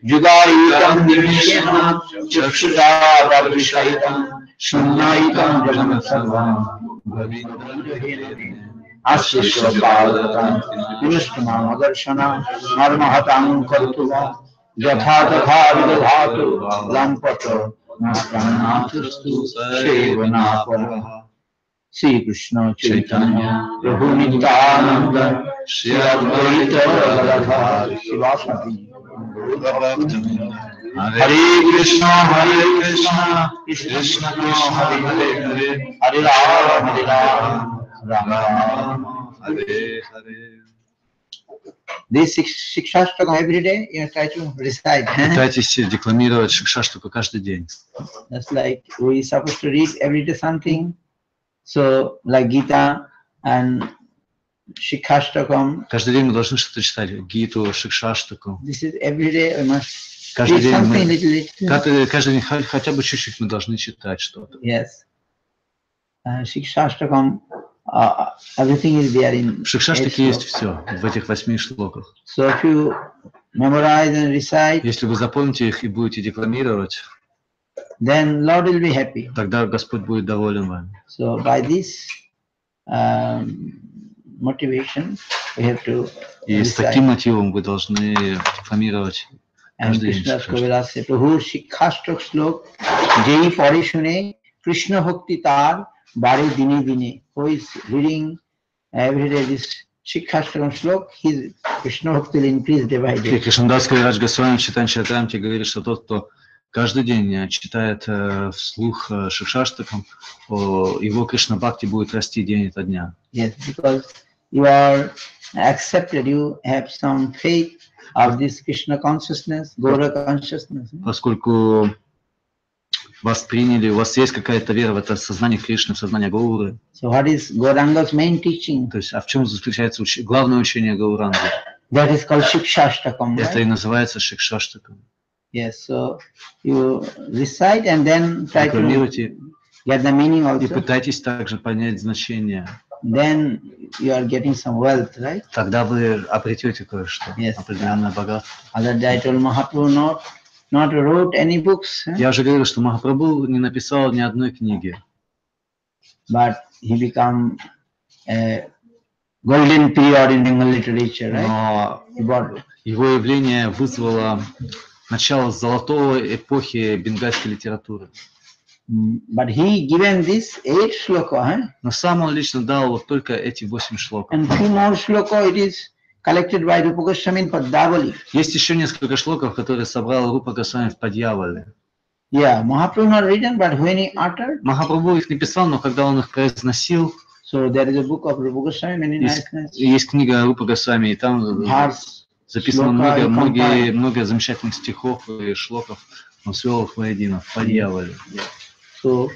Judayitam nimishena chakshuda vabhishaitam shunnaitam jaganat sarvam Asya bhagavatam Krishna madarshana marmahatam kartuva Yatha tatha vidadhatu lampato nastanatustu sevanaparaha Sri Krishna Chaitanya Prabhu Nityananda Shri Advaita Gadadhar Shivasati Hare Krishna Krishna Krishna Hare Hare Hare Rama Rama Rama Hare Hare. This Shikshashtaka every day you try to recite. Пытайтесь декламировать Шикшаштаку каждый день. That's like we supposed to read every day something. So, like Gita and Shikhashtakam. Каждый день мы должны что-то читать. Гиту, Шикшаштаку. This is every day we must read something little. Каждый день хотя бы чуть-чуть мы должны читать что-то. Yes. Shikhashtakam, everything is there in. В Шикшаштаке есть все в этих 8 шлоках. So if you memorize and recite. Если вы запомните их и будете декламировать. Then Lord will be happy. Тогда Господь будет доволен вами. So by this motivation, we have to. И с таким мотивом вы должны декламировать каждый день. Krishna Kaviraj said, "Who Shikhashtak slok, jai pare shune, Krishna bhakti tar bare dine dine." Who is reading every day this Shikhashtakam slok, his Krishna bhakti will increase day by day. Кришнадас Кавирадж Госвами Читан Чайтамти говорит, что тот, кто каждый день читает вслух Шикшаштакам, его Кришна Бхакти будет расти день ото дня. Yes, because you are accepted, you have some faith of this Krishna consciousness, Gaura consciousness. Поскольку вас приняли, у вас есть какая-то вера в это сознание Кришны, в сознание Гауры. So what is Gauranga's main teaching? То есть, а в чем заключается главное учение Гауранги? That is called Shikshashtakam. Это и называется Шикшаштакам. Yes, so you recite and then try to get the meaning also. И пытайтесь также понять значение. Then you are getting some wealth, right? Тогда вы обретете кое-что, определенное богатство. Other day I told Mahaprabhu not wrote any books. Я уже говорил, что Махапрабху не написал ни одной книги. But he became a golden period in Bengal literature, right? Но его явление вызвало начало золотой эпохи бенгальской литературы. But he given this 8 shloka, Но сам он лично дал вот только эти 8 шлоков. And few more shloka it is collected by Rupa Goswami in Padmavali. Есть еще несколько шлоков, которые собрал Рупа Госвами в Падьявале. Yeah, Mahaprabhu not written, but when he uttered. Махапрабху их не писал, но когда он их произносил. So there is a book of Rupa Goswami, many nice. Есть книга Рупа Госвами, и там записано много замечательных стихов и шлоков. Он свел их воедино в Падьявале. So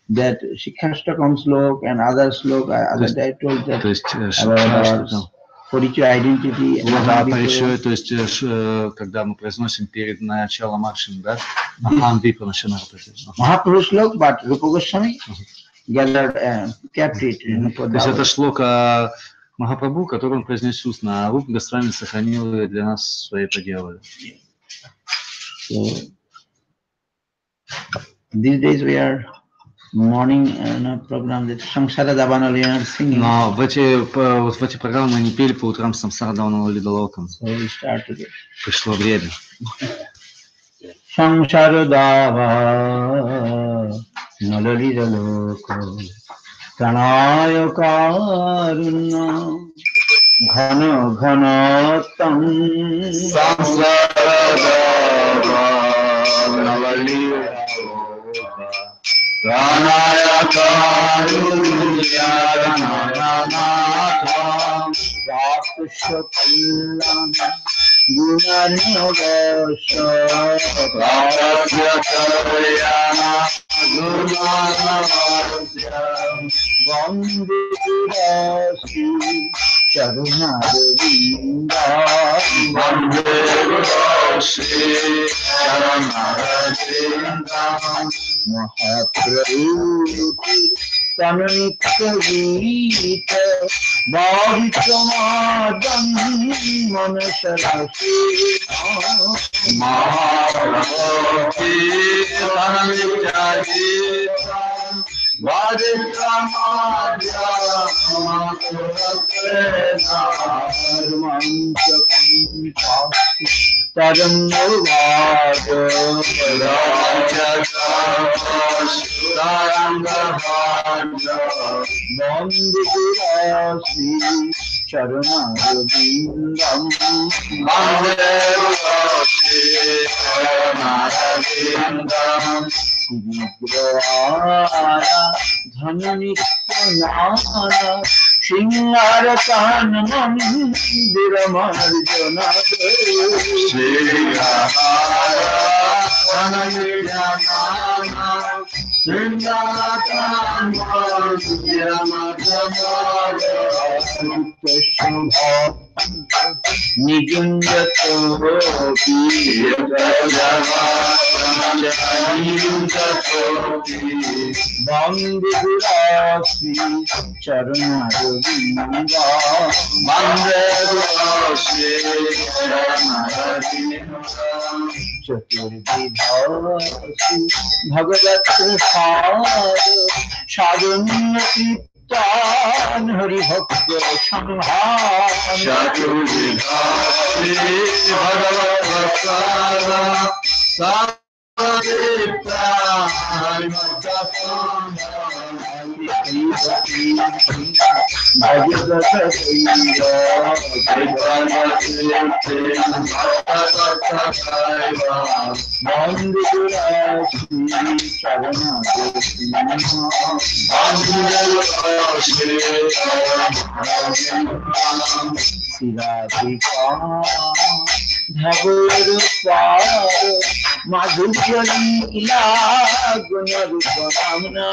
that Shikhashtakam slok and other slok, other I told that about spiritual identity. То есть, когда мы произносим перед началом акшен, да? Махамдипа начинает. Mahaprabhu slok, but Rupa Goswami gathered, kept it. То есть это шлока Махапрабху, который он произнес устно, а Рупа Госвами сохранил ее для нас в своей Падьявале. These days we are morning program that Samsara Davanali are singing. Но в эти программы мы не пели по утрам Самсара Даванали Лидалокам. So we started it. Пришло время. Samsara Dava Nalali Daloko Pranaya Karuna Ghana Ghana Tam Samsara Dava Nalali Pranaya Karunya Rananatha Rapushapilam Gunanavasha Rapasya Karyana Gunanavasya Vandidasi Charunaravinda Vandidasi Charunaravinda Mahaprabhuti तननित्य गीत बाधितमादं मनसरसे महाप्रभुति तननित्य गीत धननित्य सिंगार कान मंदिर मार्जना चतुर्विधासि भगवत प्रसाद साधुन्नति तान हरिभक्त संहार चतुर्विधासि भगवत प्रसाद माधुर्य लीला गुण रूप नामना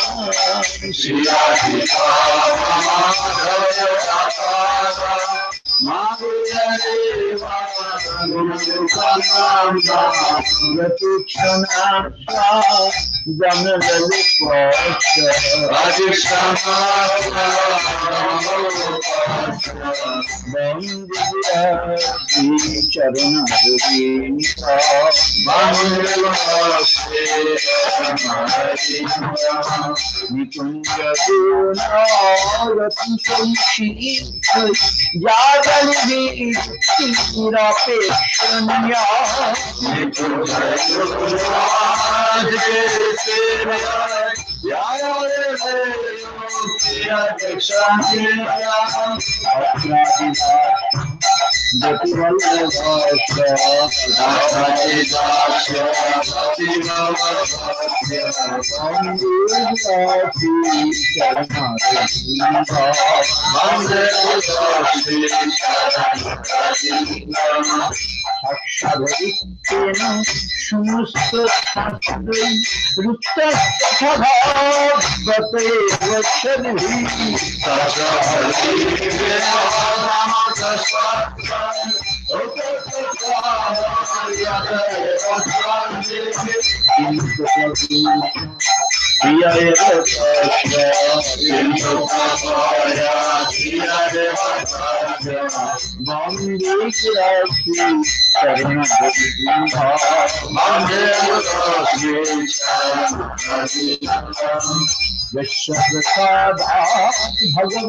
भगवत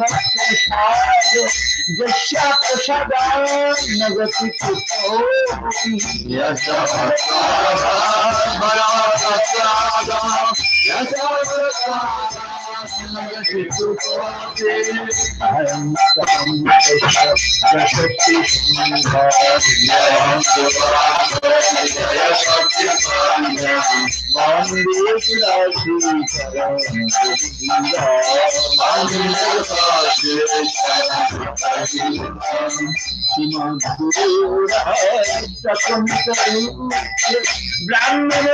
प्रसाद नगति ब्राह्मण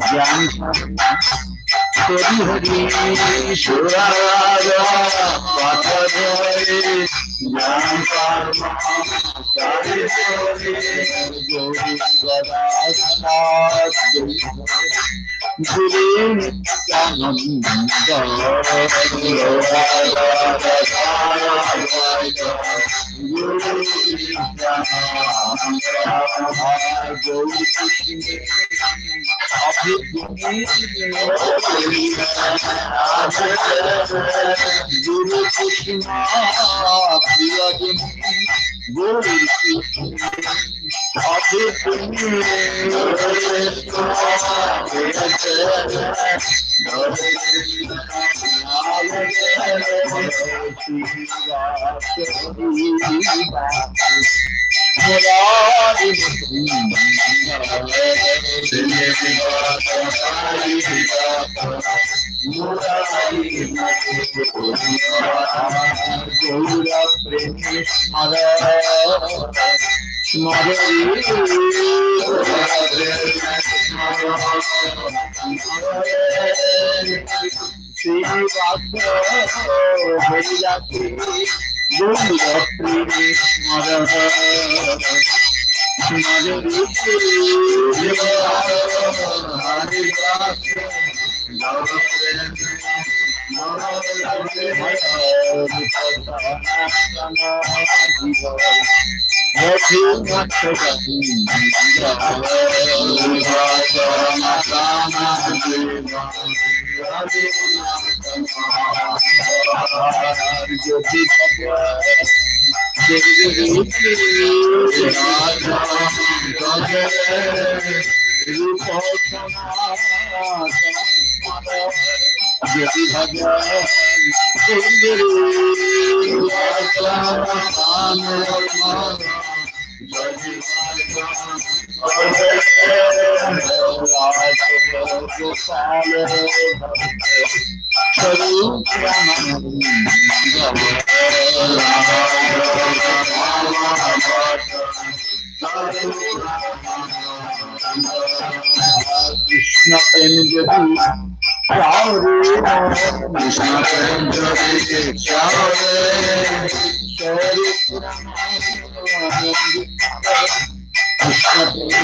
ज्ञान हरि हरि सुरारा पाठरे ज्ञान कर्म हरि हरि गौरी गदा सनात गुरु Nityanand Guru Krishna Priyajani Guru Krishna prem jadi chaure Krishna prem jadi chaure chaure Krishna prem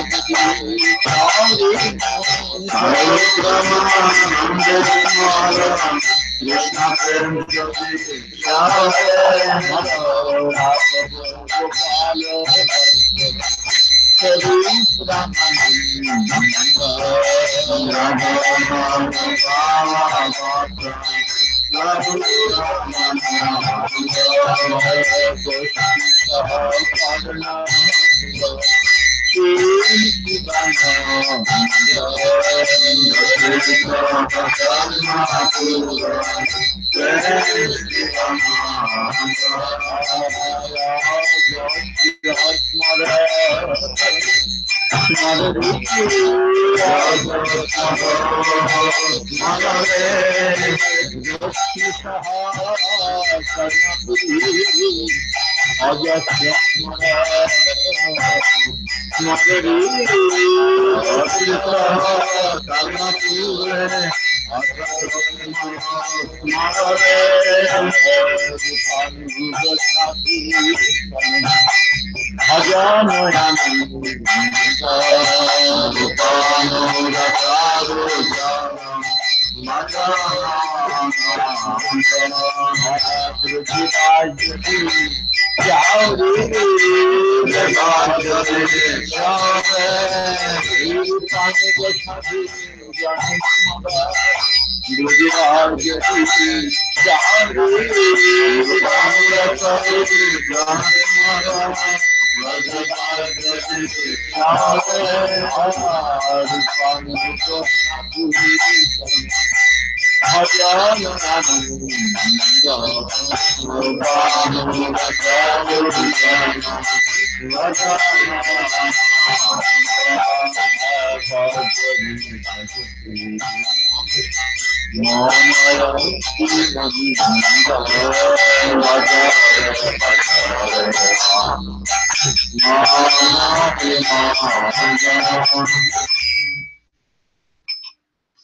jadi chaure Krishna prem jadi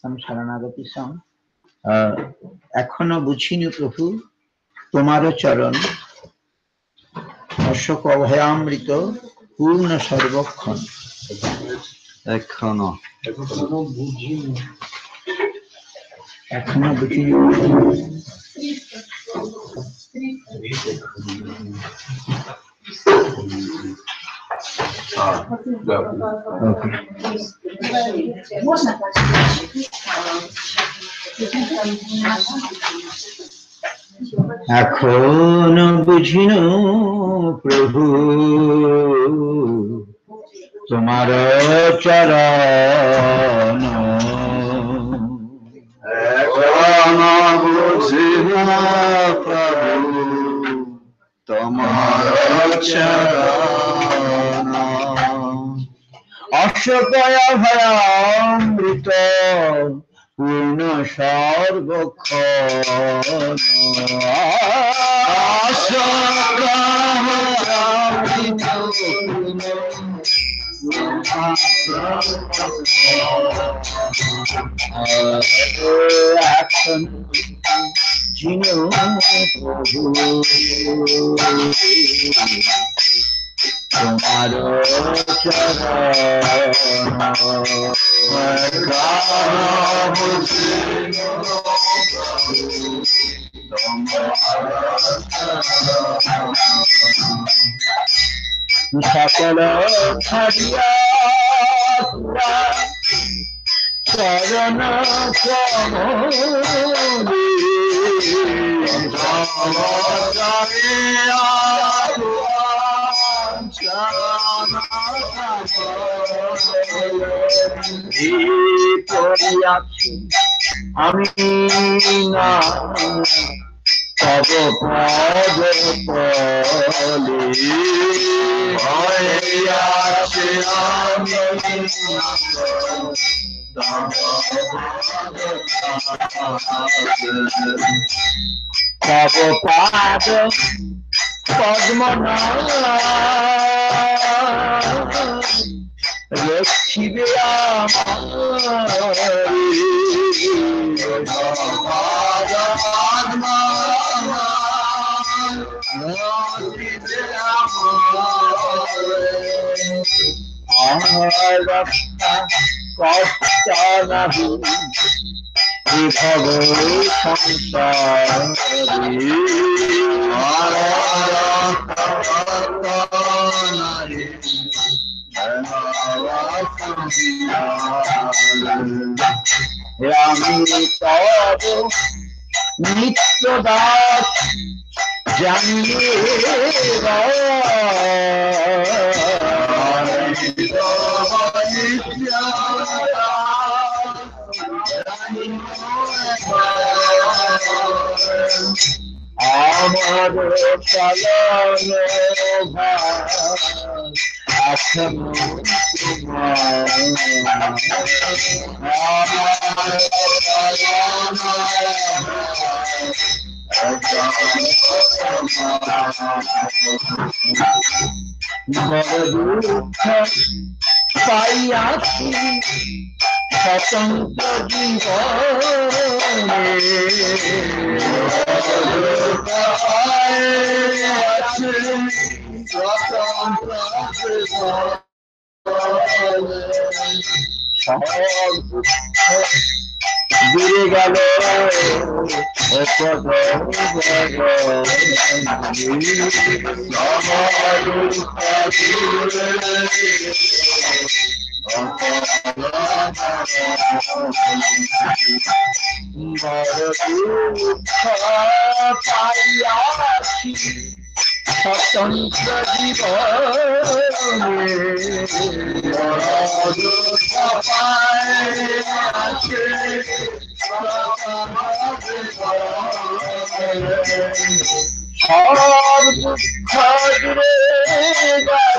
some Sharanagati song. এখনো বুঝিনি প্রভু তোমার চরণ অশোক অভয়ামৃত পূর্ণ সর্বক্ষণ এখনো বুঝিনি এখনো বুঝিনো প্রভু তোমার চরণ এখনো বুঝিনো প্রভু তোমার চরণ অশোকয়াভয়ামৃত পূর্ণ সর্বক্ষণ এখন জিনো প্রভু তোমার সকল ছাড়িয়া চরণ আমি না তব পদ তলে হইয়াছে আমি তব পাদ পদ্ম রক্ষিবে কষ্ট নাহি ভব সংসারে আমি তব নিত্য দাস জানিয়ে আমার চলন এখন বড় দুঃখ পাইয়াছি স্বতন্ত্র জীবনে দূরে গেল পাইয়াছি স্বতন্ত্র জীবনে সব দুঃখ দূরে গেল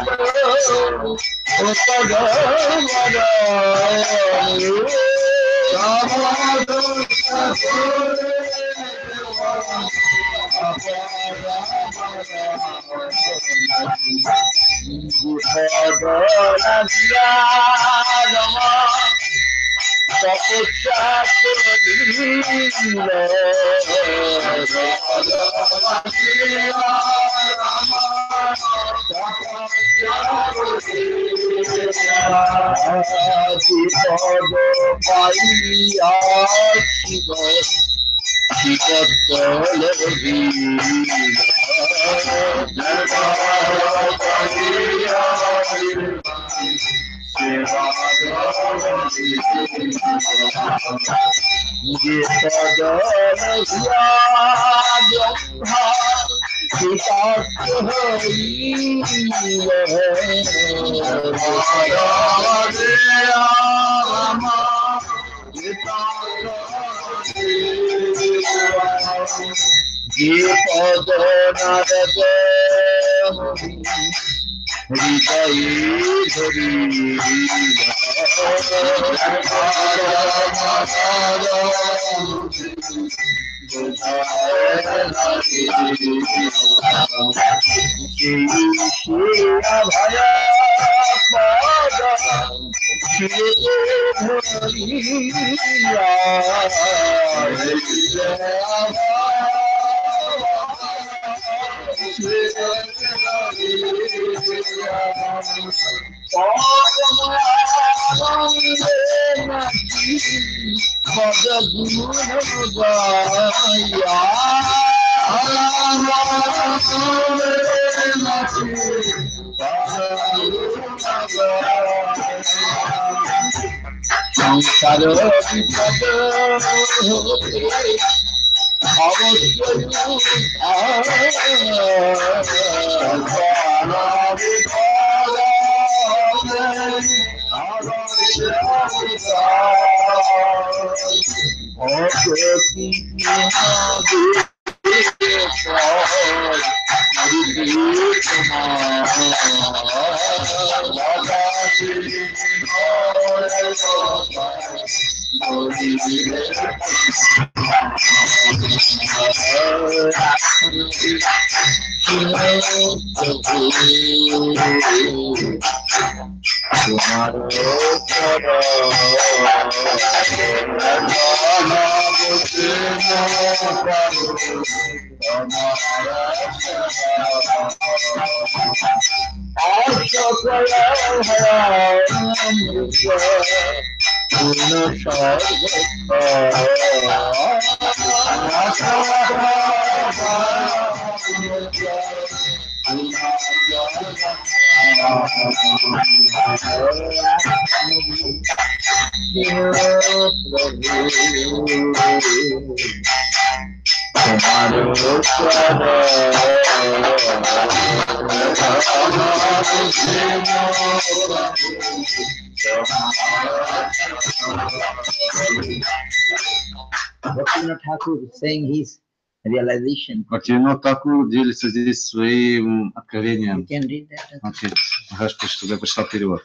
Thakur is saying his realization. Бхактивинод Такур делится здесь своим откровением. You can read that. Окей, Махарадж пишет, чтобы я прочитал перевод.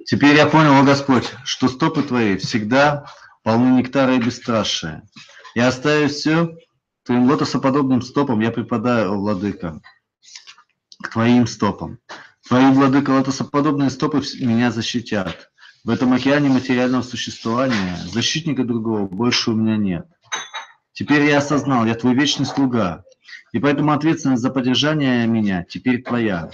Теперь я понял, о Господь, что стопы Твои всегда полны нектара и бесстрашия. Я оставив все, Твоим лотосоподобным стопам я припадаю, о Владыка, к Твоим стопам. Твои, Владыка, лотосоподобные стопы меня защитят. В этом океане материального существования защитника другого больше у меня нет. Теперь я осознал, я Твой вечный слуга, и поэтому ответственность за поддержание меня теперь Твоя.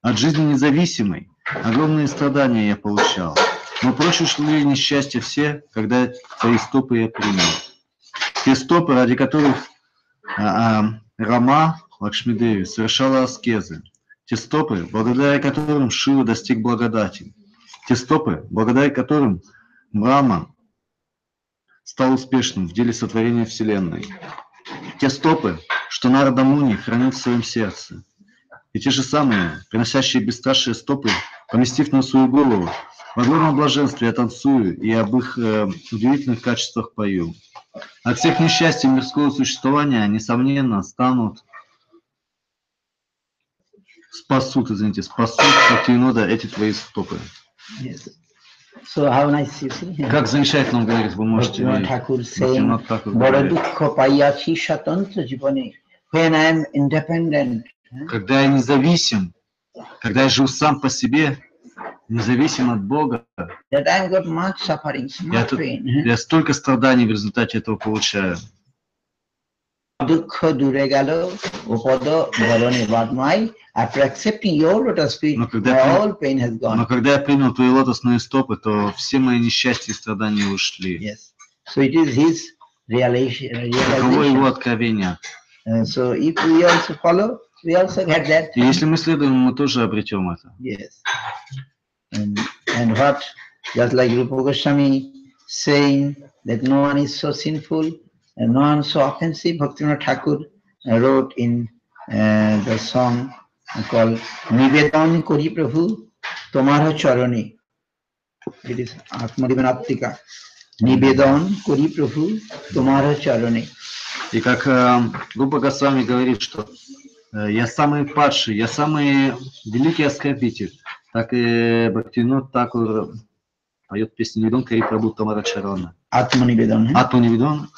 От жизни независимой огромные страдания я получал, но прочь ушли несчастья все, когда Твои стопы я принял. Те стопы, ради которых Рама Лакшмидеви совершала аскезы. Те стопы, благодаря которым Шрила достиг благодати. Те стопы, благодаря которым Брахма стал успешным в деле сотворения Вселенной. Те стопы, что Нарада Муни хранит в своем сердце. И те же самые, приносящие бесстрашие стопы, поместив на свою голову, в огромном блаженстве я танцую и об их удивительных качествах пою. От всех несчастий мирского существования, несомненно, спасут Бхактивинода эти Твои стопы. Yes. So how nice you see. Как замечательно он говорит, вы можете видеть. Bhaktivinoda Thakur Бара дукха паячи шатантра дживане. When I am independent. Когда я независим, когда я живу сам по себе, независимо от Бога, that I got much suffering, much pain. я столько страданий в результате этого получаю. Dukkha dure gelo, upada dharane vadmai. After accepting your lotus feet, all pain has Но gone. когда я принял твои лотосные стопы, то все мои несчастья и страдания ушли. Yes. So it is his Таково его realization. откровение. So if we also follow, we also get that. И если мы следуем, мы тоже обретем это. Yes. And what, just like Rupa Goswami saying that no one is so sinful and no one so offensive, Bhaktivinoda Thakur wrote in the song called Nivedan Kori Prabhu Tomara Charane. It is Atmanivanaptika. Nivedan Kori Prabhu Tomara Charane. И как Рупа Госвами говорит, что я самый падший, я самый великий оскорбитель, так и Бхактивинод Тхакур поет песню «Ниведан Кори Прабху Тамара Чарана». Atmanivedan. Атманиведан.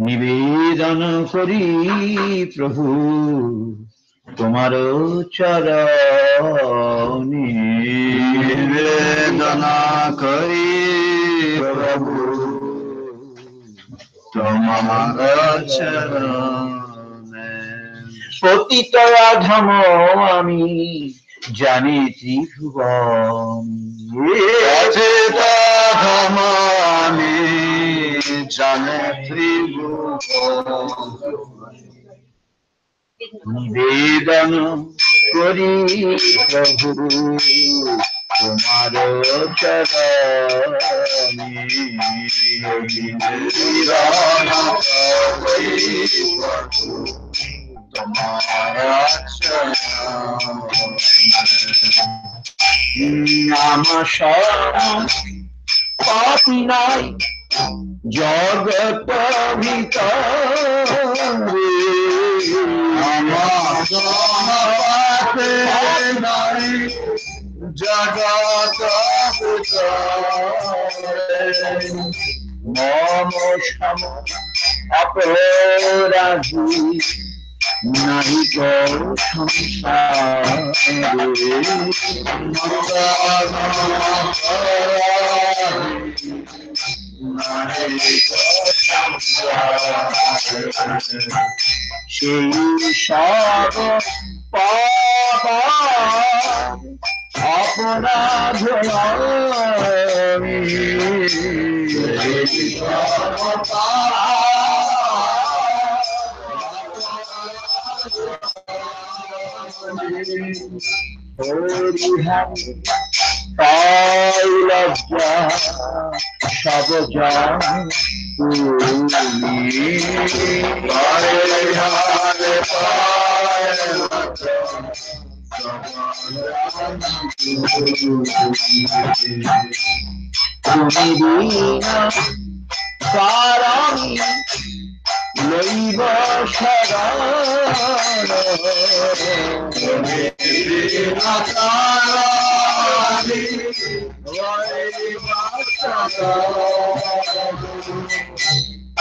নিবেদন করি প্রভু তোমার চরণে নিবেদন করি প্রভু তোমার চরণে পতিত অধম আমি জানি ত্রিভুবন পতিত অধম আমি জানি ত্রিভুবন নিবেদন করি প্রভু তোমার চরণে নিবেদন করি প্রভু তোমার চরণে আমার সব পাপি নাই জগত ভিতরে আমার পাপে নাই জগত ভিতরে মম সম অপরাধী নাহি গো সেই সব পাপা অপরাধ লজ্জা সব জান তুমি বিনা কারণে লইব শরণ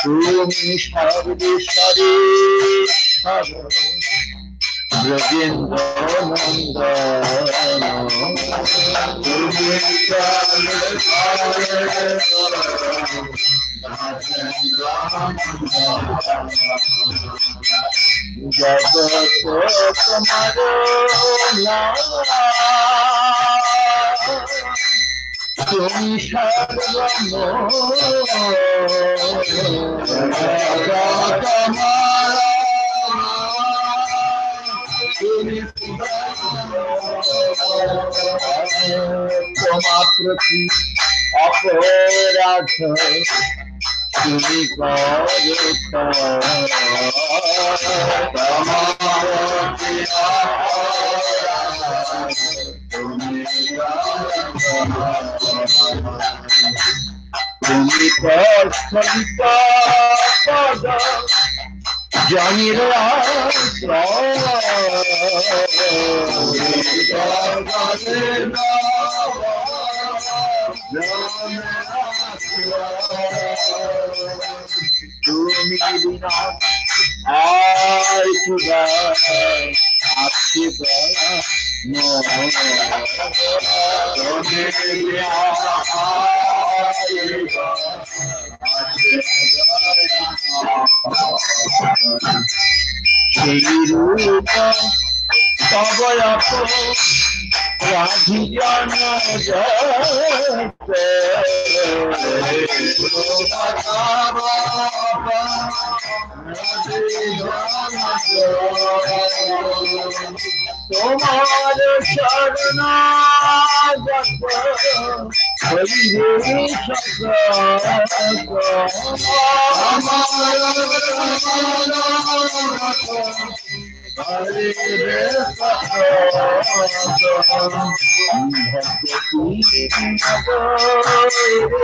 তুমি সর্বেশ্বরে ব্রজেন্দ্র নন্দন তুমি জগত তোমার তুমি সর্বম তোমার প্রতি অপরাধ তুমি তুমি পদ জানির তুমি বিনা আর খুদা आपकी दया नो তোমার শরণাগত হইবে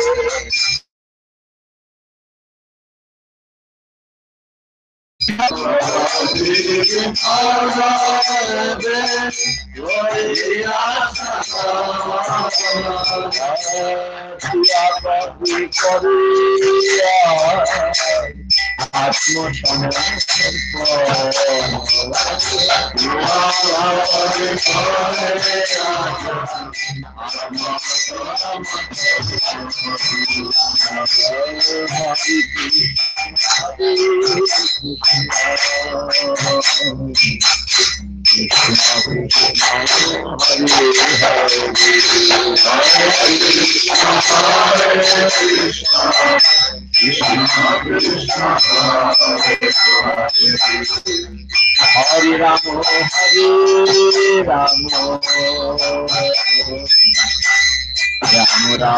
Hare Ramo, Hare Ramo, Ramo Ramo, Hare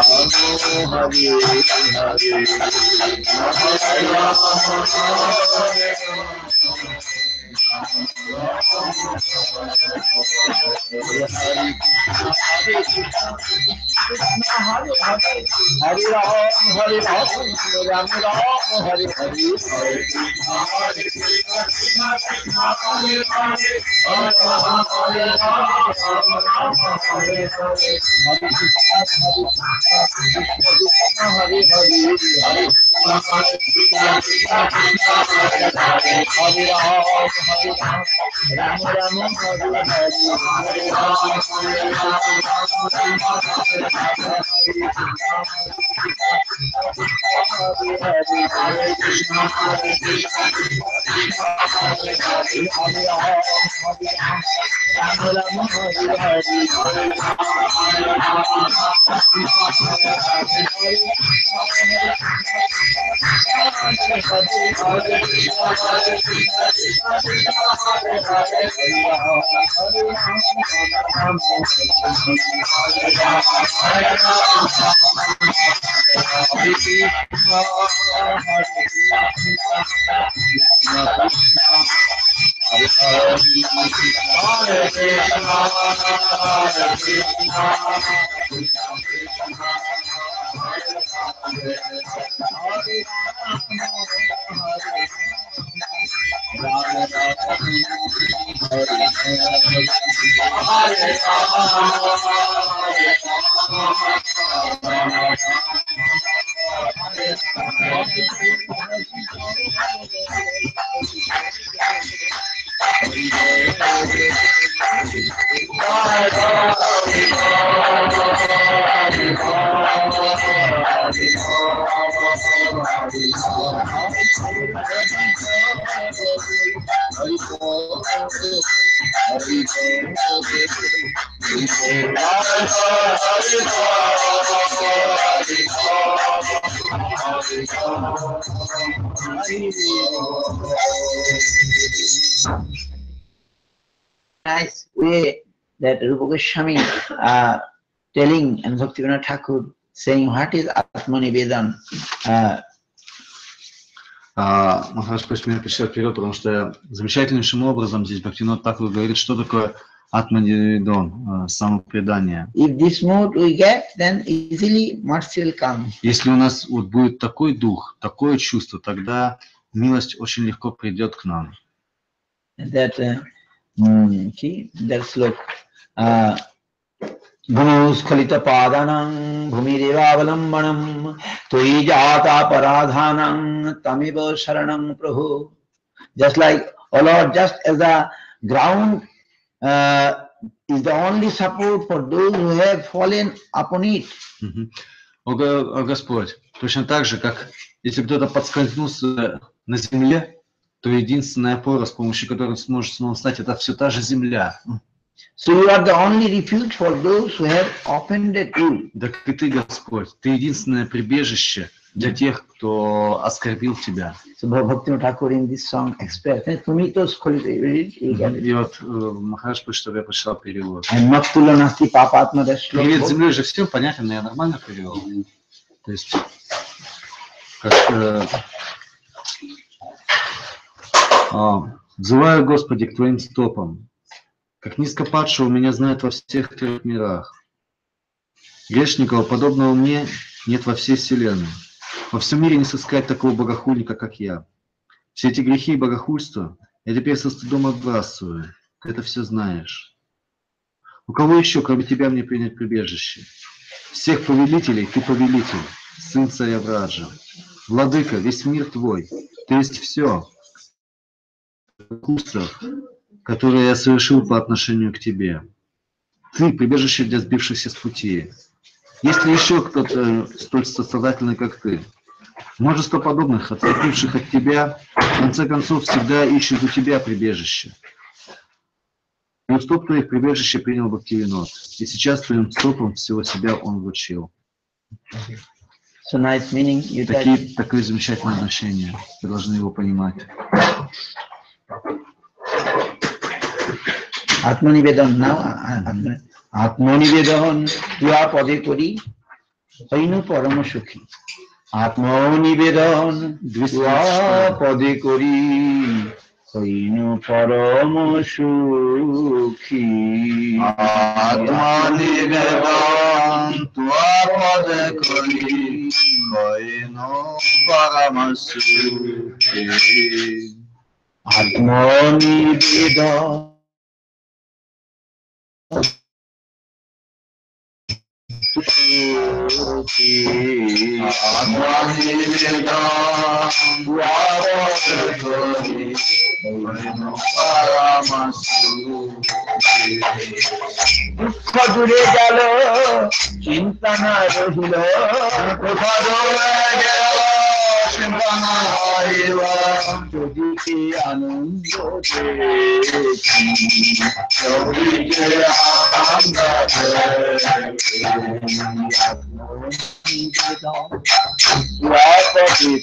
nice way that Rupa Goswami telling and Bhaktivinoda Thakur saying what is Atmanivedan. Махарадж Пашмир пришел вперед, потому что замечательнейшим образом здесь Бхактивинода Тхакур говорит, что такое Атманиведон, самопредание. If this mood we get, then easily mercy will come. Если у нас вот будет такой дух, такое чувство, тогда милость очень легко придет к нам. That see, that sloka. गुणस्खलित पादानं भूमिरेवावलम्बनं त्वयि जाता पराधानं तमेव शरणं प्रभु. Just like, oh Lord, just as the ground is the only support for those who have fallen upon it. О Господь, точно так же, как если кто-то подскользнулся на земле, то единственная опора, с помощью которой он сможет снова встать, это все та же земля. So you are the only refuge for those who have offended you. Так и ты, Господь, ты единственное прибежище для тех, кто оскорбил тебя. So Bhakti Thakur in this song expressed, И вот Махарадж пишет, чтобы я прочитал перевод. Привет земле же всем понятен, но я нормально перевел. То есть, как взываю, Господи, к Твоим стопам, как низко падшего меня знают во всех трех мирах. Грешникова, подобного мне, нет во всей вселенной. Во всем мире не сыскать такого богохульника, как я. Все эти грехи и богохульства я теперь со стыдом отбрасываю. Ты это все знаешь. У кого еще, кроме тебя, мне принять прибежище? Всех повелителей ты повелитель, сын царя Враджа. Владыка, весь мир твой. Ты есть все. Богохульствах, которые я совершил по отношению к тебе. Ты прибежище для сбившихся с пути. Есть ли еще кто-то столь сострадательный, как ты? Множество подобных, отступивших от тебя, в конце концов, всегда ищут у тебя прибежище. И у стоп твоих прибежище принял Бхактивинод, и сейчас твоим стопом всего себя он вручил. So nice meaning. Такое замечательное значение. Вы должны его понимать. Atmanivedan now. Atmanivedan tuya pade kori hoinu parama sukhi. Atmanivedan tuya pade kori hoinu parama sukhi. Atmanivedan tuya pade kori hoinu parama sukhi. Atmanivedan দুঃখ দূরে গেল চিন্তা না রহিল যদি কে আনন্দ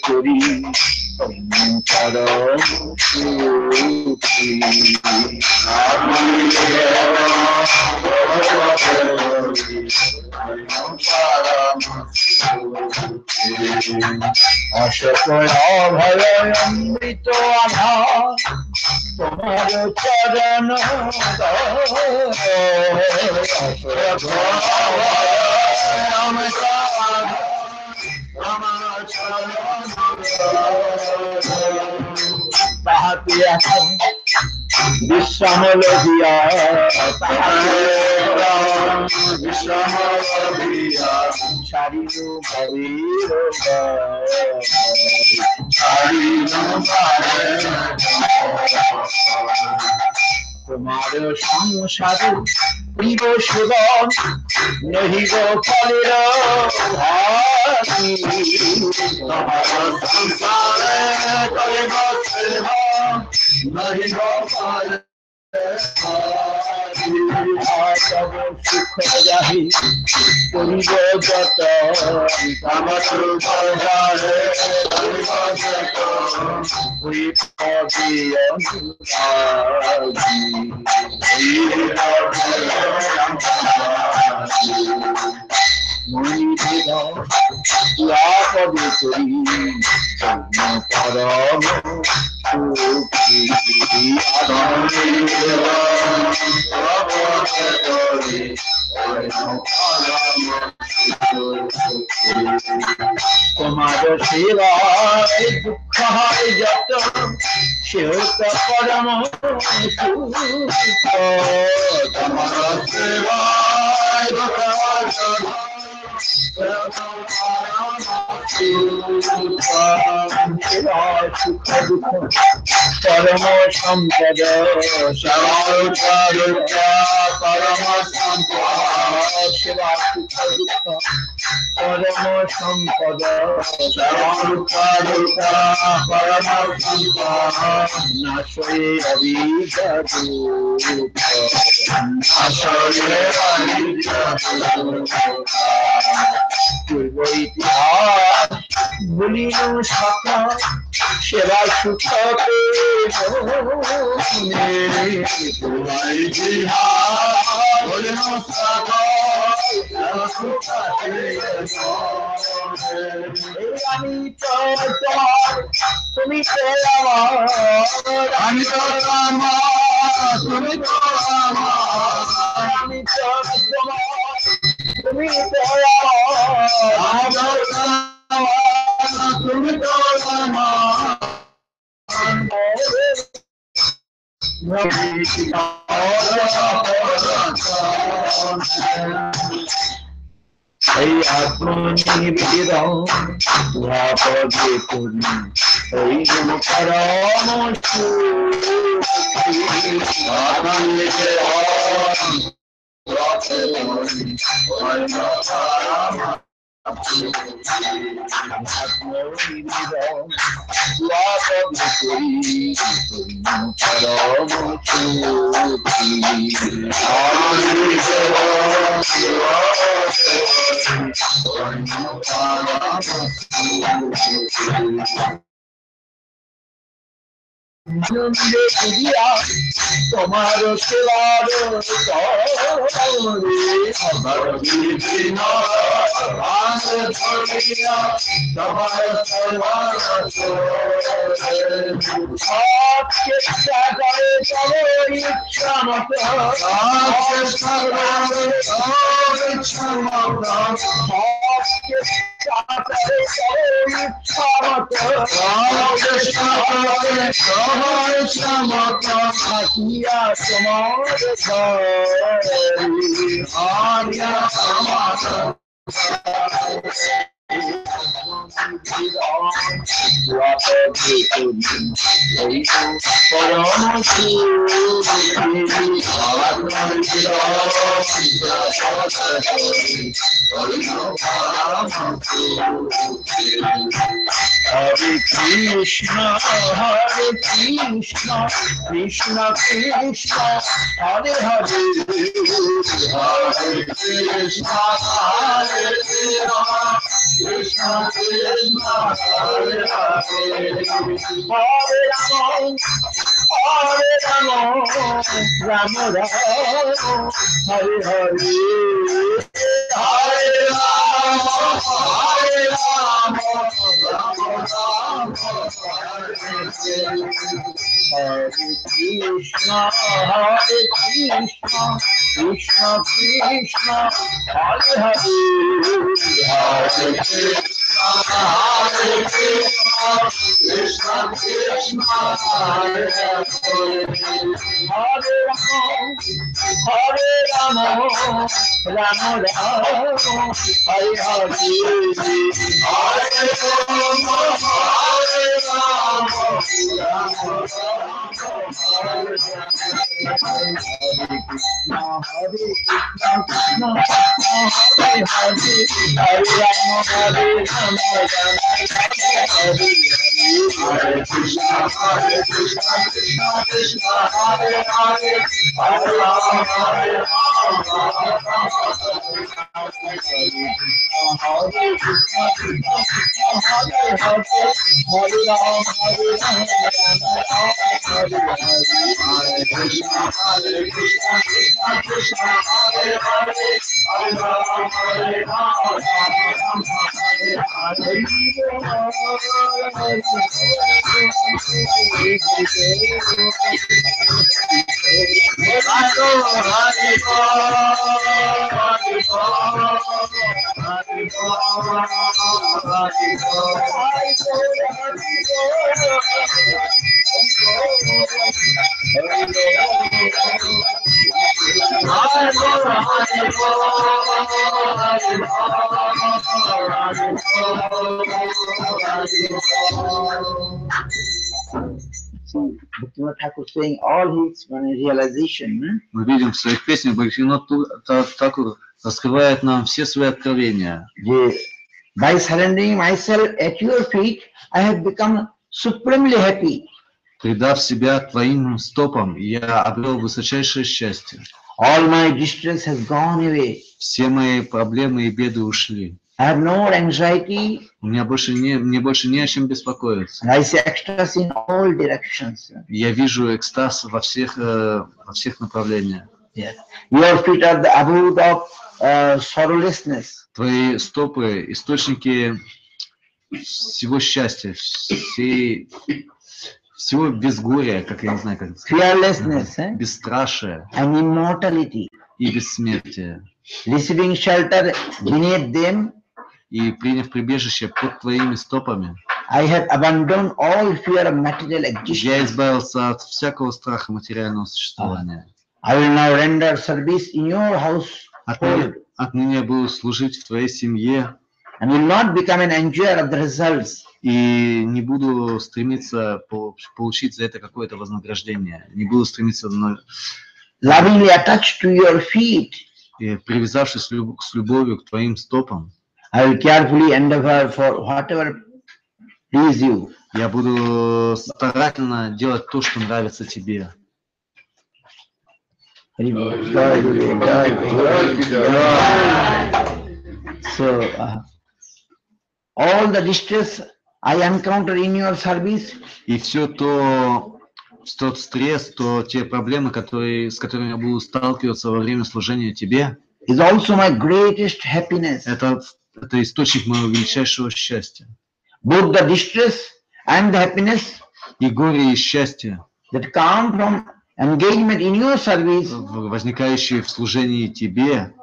করি অসকল ভয় অমৃত আধার তোমার চরণ তাহাতে এখন বিশ্রাম লভিয়া ছাড়িল তোমার সংসার প্রিয় সুদন নহিব ফলের তোমার সংসারে করিব নহিব ফল সুখ যাহি করিব যত তোমার সেবায় দুঃখ হয় যত সেও তো পরম সুখ তোমার সেবায় দুঃখ Shiva Sukha Dukha Parama Sampada Sarvaruppa Parama Sampada Shiva Sukha Dukha Parama Sampada Sarvaruppa Parama Sampada Nashoye Avidya Dukha Nashoye Avidya Dukha Purva Itihas Bulino Shaka Shiva Sukha Purva Itihas Bulino Shaka Shiva Sukha আমি তো তোমার তুমি তো আমার আমি তো আমার তুমি তো আমার আমি তো তোমার তুমি তো আমার তুমি তো এই আত্মনিবেদন পদে করি ওই নম পরম তোমার সেবার চেষ্টা করে তবে ইচ্ছা মতো চেষ্টা করে ইচ্ছা মতো চেষ্টা করে ইচ্ছা মতো চেষ্টা করে ইচ্ছা মতো থাকিয়া তোমার আরিয়া সমাজ Hare Krishna, Hare Krishna, Krishna Krishna, Hare Hare, Hare Krishna, Hare Krishna, Krishna Krishna, Hare Hare, Hare Rama, Rama Rama, Hare Hare, Hare Rama, Hare Rama, Rama Rama, Hare Krishna, Hare Krishna, Krishna Krishna, Hare Hare, Hare Krishna, Hare Krishna, Krishna Krishna, Hare Hare, Hare Rama, Rama Rama, Hare Hare, Hare Rama, Hare Rama, Rama Rama, Hare Krishna, Hare Krishna, Hare Hare, Hare Rama, Hare Rama, Hare Krishna, Hare Krishna, Krishna Krishna, Hare Hare, Hare Rama, Hare Rama, Hare Krishna, Hare Krishna, Hare Hare, Hare Rama, Hare Rama, Hare Krishna, Hare Krishna, Krishna Krishna, Hare Hare, Hare Rama, Hare Rama, Hare Hare Bhaktivinoda Thakur saying all his realization. Мы видим в своих песнях, Бхактивинод Тхакур раскрывает нам все свои откровения. By surrendering myself at your feet, I have become supremely happy. Предав себя твоим стопам, я обрел высочайшее счастье. All my distress has gone away. Все мои проблемы и беды ушли. I have no anxiety. Мне больше не о чем беспокоиться. And I see ecstasy in all directions. Я вижу экстаз во всех направлениях. Yes. Your feet are the abode of sorrowlessness. Твои стопы — источники всего счастья, всего безгория, как я не знаю, как это сказать. Fearlessness, Бесстрашие and immortality. И бессмертие. Receiving shelter beneath them, И приняв прибежище под твоими стопами, I have abandoned all fear of material existence. я избавился от всякого страха материального существования. I will now render service in your household. Отныне я буду служить в твоей семье. And will not become an enjoyer of the results. И не буду стремиться получить за это какое-то вознаграждение. Не буду стремиться lovingly attached to your feet. И привязавшись с любовью к твоим стопам, I will carefully endeavor for whatever please you. Я буду старательно делать то, что нравится тебе. So, all the distress I encounter in your service. И все тот стресс, те проблемы, с которыми я буду сталкиваться во время служения тебе, is also my greatest happiness. Это источник моего величайшего счастья. Both the distress and the happiness и горе, и счастье, that come from engagement in your service, возникающие в служении тебе,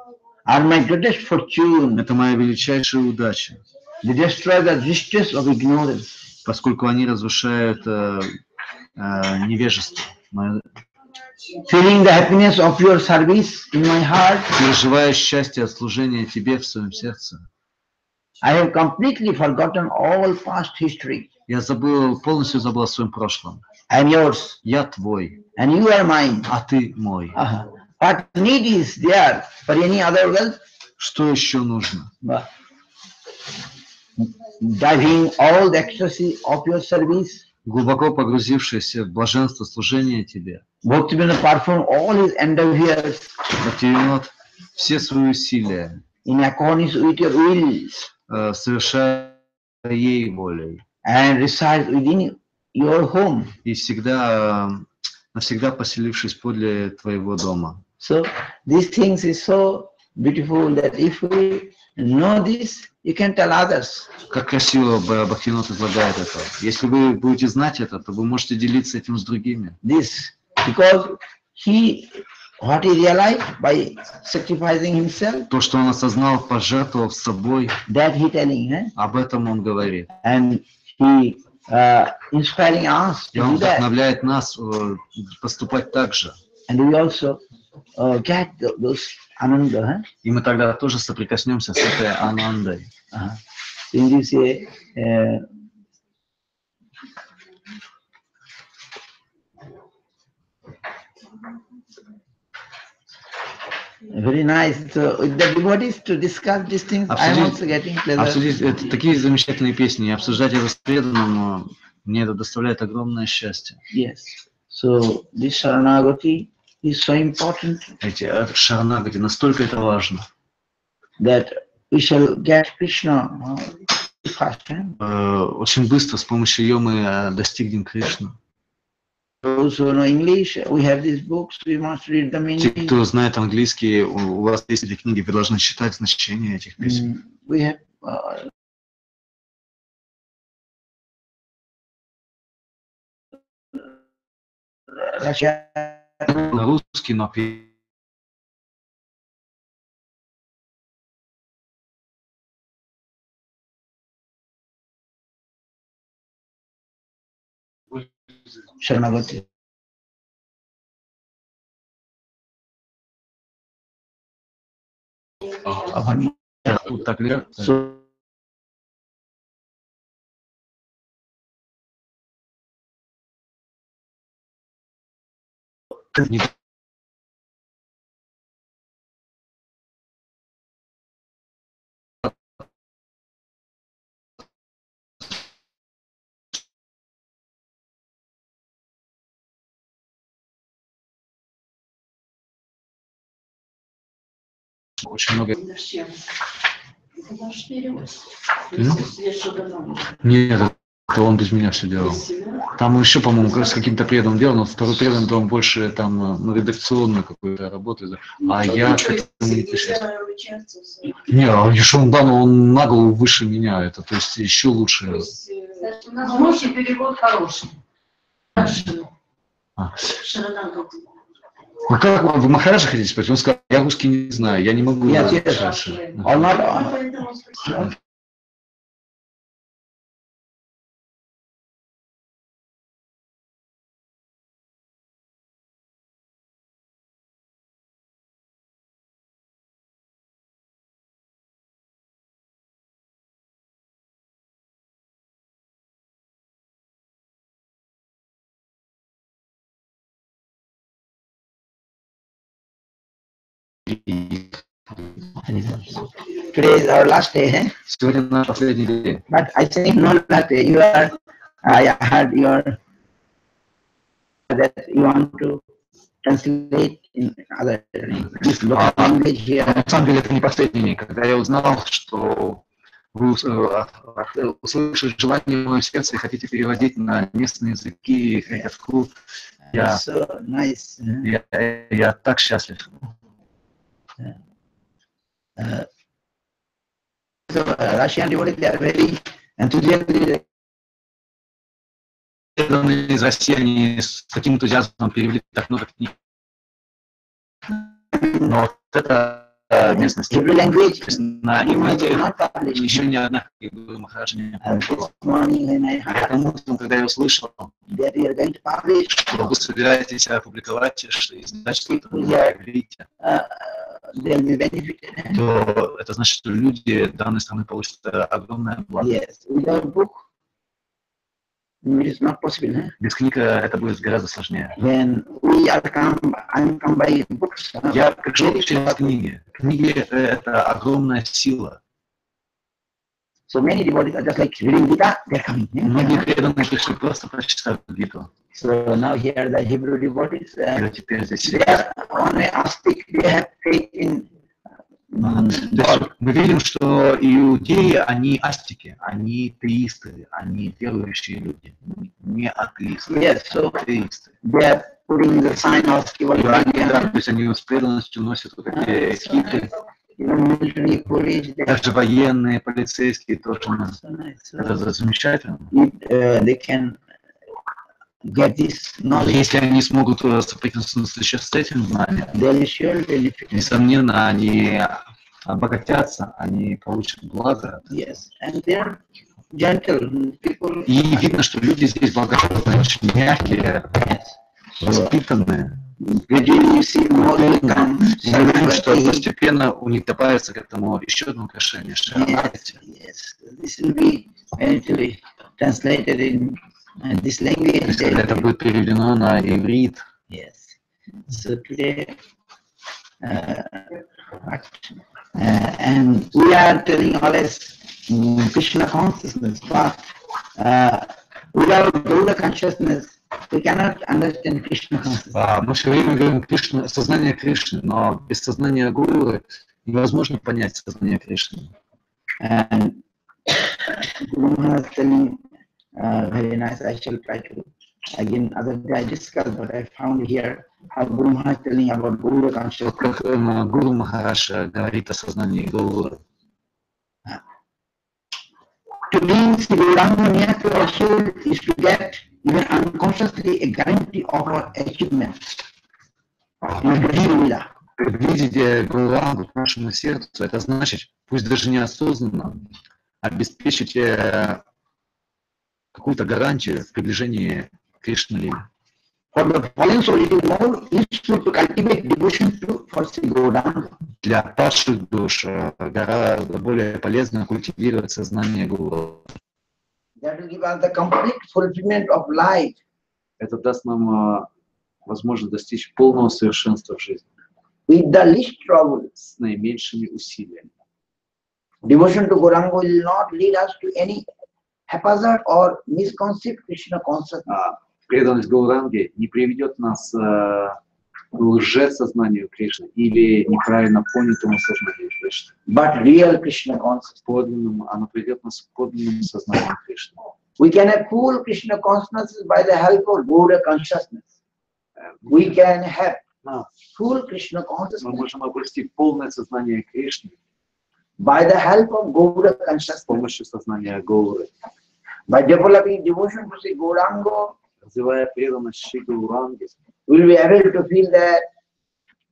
are my greatest fortune. Это моя величайшая удача. They destroy the distress of ignorance. Поскольку они разрушают невежество. Feeling the happiness of your service in my heart, переживая счастье от служения тебе в своем сердце, I have completely forgotten all past history. Я полностью забыл о своем прошлом. I am yours. Я твой. And you are mine. А ты мой. What need is there for any other wealth? Что еще нужно? Diving all the ecstasy of your service, глубоко погрузившись в блаженство служения тебе, Bhaktivinoda perform all his endeavors, Бхактивинод все свои усилия in accordance with your will, совершая ей волей, and reside within your home. И навсегда поселившись подле твоего дома. So these things is so beautiful that if we know this, you can tell others. Как красиво Бхактивинод излагает это. Если вы будете знать это, то вы можете делиться этим с другими. This, because what he realized by sacrificing himself. То, что он осознал, пожертвовав собой. That he telling, Об этом он говорит. And he inspiring us. И он вдохновляет нас поступать так же. And we also get those ananda. И мы тогда тоже соприкоснемся с этой анандой. In this way, very nice. So with the devotees to discuss these things, I am also getting pleasure. Обсудить такие замечательные песни, обсуждать это с преданным, мне это доставляет огромное счастье. Yes. So this Sharanagati is so important. Эти Шаранагати, настолько это важно. That we shall get Krishna fast. Очень быстро с помощью ее мы достигнем Кришну. Those who know English, we have these books, we must read them in Те, English. кто знает английский, у вас есть эти книги, вы должны читать значение этих песен. We have Russia. На русский, но Sharanagati. так ли? So Очень много. Нет, это он без меня все делал. Там еще, по-моему, с каким-то преданным делал, но второй преданный, он больше там редакционную какую-то работу. А я к этому не причастен. Не, Ешундан, он на голову выше меня, это, то есть еще лучше. Русский перевод хороший. Ну как вы Махараджа хотите спросить? Он сказал, я русский не знаю, я не могу. Today is our last day, eh? Сегодня наш последний день. But I think not that you are. I heard that you want to translate in other language here. На самом деле это не последний день. Когда я узнал, что вы услышали желание в моем сердце и хотите переводить на местные языки Харикатху, я так счастлив. Russian devotees, they are very enthusiastic. Из России они с таким энтузиазмом перевели так много книг. Но вот это местность. На иврите еще ни одна книга Махараджа не публиковала. Потому что, когда я услышал, что вы собираетесь опубликовать, что издательство на иврите, то это значит, что люди данной страны получат огромное благо. Без книг это будет гораздо сложнее. Я пришел через книги. Книги — это огромная сила. Многие преданные пришли просто прочитать Гиту. So now here the Hebrew devotees, теперь здесь they are only astic, they have faith in мы видим, что иудеи, они астики, они теисты, они верующие люди, не атеисты. Yes, so теисты. They are putting the sign of то есть они с преданностью носят вот эти кипы. military police. Даже военные, полицейские тоже. Это замечательно. They can get this knowledge. Если они смогут соприкоснуться еще с этим знанием, несомненно, они обогатятся, они получат благо. Yes, and they are gentle people. И видно, что люди здесь благородные, очень мягкие, воспитанные. Мы видим, что постепенно у них добавится к этому еще одно украшение. Yes, this will be eventually translated in this language. Это будет переведено на иврит. Yes. So today, and we are telling always Krishna consciousness, but without Buddha consciousness, we cannot understand Krishna consciousness. Мы все время говорим Кришна, сознание Кришны, но без сознания Гуру невозможно понять сознание Кришны. And Guru Maharaj telling very nice. I shall try to again other day I discussed, but I found here how Guru Maharaj telling about Guru consciousness. Как Гуру Махарадж говорит о сознании Гуру. To be Gauranga near to our soul is to get even unconsciously a guarantee of our achievement. Приблизить Гурангу к нашему сердцу, это значит, пусть даже неосознанно, обеспечить какую-то гарантию в приближении к Кришне-лиле. Для падших душ гораздо более полезно культивировать сознание Гуру. That will give us the complete fulfillment of life. Это даст нам возможно достичь полного совершенства в жизни with the least trouble. с наименьшими усилиями. Devotion to Gauranga will not lead us to any haphazard or misconceived Krishna consciousness. Преданность Гауранге не приведет нас к лжесознанию Кришны или неправильно понятому сознанию Кришны. But real Krishna consciousness. Она приведет нас к подлинному сознанию Кришны. We can have full Krishna consciousness by the help of Gaura consciousness. We can have full Krishna Мы consciousness можем обрести полное сознание Кришны by the help of Gaura с consciousness. помощью сознания Гауры. By developing devotion to Sri Gauranga, Развивая преданность Шри Гауранге, we will be able to feel that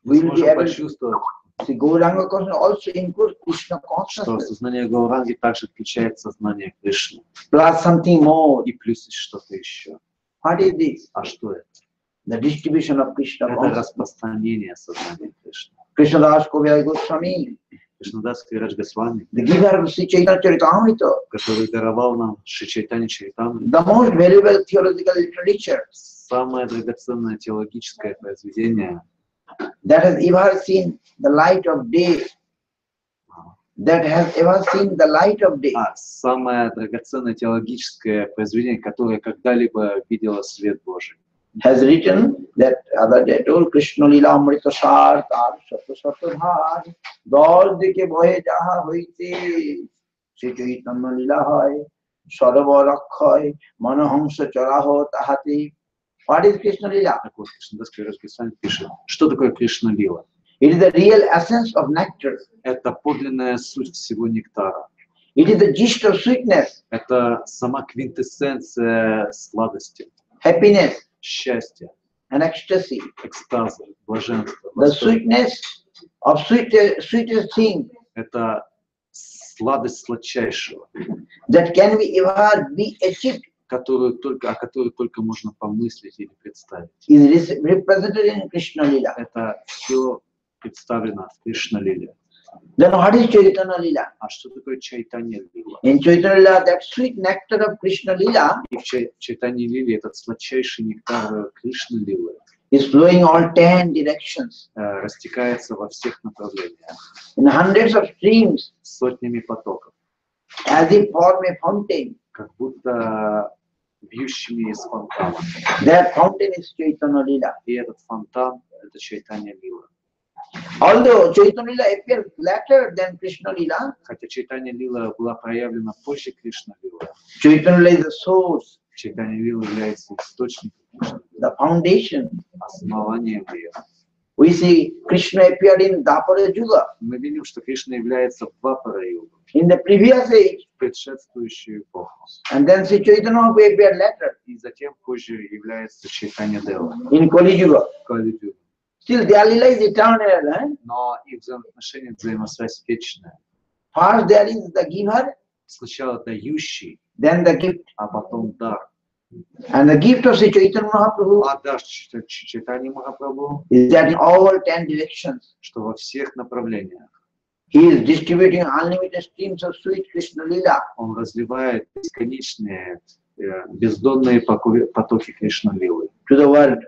мы we will be сможем able to почувствовать, see Gauranga consciousness also includes Krishna что consciousness сознание Гауранги также включает сознание Кришны. plus something more. И плюс что-то еще. What is this? А что это? The distribution of Krishna Это consciousness. распространение сознания Кришны. Krishna Das Kaviraj Goswami, Кришнадас Кавирадж Госвами, the giver of Sri Chaitanya Charitamrita, который даровал нам Шри Чайтанья Чаритамриту, the most valuable theological literature самое драгоценное теологическое произведение, that has ever seen the light of day. самое драгоценное теологическое произведение, которое когда-либо видело свет Божий. Has written that other day told Krishna Lila Amrita Sar Tar Sato Sato Bhar Dol Dike Bohe Jaha Hoite Shri Chaitanya Lila Hoy Sarva Rakhoy Manohamsa Charaho Tahati. What is Krishna Lila? Так вот, Кришнадас Кавирадж Госвами пишет, что такое Кришна Лила? It is the real essence of nectar. Это подлинная суть всего нектара. It is the gist of sweetness, Это сама квинтэссенция сладости, happiness, счастья, and ecstasy. экстаза, блаженства. The восторга. sweetness of sweetest thing Это сладость сладчайшего, that can ever be achieved о которой только можно помыслить или представить. is represented in Krishna Lila. Это все представлено в Кришна Лиле. Then what is Chaitanya Lila? А что такое Чайтанья Лила? In Chaitanya Lila, that sweet nectar of Krishna Lila И в Чайтанье Лиле этот сладчайший нектар Кришны Лилы is flowing all 10 directions растекается во всех направлениях, in hundreds of streams, сотнями потоков, as if form a fountain. как будто бьющими из фонтана. That fountain is Chaitanya Lila. И этот фонтан — это Чайтанья Лила. Although Chaitanya Lila appears later than Krishna Lila, Хотя Чайтанья Лила была проявлена позже Кришна Лилы, Chaitanya Lila is the source, Чайтанья Лила является источником Кришны, the foundation. основанием ее. We see Krishna appeared in Dapara Yuga. Мы видим, что Кришна является Двапара-югой, In the previous age, в предшествующую эпоху. and then Sri Chaitanya appeared later И затем позже является Чайтанья Дева, in Kali Yuga. Кали-юга. Still, their lila is eternal. Но их взаимоотношения, взаимосвязь вечная. First there is the giver, Сначала дающий, then the gift. а потом дар. And the gift of Sri Chaitanya Mahaprabhu А дар Чайтаньи Махапрабху, is that in all 10 directions, что во всех направлениях he is distributing unlimited streams of sweet Krishna Lila он разливает бесконечные, бездонные потоки Кришна-лилы, to the world.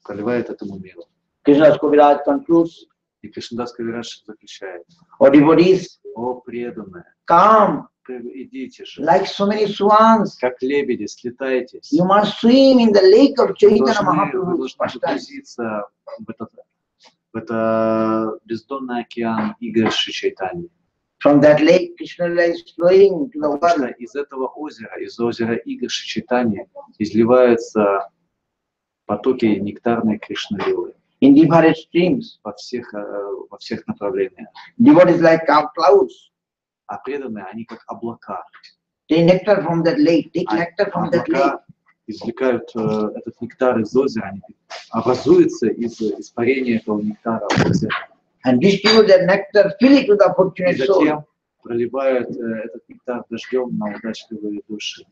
проливает этому миру. Krishna's Kaviraj concludes, И Кришнадас Кавирадж заключает: O devotees, «О преданные, come идите же, like so many swans. как лебеди, слетайтесь. You must swim in the lake of Вы Chaitanya должны Mahaprabhu. погрузиться в это бездонный океан игр Шри Чайтаньи. From that lake, Krishna Lila is flowing to the Потому что world. из этого озера, из озера игр Шри Чайтаньи, изливаются потоки нектарной Кришна-лилы In different streams. во всех направлениях. Devotees like clouds. А преданные, они как облака. Take nectar from that lake. Take nectar from that lake. Облака извлекают этот нектар из озера, они образуются из испарения этого нектара в озере. And distribute that nectar, fill it to the И fortunate soul. затем проливают этот нектар дождем на удачливые души.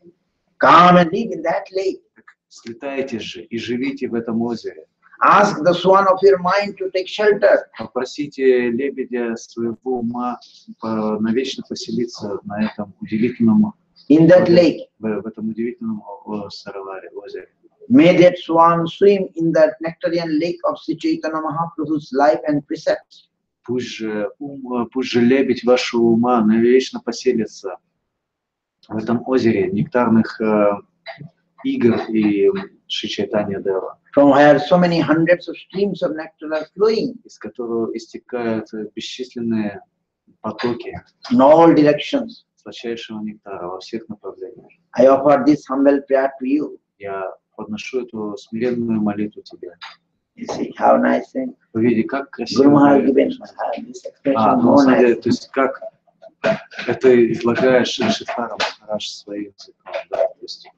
Come and live in that lake. Слетайте же и живите в этом озере. Ask the swan of your mind to take shelter. Попросите лебедя своего ума навечно поселиться на этом удивительном In that lake. в этом удивительном сароваре, озере. May that swan swim in the nectarian lake of Sri Chaitanya Mahaprabhu's life and precepts. Пусть же лебедь вашего ума навечно поселится в этом озере нектарных игр и Шри Чайтанья Дева, From where so many hundreds of streams of nectar are flowing из которого истекают бесчисленные потоки in all directions. сладчайшего нектара во всех направлениях. I offer this humble prayer to you. Я подношу эту смиренную молитву тебе. You see how nice thing. Вы видите, как Guru красиво. Maharaj given this expression Ну, more на самом деле, nice. то есть как это излагаешь Шрифаром Махарадж своим языком, да, то есть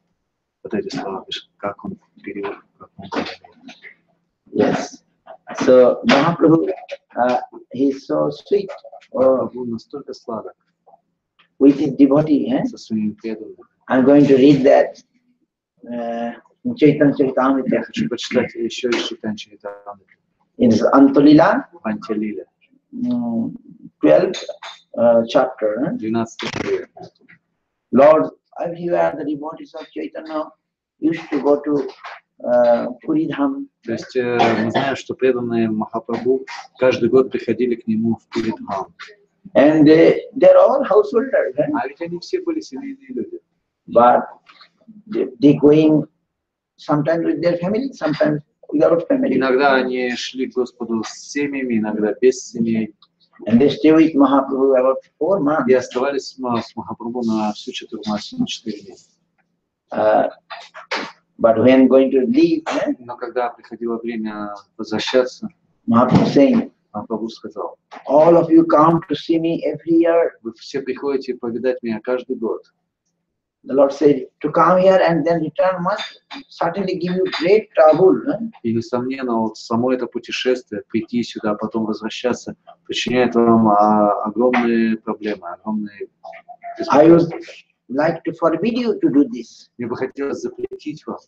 вот эти слова, как он переводит, как он говорит. Yes. So Mahaprabhu, he is so sweet. Он настолько сладок With his devotee. со своими преданными. I'm going to read that in Chaitanya Charitamrita. Я хочу почитать еще из Чайтанья Чаритамриты. It is Antulila, Антилиля, 12th chapter. 12 главе. Lord, everywhere the devotees of Chaitanya used to go to Puridham. То есть мы знаем, что преданные Махапрабху каждый год приходили к нему в Тиртхам. And they're all householders. А ведь они все были семейные люди. But they going sometimes with their family, sometimes without family. Иногда они шли к Господу с семьями, иногда без семей. And they stay with Mahaprabhu about 4 months. И оставались с Махапрабху на всю 4 месяца. But when going to leave, Но когда приходило время возвращаться, Mahaprabhu saying, Махапрабху сказал: all of you come to see me every year. вы все приходите повидать меня каждый год. The Lord said, to come here and then return must certainly give you great trouble. И, несомненно, вот само это путешествие, прийти сюда, потом возвращаться, причиняет вам огромные проблемы, огромные... I would like to forbid you to do this. Мне бы хотелось запретить вам,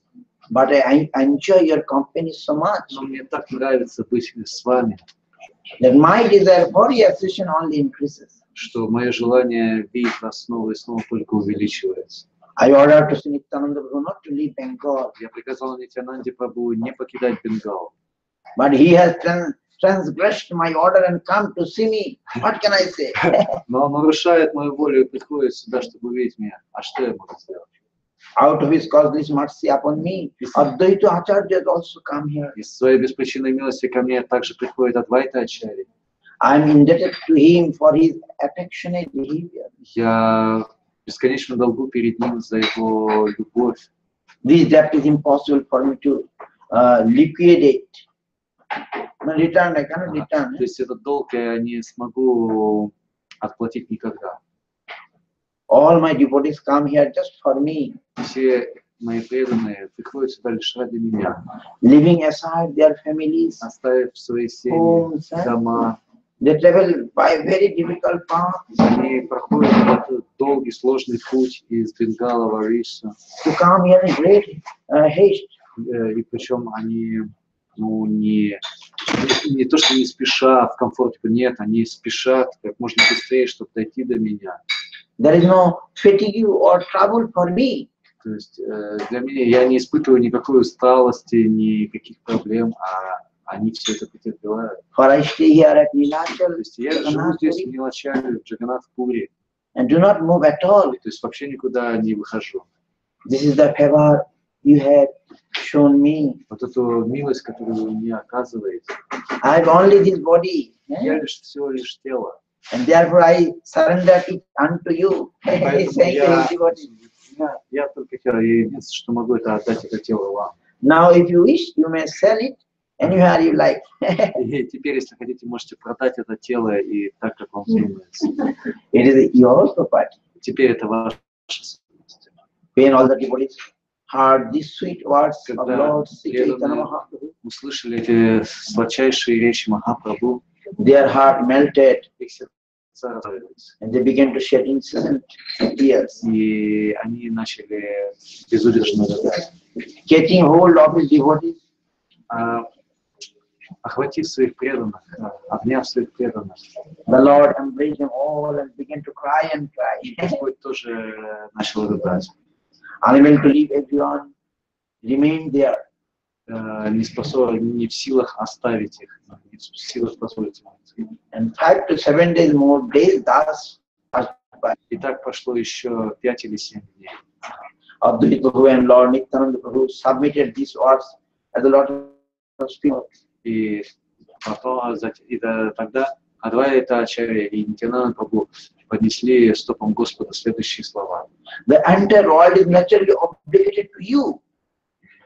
But I enjoy your company so much но мне так нравится быть с вами, that my desire for your association only increases. что мое желание видеть вас снова и снова только увеличивается. I ordered to Sri Nityananda Prabhu not to leave Bengal, Я приказал Нитьянанде Прабху не покидать Бенгал. but he has transgressed my order and come to see me. What can I say? Но он нарушает мою волю и приходит сюда, чтобы увидеть меня. А что я могу сделать? Out of his causeless mercy upon me, Advaita Acharya has also come here. Из своей беспричинной милости ко мне также приходит Адвайта Ачарья. I am indebted to him for his affectionate behavior. Я в бесконечном долгу перед ним за его любовь. This debt is impossible for me to liquidate. Return, I cannot return. То есть этот долг я не смогу отплатить никогда. All my devotees come here just for me, Все мои преданные приходят сюда лишь ради меня, leaving aside their families, оставив свои семьи, homes. дома. They travel by very difficult paths Они проходят этот долгий, сложный путь из Бенгала в Орису. to come here in great haste. И причем они не то, что не спешат в комфорте, нет, они спешат как можно быстрее, чтобы дойти до меня. There is no fatigue or trouble for me. То есть для меня я не испытываю никакой усталости, никаких проблем, а они все это претерпевают. For I stay here at Nilachal, То есть я живу здесь в Нилачале, в Джаганнатхпури, and do not move at all. то есть вообще никуда не выхожу. This is the favor you have shown me. Вот эту милость, которую вы мне оказываете, I have only this body, я лишь всего лишь тело. and therefore I surrender it unto you. Поэтому Saying to his devotee. я только тело, я единственное, что могу, это отдать это тело вам. Now, if you wish, you may sell it anywhere you like. И теперь, если хотите, можете продать это тело и так, как вам вздумается. It is your property. Теперь это ваша собственность. When all the devotees heard these sweet words of Когда Lord Sri Chaitanya преданные Mahaprabhu, услышали эти сладчайшие речи Махапрабху, their heart melted, их сердца расстроились. and they began to shed incessant tears. И они начали безудержно рыдать. Catching hold of his devotees, Охватив своих преданных, обняв своих преданных, the Lord embraced them all and began to cry and cry. Господь тоже начал рыдать. Unable to leave everyone, remain there. Не в силах оставить их, не в силах позволить им. And 5 to 7 days more days thus passed by. И так прошло еще 5 или 7 дней. Advaita Prabhu and Lord Nityananda Prabhu submitted these words at the Lord's feet. И потом, тогда Адвайта Ачарья и Нитянанда Прабху поднесли стопам Господа следующие слова. The entire world is naturally obligated to you.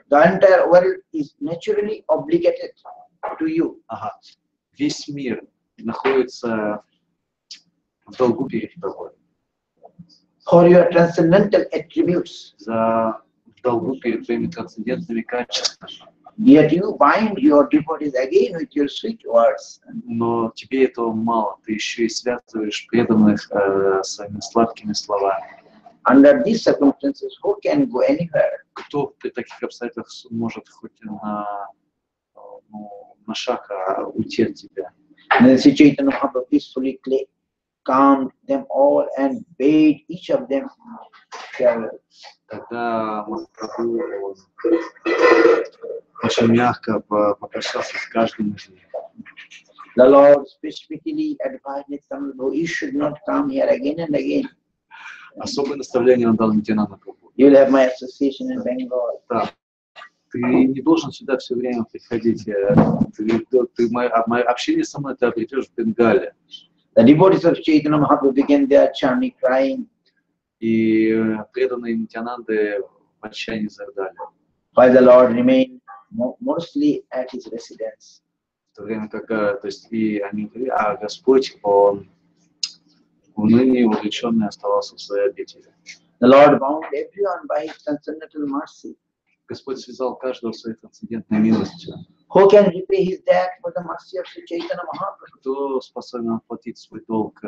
The entire world is naturally obligated to you. Весь мир находится в долгу перед тобой. For your transcendental attributes. В долгу перед твоими трансцендентными качествами. Yet you bind your devotees again with your sweet words. Но тебе этого мало. Ты еще и связываешь преданных своими сладкими словами. Under these circumstances, who can go anywhere? Кто при таких обстоятельствах может хоть на шаг уйти от тебя? And then Sri Chaitanya Mahaprabhu peacefully calmed them all and bade each of them farewell. Тогда Махапрабху очень мягко попрощался с каждым из них. The Lord specifically advised Nityananda Prabhu, you should not come here again and again. Особое наставление он дал Нитянанда Прабху. You will have my association in Bengal. Да. Ты не должен сюда все время приходить. Мое общение со мной ты обретешь в Бенгале. The devotees of Chaitanya Mahaprabhu began their journey crying. И преданные Нитянанды в отчаянии зарыдали. While the Lord remained mostly at his residence. В то время как, то есть, и они говорили, а Господь, он в унынии увлеченный оставался в своей обители. The Lord bound everyone by his transcendental mercy. Господь связал каждого своей трансцендентной милостью. Who can repay his debt for the mercy of Sri Chaitanya Mahaprabhu? Кто способен оплатить свой долг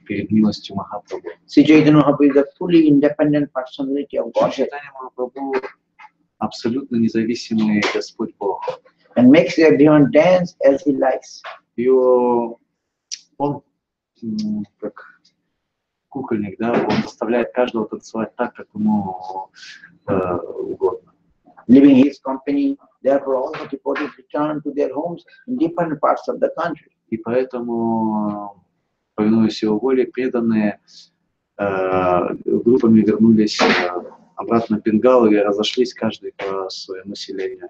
перед милостью Махапрабху? Sri Chaitanya Mahaprabhu is a fully independent personality of Godhead. Чайтанья Махапрабху абсолютно независимый Господь Бог. And makes everyone dance as he likes. И он как кукольник, да, он заставляет каждого танцевать так, как ему угодно. Living his company, therefore all the devotees return to their homes in different parts of the country. И поэтому, повинуясь его воле, преданные группами вернулись обратно в Бенгалу и разошлись каждый по своему селению.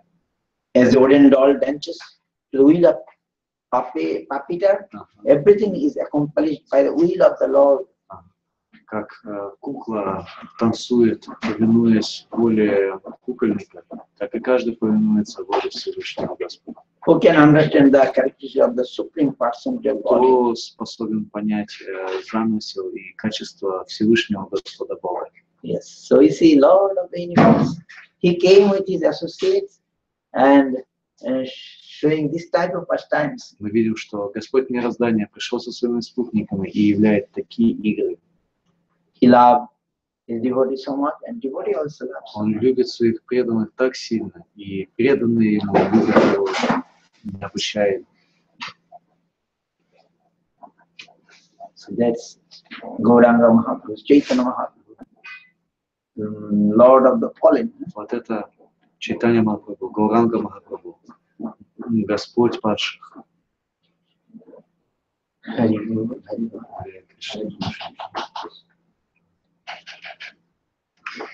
As the wooden doll dances to the wheel of puppet, everything is accomplished by the will of the Lord. Как кукла танцует, повинуясь воле кукольника, так и каждый повинуется воле Всевышнего Господа. Who can understand the characteristics of the Supreme Personality of God? Кто способен понять замысел и качество Всевышнего Господа Бога? Yes. So you see, Lord of the universe, he came with his associates and showing this type of pastimes. Мы видим, что Господь мироздания пришел со своими спутниками и являет такие игры. He loved his devotee so much, and devotee also loves. Он любит своих преданных так сильно, и преданные ему любят его необычайно. So that's Gauranga Mahaprabhu, Chaitanya Mahaprabhu, Lord of the fallen. Вот это Чайтанья Махапрабху, Гауранга Махапрабху, Господь падших. Харе Кришна.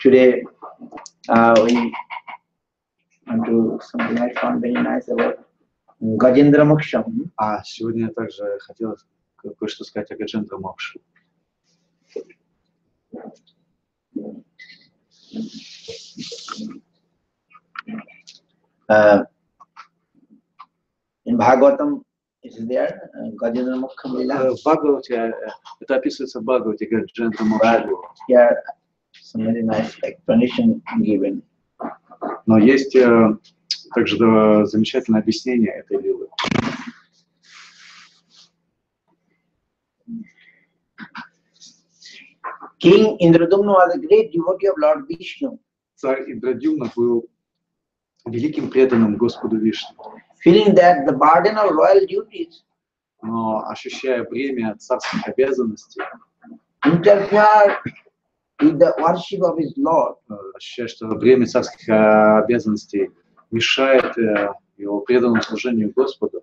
Today we want to something I found very nice about Gajendra Moksham. А сегодня я также хотел кое-что сказать о Гаджендра Мокше. In Bhagavatam it is there, Gajendra Moksham Lila. В Бхагавате, это описывается в Бхагавате Гаджендра Мокше. Here some very nice explanation given. Но есть также замечательное объяснение этой лилы. King Indradumna was a great devotee of Lord Vishnu. Царь Индрадюмна был великим преданным Господу Вишну. Feeling that the burden of royal duties Но ощущая бремя царских обязанностей, interfered with the worship of his Lord. Ощущает, что бремя царских обязанностей мешает его преданному служению Господу.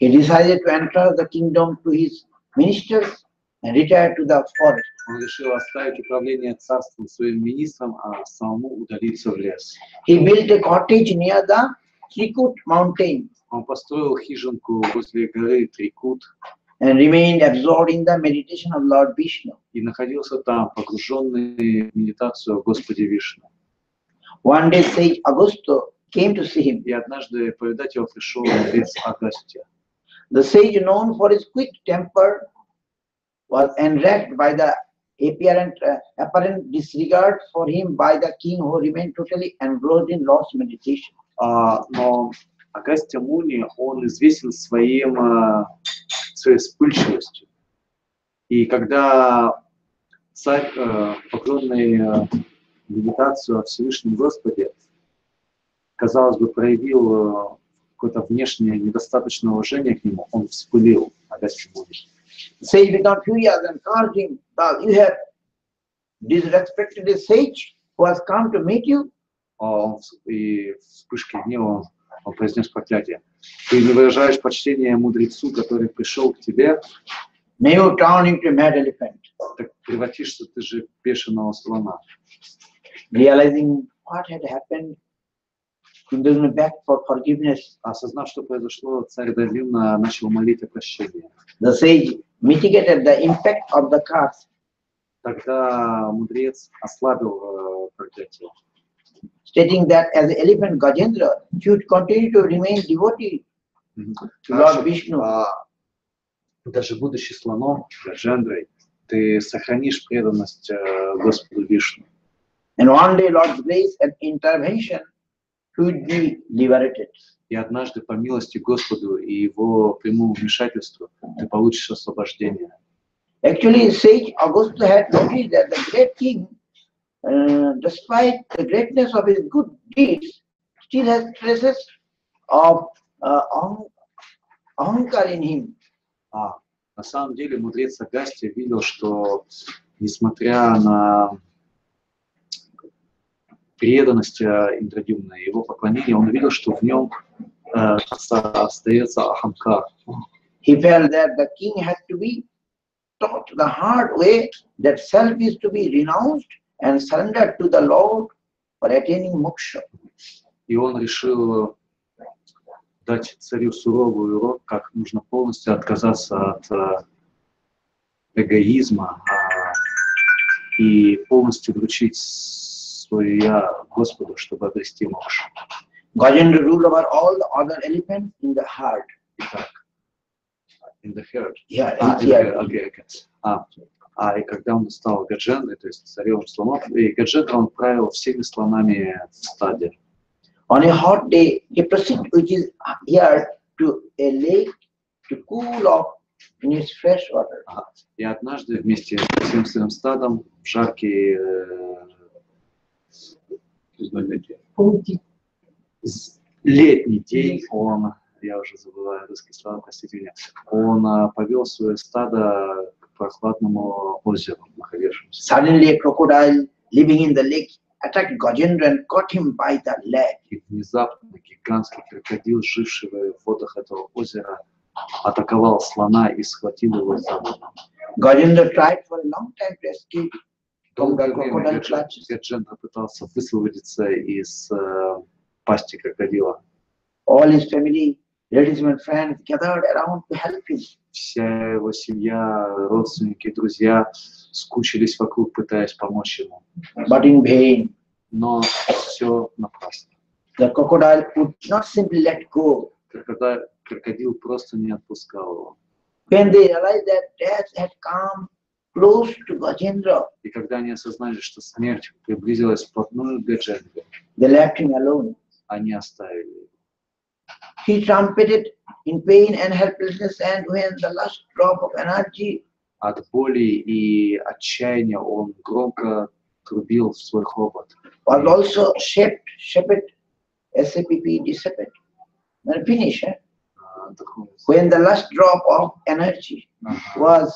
He decided to enter the kingdom to his ministers and retire to the forest. Он решил оставить управление царством своим министрам, а самому удалиться в лес. He built a cottage near the Trikut mountain Он построил хижинку возле горы Трикут and remained absorbed in the meditation of Lord Vishnu. и находился там, погруженный в медитацию о Господе Вишну. One day sage Augusto came to see him. И однажды повидать его пришел мудрец Агастья. The sage, known for his quick temper, was enraged by the apparent disregard for him by the king, who remained totally engrossed in Lord's meditation. Но Агастья Муни, он известен своей вспыльчивостью. И когда царь, погруженный в медитацию о Всевышнем Господе, казалось бы, проявил какое-то внешнее недостаточное уважение к нему, он вспылил Агастью Муни. Sage became furious and cursed him. Thus you have disrespected a sage who has come to meet you. И в вспышке гнева он произнес проклятие. Ты не выражаешь почтение мудрецу, который пришел к тебе. May you turn into a mad elephant. Так превратишься ты же в бешеного слона. Realizing what had happened, he went back for forgiveness. Осознав, что произошло, царь Давидна начал молить о прощении. The sage mitigated the impact of the curse. Тогда мудрец ослабил проклятие, Stating that as the elephant Gajendra should continue to remain devotee to Lord Vishnu. Даже будучи слоном, Гаджендрой, ты сохранишь преданность Господу Вишну. And one day Lord's grace and intervention should be liberated. И однажды по милости Господу и его прямому вмешательству ты получишь освобождение. Actually, sage Augusto had noticed that the great king, despite the greatness of his good deeds, still has traces of ahankar in him. На самом деле мудрец Агастья видел, что несмотря на преданность Индрадюмна и его поклонение, он видел, что в нем остается ахамкар. He felt that the king had to be taught the hard way that self is to be renounced and surrendered to the Lord for attaining moksha. И он решил дать царю суровый урок, как нужно полностью отказаться от эгоизма и полностью вручить свое «я» Господу, чтобы обрести мокшу. Gajendra ruled over all the other elephants in the herd. Итак, in the herd. Yeah, И когда он стал Гаджендрой, то есть царем слонов, и Гаджендра он правил всеми слонами в стаде. On a hot day, he proceeded with his herd to a lake to cool off in its fresh water. И однажды вместе со всем своим стадом в жаркий летний день он, я уже забываю русские слова, простите меня, он повел свое стадо к прохладному озеру, находившемуся. Suddenly, a crocodile living in the lake attacked Gajendra and caught him by the leg. И внезапно гигантский крокодил, живший в водах этого озера, атаковал слона и схватил его за ногу. Gajendra tried for a long time to escape from the crocodile clutches. Гаджендра пытался высвободиться из пасти крокодила. All his family, relatives and friends gathered around to help him. Вся его семья, родственники, друзья скучились вокруг, пытаясь помочь ему. But in vain. Но все напрасно. The crocodile would not simply let go. Крокодил просто не отпускал его. When they realized that death had come close to Gajendra, И когда они осознали, что смерть приблизилась вплотную к Гаджендре, they left him alone. они оставили его. He trumpeted in pain and helplessness, and when the last drop of energy От боли и отчаяния он громко трубил в свой хобот. was also shaped, S-A-P-P-E-D, shaped. When finish, when the last drop of energy was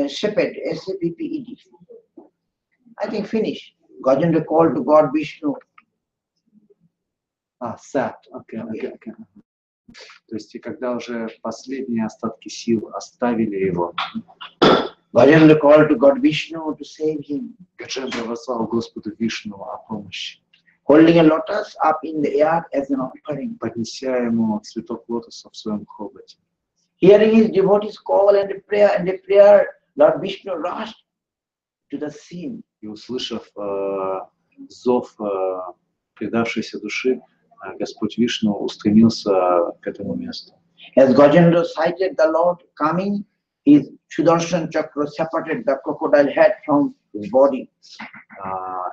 shaped, S-A-P-P-E-D. I think finish. Gajendra called to God Vishnu. Сад. Окей. То есть, и когда уже последние остатки сил оставили его, Gajendra called to God Vishnu to save him. Гаджендра возвал Господу Вишну о помощи, Holding a lotus up in the air as an offering. поднеся ему цветок лотоса в своем хоботе. Hearing his devotees call and the prayer, Lord Vishnu rushed to the scene. И услышав зов предавшейся души, Господь Вишну устремился к этому месту. As Gajendra sighted the Lord coming, his Sudarshan Chakra separated the crocodile head from his body.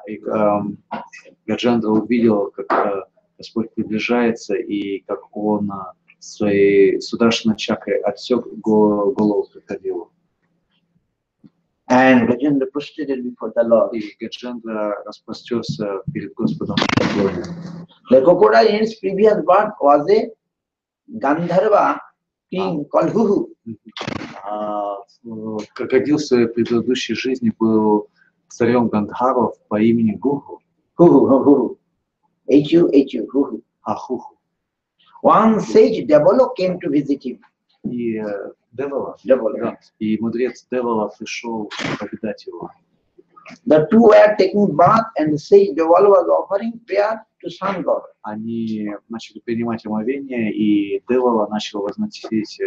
И Гаджендра увидел, как Господь приближается, и как он своей Сударшана чакрой отсек голову крокодилу. And Gajendra prostrated before the Lord. И Гаджендра распростерся перед Господом в поклоне. The crocodile in its previous birth was a Gandharva king called Huhu. Крокодил в своей предыдущей жизни был царем Гандхаров по имени Гуху. Huhu. Huhu. Хуху. One sage Devalo came to visit him. И Девала, Devalo. и мудрец Девала пришел повидать его. The two were taking bath and the sage Devalo was offering prayer to sun god. Они начали принимать омовение, и Девала начал возносить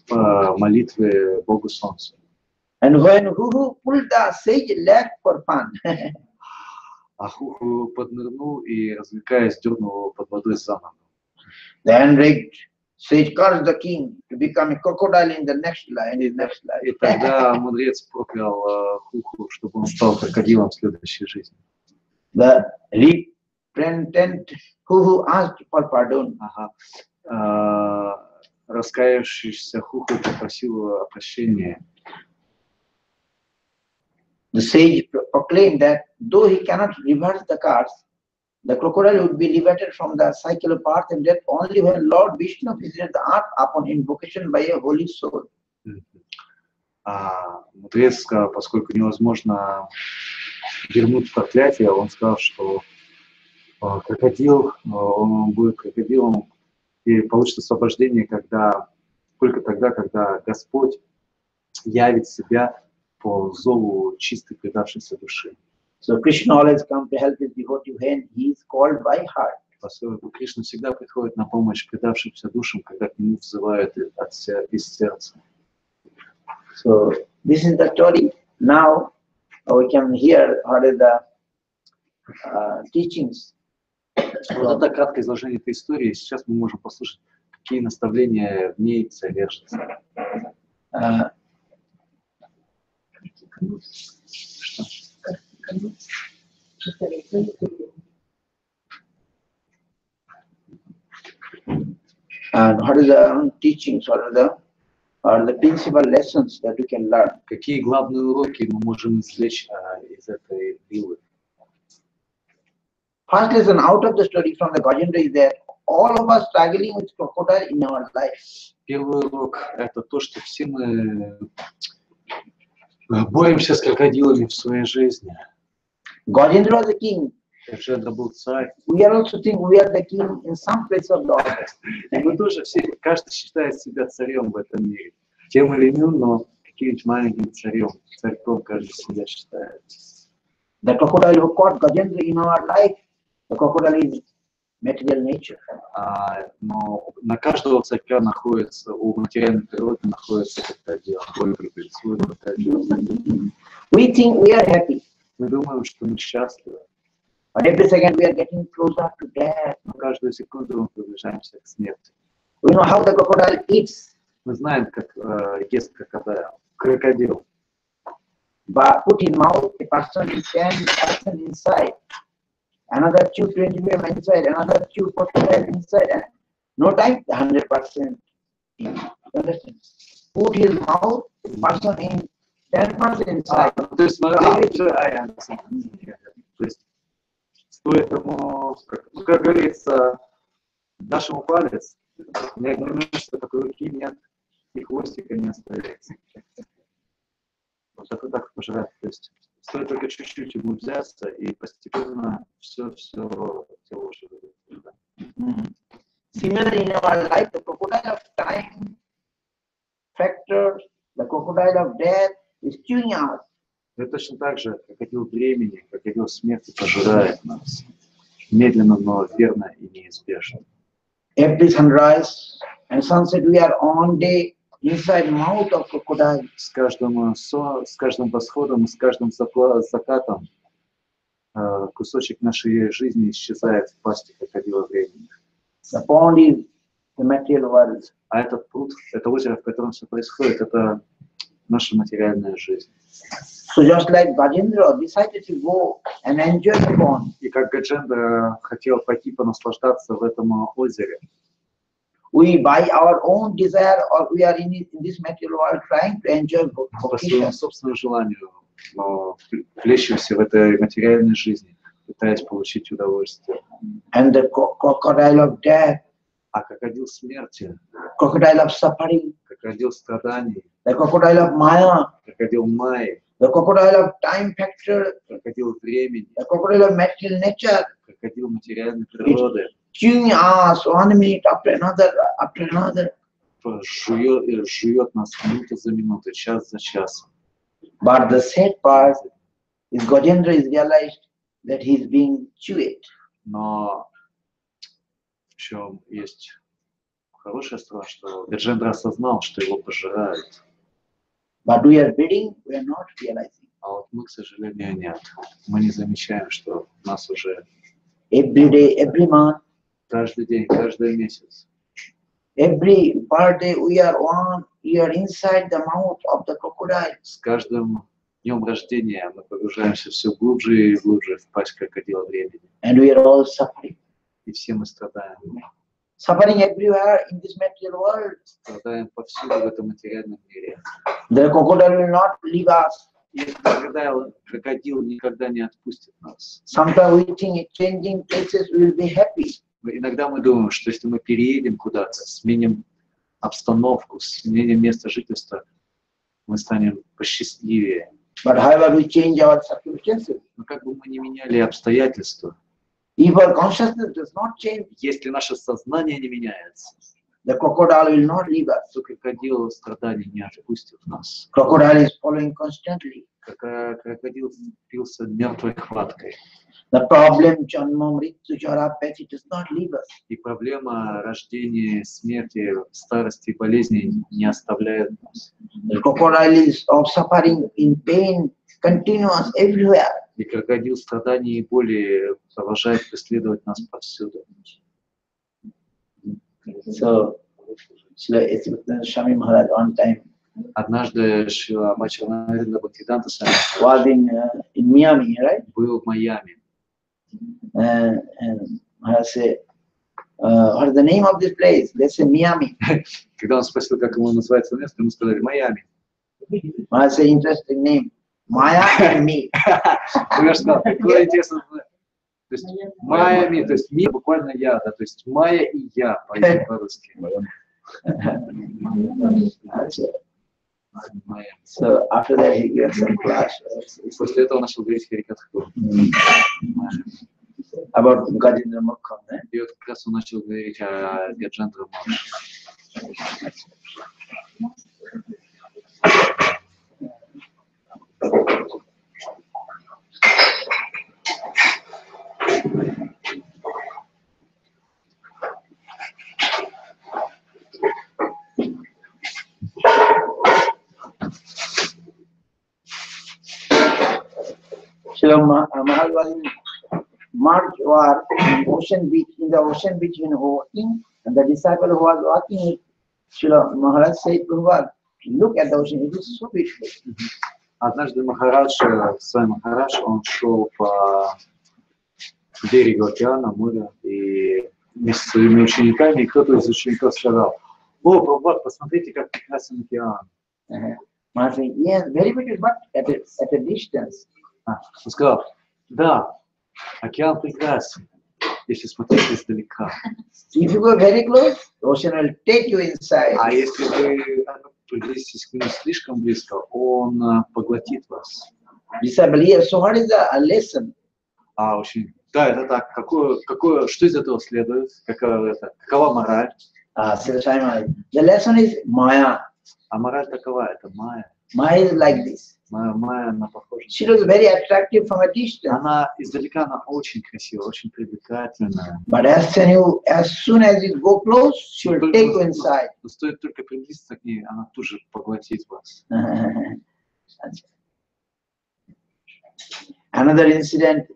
молитвы Богу Солнцу. And when Huhu pulled the sage leg for fun, А Хуху поднырнул и, развлекаясь, дернул его под водой за ногу. the enraged sage cursed the king to become a crocodile in the next life. И тогда мудрец проклял Хуху, чтобы он стал крокодилом в следующей жизни. The repentant Huhu asked for pardon. Раскаявшийся Хуху попросил о прощении. The sage proclaimed that though he cannot reverse the curse, the crocodile would be liberated from the cycle of birth and death only when Lord Vishnu visited the earth upon invocation by a holy soul. Мудрец сказал, поскольку невозможно вернуть проклятие, он сказал, что крокодил, он будет крокодилом и получит освобождение только тогда, когда Господь явит себя по зову чистой предавшейся души. So Krishna always comes to help his devotee when he is called by heart. Поскольку Кришна всегда приходит на помощь предавшимся душам, когда к нему взывают из сердца. So this is the story. Now we can hear what are the teachings. Вот это краткое изложение этой истории. Сейчас мы можем послушать, какие наставления в ней содержатся. And what are the teachings? What are the principal lessons that we can learn? Какие главные уроки мы можем извлечь из этой лилы? First lesson out of the story from the Gajendra is that all of us struggling with crocodile in our life. Первый урок – это то, что все мы боремся с крокодилами в своей жизни. Gajendra was the king. Гаджендра был царь. We are also think we are the king in some place of the earth. И мы тоже все, каждый считает себя царем в этом мире. Тем или иным, но каким-нибудь маленьким царьком каждый себя считает. The crocodile who caught Gajendra in our life, the crocodile is material nature. Но на каждого царька находится, у материальной природы находится крокодил. Свой крокодил. We think we are happy. Мы думаем, что мы счастливы. But every second we are getting closer to death. Но каждую секунду мы приближаемся к смерти. We know how the crocodile eats. Мы знаем, как ест крокодил. But put in mouth a person is 10% inside. Another chew 25 inside. Another chew 45 inside. And no time 100% in. Understand? Put his mouth a person in 10% inside. То есть, смотрите, то есть стоит ему, как говорится, нашему палец, ни одной мышцы такой руки нет, и хвостика не остается. Вот это так пожирать. То есть Стоит только чуть-чуть ему взяться, и постепенно все тело уже выйдет. Similarly, in our life, the crocodile of time factor, the crocodile of death is chewing us. Это точно так же крокодил времени, крокодил смерти пожирает нас. Медленно, но верно и неизбежно. Every sunrise and sunset we are on day inside mouth of crocodile. С каждым восходом и с каждым закатом кусочек нашей жизни исчезает в пасти крокодила времени. The pond is the material world. А этот пруд, это озеро, в котором все происходит, это наша материальная жизнь. So just like Gajendra decided to go and enjoy the pond. И как Гаджендра хотел пойти понаслаждаться в этом озере, We by our own desire or we are in this material world trying to enjoy по своему собственному желанию, но плещемся в этой материальной жизни, пытаясь получить удовольствие. And the crocodile of death, А крокодил смерти, crocodile of suffering, крокодил страданий, the crocodile of Maya, крокодил майи, the crocodile of time factor, крокодил времени, the crocodile of material nature, крокодил материальной природы, chewing us 1 minute after another. жует нас минуту за минутой, час за часом. But the sad part is Gajendra is realized that he is being chewed. Но в чем есть хорошая сторона, что Гаджендра осознал, что его пожирают. But we are bidding, we are not realizing. А вот мы, к сожалению, нет. Мы не замечаем, что нас уже Every day, every month, каждый день, каждый месяц, every birthday we are inside the mouth of the crocodile. с каждым днем рождения мы погружаемся все глубже и глубже в пасть крокодила времени. And we are all suffering. И все мы страдаем. Suffering everywhere in this material world. Страдаем повсюду в этом материальном мире. The crocodile will not leave us. И крокодил никогда не отпустит нас. Sometimes we think changing places we will be happy. Иногда мы думаем, что если мы переедем куда-то, сменим обстановку, сменим место жительства, мы станем посчастливее. But however we change our circumstances, Но как бы мы ни меняли обстоятельства, if our consciousness does not change, если наше сознание не меняется, the crocodile will not leave us. то крокодил страданий не отпустит нас. Crocodile is following constantly. Крокодил впился мертвой хваткой. The problem, Janma, Mrityu, Jara, Peti, does not leave us. И проблема рождения, смерти, старости и болезней не оставляет нас. The crocodile is of suffering in pain, continuous everywhere. И крокодил страданий и боли продолжает преследовать нас повсюду. So, Swami Maharaj one time Однажды Шрила Амачарнаринда Бхактиданта was in Miami, right? был в Майами. And Maharaj said, what is the name of this place? They say Miami. Когда он спросил, как ему называется место, ему сказали Майами. Maharaj said, interesting name. Maya and me. Я сказал, какое интересное. То есть Майами, то есть ми буквально я, да, то есть Майя и я по-русски. So after that he gave some class. После этого начал говорить Харикатху. About Gajendra Mukham. И вот как раз он начал говорить о Гаджендра Мукхе. So Maharaj was in March war in ocean beach, in the ocean beach in walking, and the disciple who was walking it, Srila Maharaj said, Prabhupada, look at the ocean, it is so beautiful. Однажды Махарадж, свой Махарадж, он шел по берегу океана, моря, и вместе с своими учениками, и кто-то из учеников сказал: «О, Прабхупад, посмотрите, как прекрасен океан». Maharaj said, yes, very beautiful, but at a distance. Он сказал: «Да, океан прекрасен, если смотреть издалека. If you go very close, the ocean will take you inside. А если вы приблизитесь к нему слишком близко, он поглотит вас». Disciple, yes. So what is the lesson? Очень, да, это так. Что из этого следует? Какова мораль? The lesson is Maya. А мораль такова, это майя. Maya is like this. Майя, она похожа. She was very attractive from a distance. Она издалека, она очень красивая, очень привлекательная. But as soon as you go close, she will take you inside. Стоит только приблизиться к ней, она тут же поглотит вас. Another incident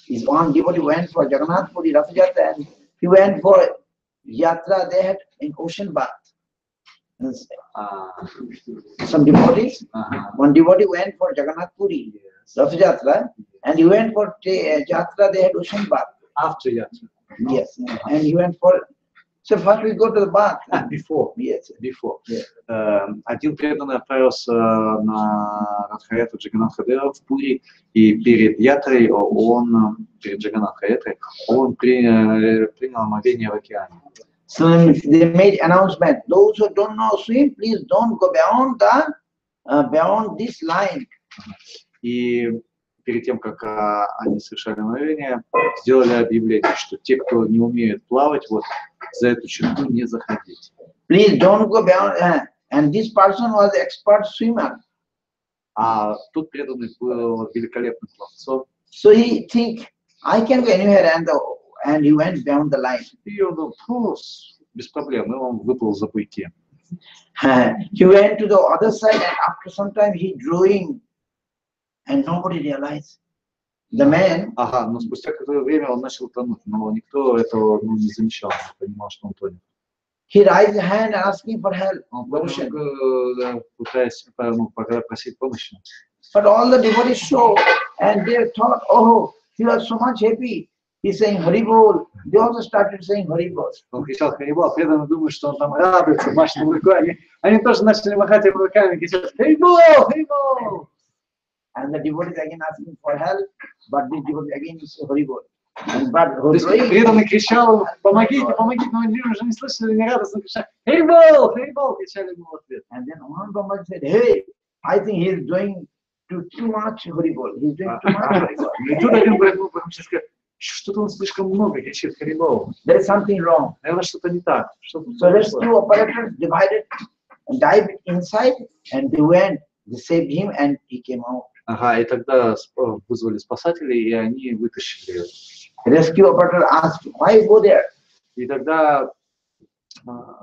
is one devotee went for Jagannath Puri Rath Yatra and he went for Yatra. They had an ocean bath. Some devotees, one devotee went for Jagannath Puri Rath Yatra and he went for Yatra. They had ocean bath. After Yatra. Yes, and he went for. So first we go to the bath. Before. Yes. Before. Yes. Один преданный отправился на Радхаятру Джаганнатха-Дева в Пури, и перед Ятрой перед Джаганнатха-Ятрой, он принял омовение в океане. So they made announcement. Those who don't know swim, please don't go beyond this line. И перед тем, как они совершали омовение, сделали объявление, что те, кто не умеет плавать, вот за эту черту не заходить. Please don't go beyond. And this person was expert swimmer. А тут преданный был великолепным пловцом. So he think I can go anywhere, and he went beyond the line. И он без проблем, и он выплыл за буйки. He went to the other side, and after some time he drew in, and nobody realized. The man. Но спустя какое-то время он начал тонуть, но никто этого не замечал, не понимал, что он тонет. He raised a hand asking for help. Он пытаясь просить помощи. But all the devotees saw, and they thought, oh, he was so much happy. He's saying Haribol. They also started saying Haribol. Он кричал Харибол, преданно думают, что он там радуется, машет руками. Они тоже начали махать его руками и кричать Харибол, Харибол. And the devotees again asking for help, but the devotee again is Haribol. То есть преданный кричал, помогите, помогите, но они уже не слышали, не радостно кричали Харибол, Харибол, кричали ему в ответ. And then one Brahman said, hey, I think he is doing too much Haribol. He's doing too much Haribol. И тут один Брахман сказал, что-то он слишком много кричит Харибол. There is something wrong. Наверное, что-то не так. So rescue operators divided and dived inside, and they went, they saved him, and he came out. И тогда вызвали спасателей, и они вытащили его. Rescue operator asked, why go there? И тогда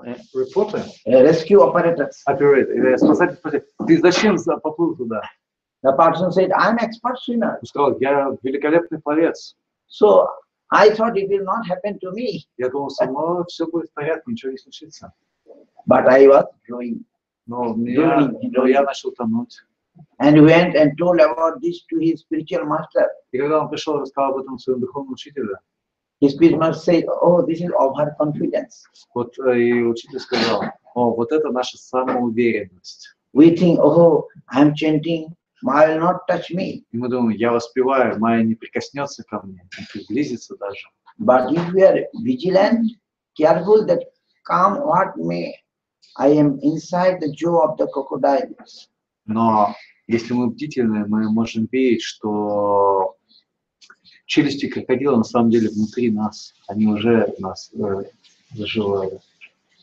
репортеры, rescue operators, спасатели спросили, ты зачем поплыл туда? The person said, I'm expert swimmer. Он сказал, я великолепный пловец. So I thought it will not happen to me. Я думал, со мной все будет в порядке, ничего не случится. But I was drawing. Но я начал тонуть. And he went and told about this to his spiritual master. И когда он пришел и рассказал об этом своему духовному учителю, his spiritual master said, oh, this is overconfidence. Вот и учитель сказал, вот это наша самоуверенность. We think, oh, I'm chanting, Maya will not touch me. И мы думаем, я воспеваю, Майя не прикоснется ко мне, не приблизится даже. But if we are vigilant, careful that come what may, I am inside the jaw of the crocodile. Но если мы бдительны, мы можем видеть, что челюсти крокодила на самом деле внутри нас, они уже нас заживают.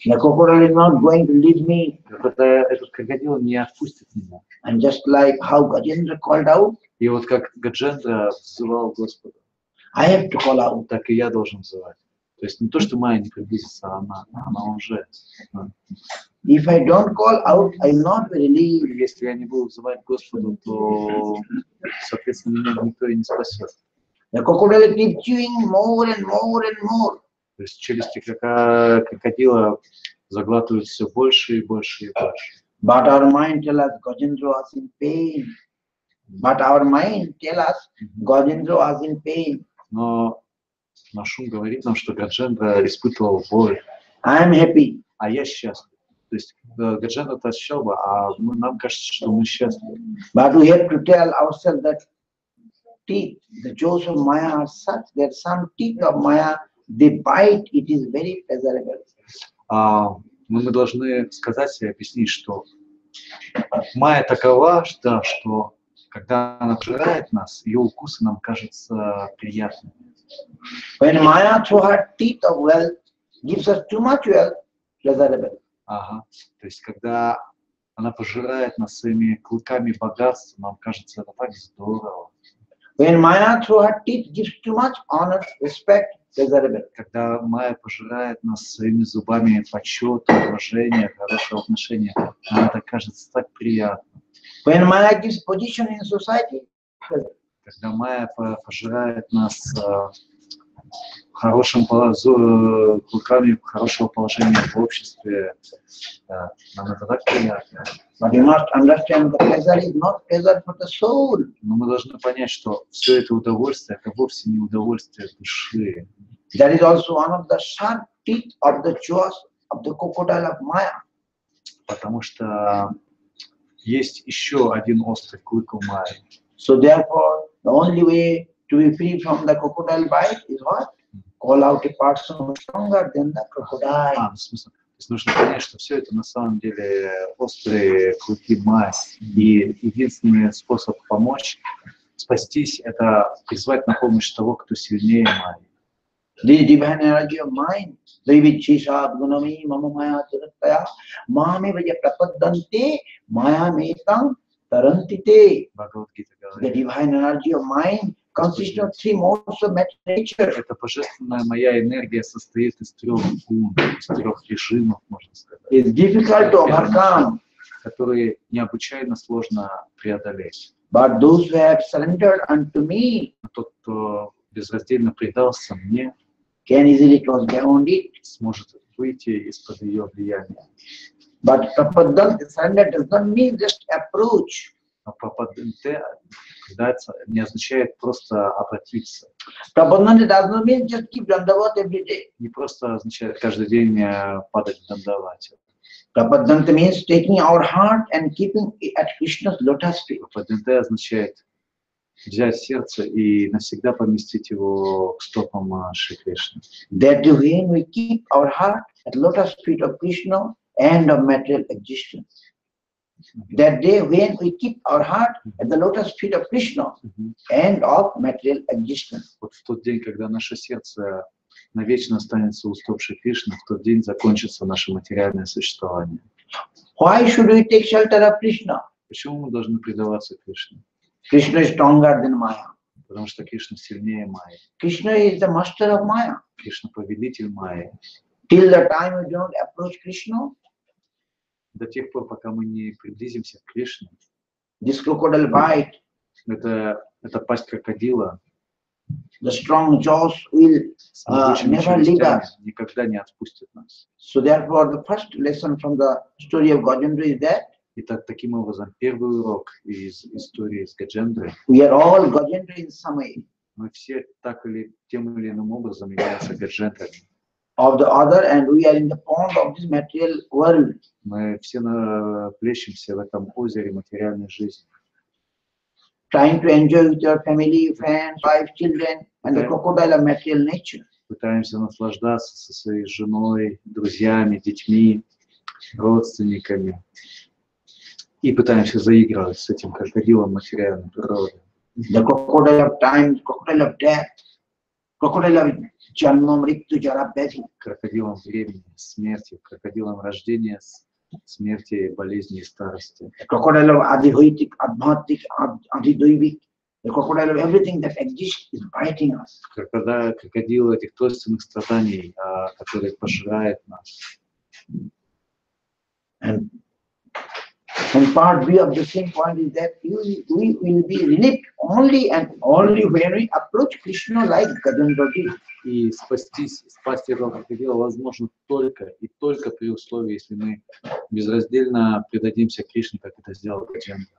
The crocodile is not going to leave me. Этот крокодил не отпустит меня. And just like how Gajendra called out, и вот как Гаджендра взывал Господа, I have to call out. Так и я должен взывать. То есть не то, что Майя не приблизится, она уже. If I don't call out, I will not be relieved. Если я не буду взывать Господу, то, соответственно, меня никто и не спасет. The crocodile keeps chewing more and more and more. То есть челюсти крокодила заглатывают все больше и больше и больше. But our mind tells us Gajendra was in pain. But our mind tells us Gajendra was in pain. Но наш ум говорит нам, что Гаджендра испытывал боль. I am happy. А я счастлив. То есть Гаджендра-то ощущал бы, а нам кажется, что мы счастливы. But we have to tell ourselves that teeth, the jaws of Maya are such that some teeth of Maya, they bite, it is very pleasurable. Мы должны сказать себе, объяснить, что Майя такова, что Когда она пожирает нас, ее укусы нам кажутся приятными. When Maya through her teeth of wealth gives us too much wealth, pleasurable. Ага. То есть, когда она пожирает нас своими клыками богатства, нам кажется это так здорово. When Maya through her teeth gives too much honor, respect, pleasurable. Когда Майя пожирает нас своими зубами почета, уважения, хорошего отношения, нам это кажется так приятно. When Maya gives position in society, pleasurable. Когда Майя пожирает нас хорошим клыками хорошего положения в обществе, нам это так приятно. But you must understand the pleasure is not pleasure for the soul. Но мы должны понять, что все это удовольствие, это вовсе не удовольствие души. That is also one of the sharp teeth of the jaws of the crocodile of Maya. Потому что есть еще один острый клык у Майи. So therefore, the only way to be free from the crocodile bite is what? Call out a person stronger than the crocodile. То есть нужно понять, что все это на самом деле острые клыки Майи. И единственный способ помочь, спастись, это призвать на помощь того, кто сильнее Майи. This divine energy of mind, Devichisha Gunami Mama Maya Tirathaya, Mame Vaja Prapadante, Maya Metam Tarantite. The divine energy of mind consists of three modes of nature. Эта божественная моя энергия состоит из трех гун, из трех режимов, можно сказать. It's difficult to overcome. Которые необычайно сложно преодолеть. But those who have surrendered unto me, тот, кто безраздельно предался мне, can easily cross beyond it. Сможет выйти из-под ее влияния. But Prapadante surrender does not mean just approach. Но Прапанна не означает просто обратиться. Prabodhana does not mean just keep dandavat every day. Не просто означает каждый день падать в дандавате. Prabodhana means taking our heart and keeping it at Krishna's lotus feet. Прапанна означает взять сердце и навсегда поместить его к стопам Шри Кришны. That when we keep our heart at lotus feet of Krishna and of material existence. That day when we keep our heart at the lotus feet of Krishna and of material existence. Вот в тот день, когда наше сердце навечно останется у стоп Шри Кришны, в тот день закончится наше материальное существование. Why should we take shelter of Krishna? Почему мы должны предаваться Кришне? Krishna is stronger than Maya. Потому что Кришна сильнее Майи. Krishna is the master of Maya. Кришна повелитель Майи. Till the time we don't approach Krishna, до тех пор, пока мы не приблизимся к Кришне, this crocodile bite, это пасть крокодила, the strong jaws will never leave us. Никогда не отпустит нас. So therefore, the first lesson from the story of Gajendra is that Итак, таким образом, первый урок из истории с Гаджендрой. we are all Gajendra in some way. Мы все так или тем или иным образом являются Гаджендрами. Of the other, and we are in the pond of this material world. Мы все плещемся в этом озере материальной жизни. Trying to enjoy with your family, friends, wife, children, and the crocodile of material nature. Пытаемся наслаждаться со своей женой, друзьями, детьми, родственниками. И пытаемся заигрывать с этим крокодилом материальной природы. The crocodile of time, crocodile of death, crocodile of janma, mrityu, jara, vyadhi. Крокодилом времени, смерти, крокодилом рождения, смерти, болезни и старости. The crocodile of adhihoitik, adbhatik, adhidoivik. The crocodile of everything that exists is biting us. Крокодил этих тройственных страданий, который пожирает нас. And part B of the same point is that we will be relieved only and only when we approach Krishna like Gajendra did. И спасть этого крокодила возможно только и только при условии, если мы безраздельно предадимся Кришне, как это сделал Гаджендра.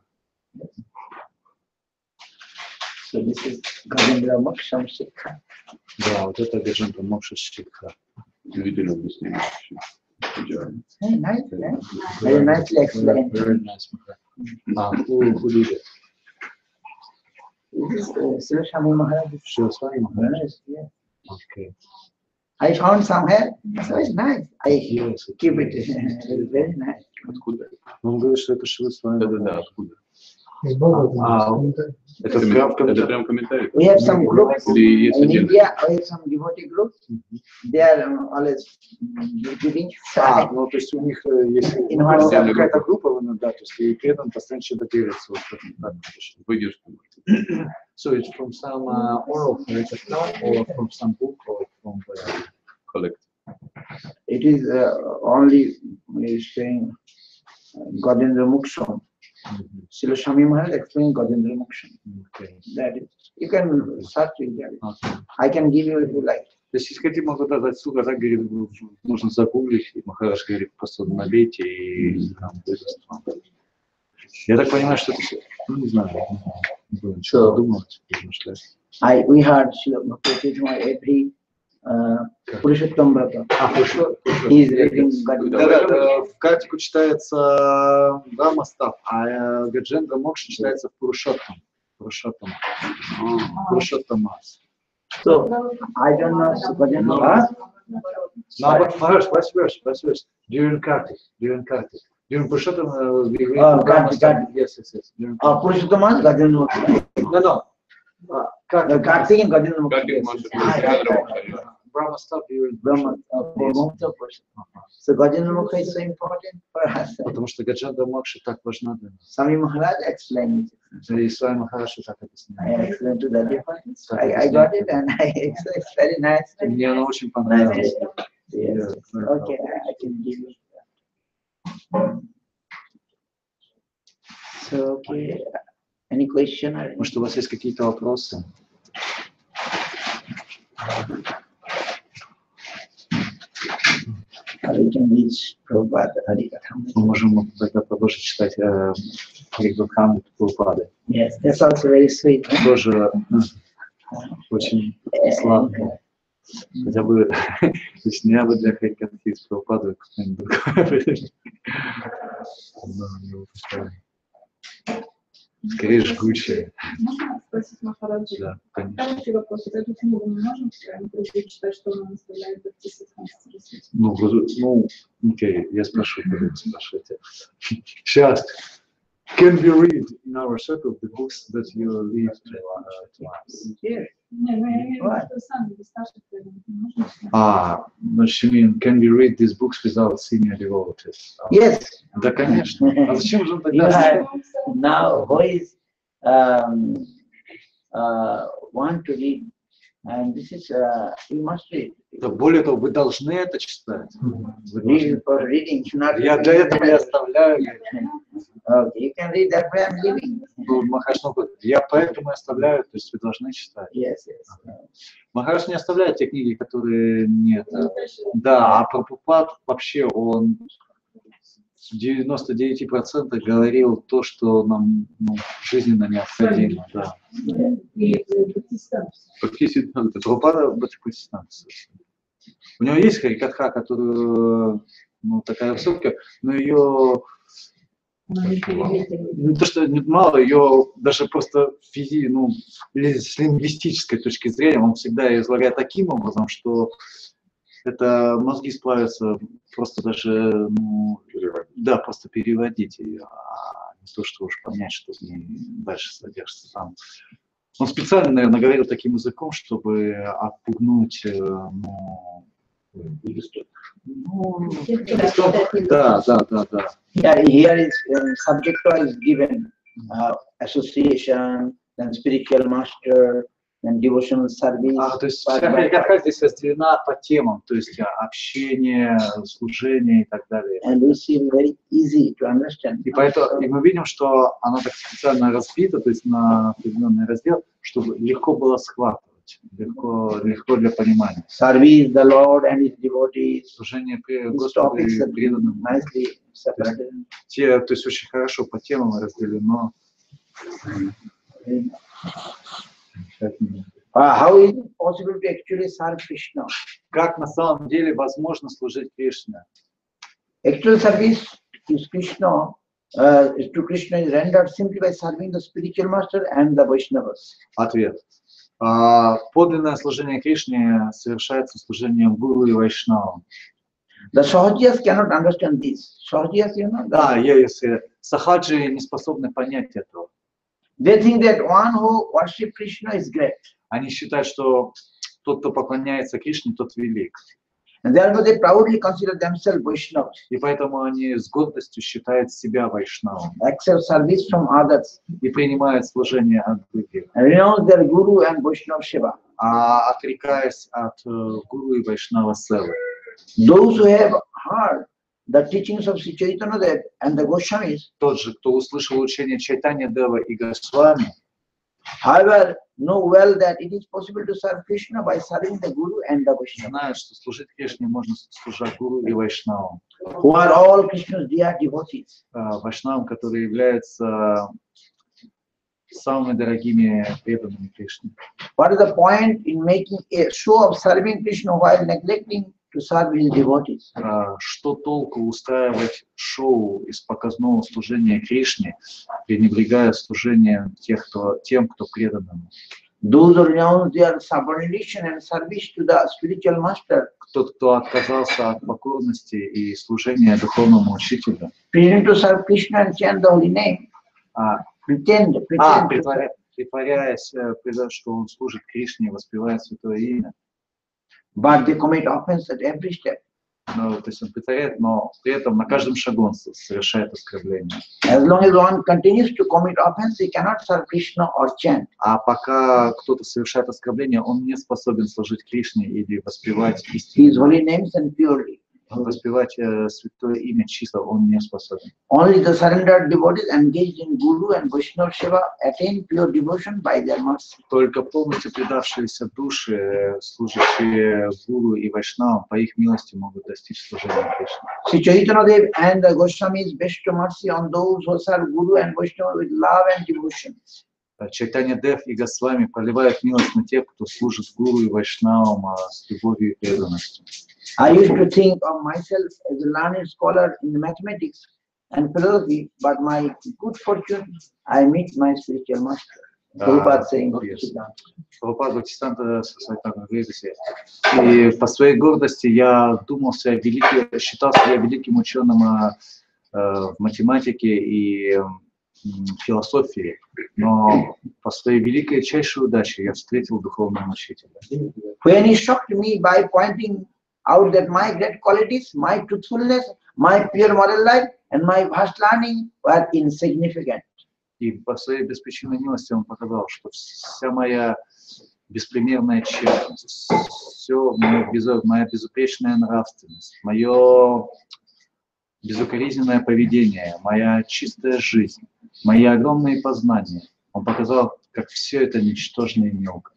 So this is Gajendra Moksham Shikha. Да, вот это Гаджендра Мокша Шикха. Very nice, right? Very nicely explained. Very nice. Who did it? This is Swami Maharaj. Swami Maharaj. Yes. Okay. I found somewhere, so it's nice. I Yes, keep it. It's very nice. Откуда? Он говорит, что это Шрила Свами. Да, откуда? Это прям комментарий. We have some groups Или есть in один? India. We have some devotee groups. They are always giving. Ну то есть у них есть In какая-то группа, да, то есть и при этом постоянно что-то делится. Выдержку. So it's from some oral Harikatha or from some book or from the Collect. It is only saying Gadendra Muksham. Srila Swami Maharaj explained Gadendra Muksham. Okay. That is, you can search it there. Okay. I can give you if you like. То есть, если хотите, могу дать ссылку, так говорит, нужно загуглить, и Махарадж говорит, просто набейте и там выдаст вам. Я так понимаю, что это все, ну не знаю, не буду ничего думать, размышлять. We heard every Purushottam Vrata. He is reading Gadendra. Да, в Картику читается Рамастав, а Гаджендра Мокша читается в Пурушоттам. Пурушоттамас. So, I don't know Gadendra. No, but first verse. During Kartik. During Purushottam, we read Kartik. Yes. Purushottam is Gadendra. No. Kartik and Gadendra. Kartik Master. Brahma stuff during Brahma. So Gadendra Mukha is so important for us. Потому что Гаджендра Мокша так важна для нас. Swami Maharaj explained it. И Свами Махарадж так I объясняет. explained to the difference. I got it and it's very nice. Мне она очень понравилась. Yes. Okay, I can give you that. So, okay. Any question? Может, у вас есть какие-то вопросы? We can reach Prabhupada Harikatha. Мы можем тогда продолжить читать Харикатху Прабхупады. Yes, that's also very sweet. Тоже очень сладко. Хотя бы, то есть не бы для Харикатхи из Прабхупады кто-нибудь другой. Скорее жгучее. Можно спросить Махараджи? Да, конечно. Короткий вопрос. Вот эту книгу мы можем прочитать, что она наставляет Бхакти Сиддханта? Ну, окей, я спрошу, когда вы спрашиваете. Сейчас. Can we read in our circle the books that you leave to us? Yes. Не, ну я имею в виду, что сами без старших преданных не можем. No, she mean, can we read these books without senior devotees? Yes. Да, конечно. А зачем же он You тогда? have now who is want to read, and this is you must read. Да, более того, вы должны это читать. Read for reading, not. Я для этого и оставляю. Okay, you can read that way I'm living. Махарадж, я поэтому и оставляю, то есть вы должны читать. Yes. Махарадж не оставляет те книги, которые нет. Да, а Прабхупад вообще он в 99% говорил то, что нам жизненно необходимо. Да. Прабхупада Бхакти-сиддханта. У него есть Харикатха, которую такая высокая, но ее не то, что мало, ее даже просто с лингвистической точки зрения он всегда ее излагает таким образом, что это мозги сплавятся просто даже, да, просто переводить ее, а не то, что уж понять, что в ней дальше содержится там. Он специально, наверное, говорил таким языком, чтобы отпугнуть, да. Yeah, here is subject is given association, then spiritual master, then devotional service. То есть Харикатха здесь разделена по темам, то есть общение, служение и так далее. And we see very easy to understand. И поэтому и мы видим, что она так специально разбита, то есть на определенный раздел, чтобы легко было схватывать, легко для понимания. Service the Lord and His devotees. Служение Господу и преданным. Nicely separated. То есть очень хорошо по темам разделено. How is it possible to actually serve Krishna? Как на самом деле возможно служить Кришне? Actual service to Krishna is rendered simply by serving the spiritual master and the Vaishnavas. Ответ. Подлинное служение Кришне совершается служением Гуру и Вайшнавам. The Sahajiyas cannot understand this. Sahajiyas, you know. Да, если сахаджи не способны понять этого. They think that one who worships Krishna is great. Они считают, что тот, кто поклоняется Кришне, тот велик. And therefore they proudly consider themselves Vaishnavas. И поэтому они с гордостью считают себя вайшнавом. Accept service from others. И принимают служение от других. And renounce their guru and Vaishnava seva. А отрекаясь от гуру и вайшнава севы. Those who have heard the teachings of Sri Chaitanya Dev and the Goswamis, Тот же, кто услышал учение Чайтанья Дева и Госвами, however, know well that it is possible to serve Krishna by serving the Guru and the Vaishnava, знают, что служить Кришне можно служа гуру и вайшнавам. who are all Krishna's dear devotees. Вайшнавам, которые являются самыми дорогими преданными Кришне. What is the point in making a show of serving Krishna while neglecting to serve his devotees? Что толку устраивать шоу из показного служения Кришне, пренебрегая служением тем, кто предан ему? Those who renounce their subordination and service to the spiritual master, Тот, кто отказался от покорности и служения духовному учителю, pretend to serve Krishna and chant the holy name, pretend to притворяясь, что он служит Кришне и воспевает святое имя. but they commit offense at every step. Ну, то есть он притворяет, но при этом на каждом шагу он совершает оскорбление. As long as one continues to commit offense, he cannot serve Krishna or chant. А пока кто-то совершает оскорбление, он не способен служить Кришне или воспевать истину. His holy names and purely. Воспевать святое имя чисто он не способен. Only the surrendered devotees engaged in Guru and Vaishnava Seva attain pure devotion by their mercy. Только полностью предавшиеся души, служащие Гуру и Вайшнавам, по их милости могут достичь служения Кришне. Sri Chaitanya Dev and the Goswamis bestow mercy on those who serve Guru and Vaishnava with love and devotion. Чайтанья Дев и Госвами проливают милость на тех, кто служит Гуру и Вайшнавам с любовью и преданностью. I used to think of myself as a learned scholar in mathematics and philosophy, but my good fortune, I meet my spiritual master. Prabhupada saying, Прабхупада Бхактисиданта говорит, и по своей гордости я считал себя великим ученым в математике и философии, но по своей величайшей удаче я встретил духовного учителя. When he shocked me by pointing out that my great qualities, my truthfulness, my pure moral life, and my vast learning were insignificant. И по своей беспричинной милости он показал, что вся моя беспримерная честность, моя безупречная нравственность, мое безукоризненное поведение, моя чистая жизнь, мои огромные познания. Он показал, как все это ничтожно и мелко.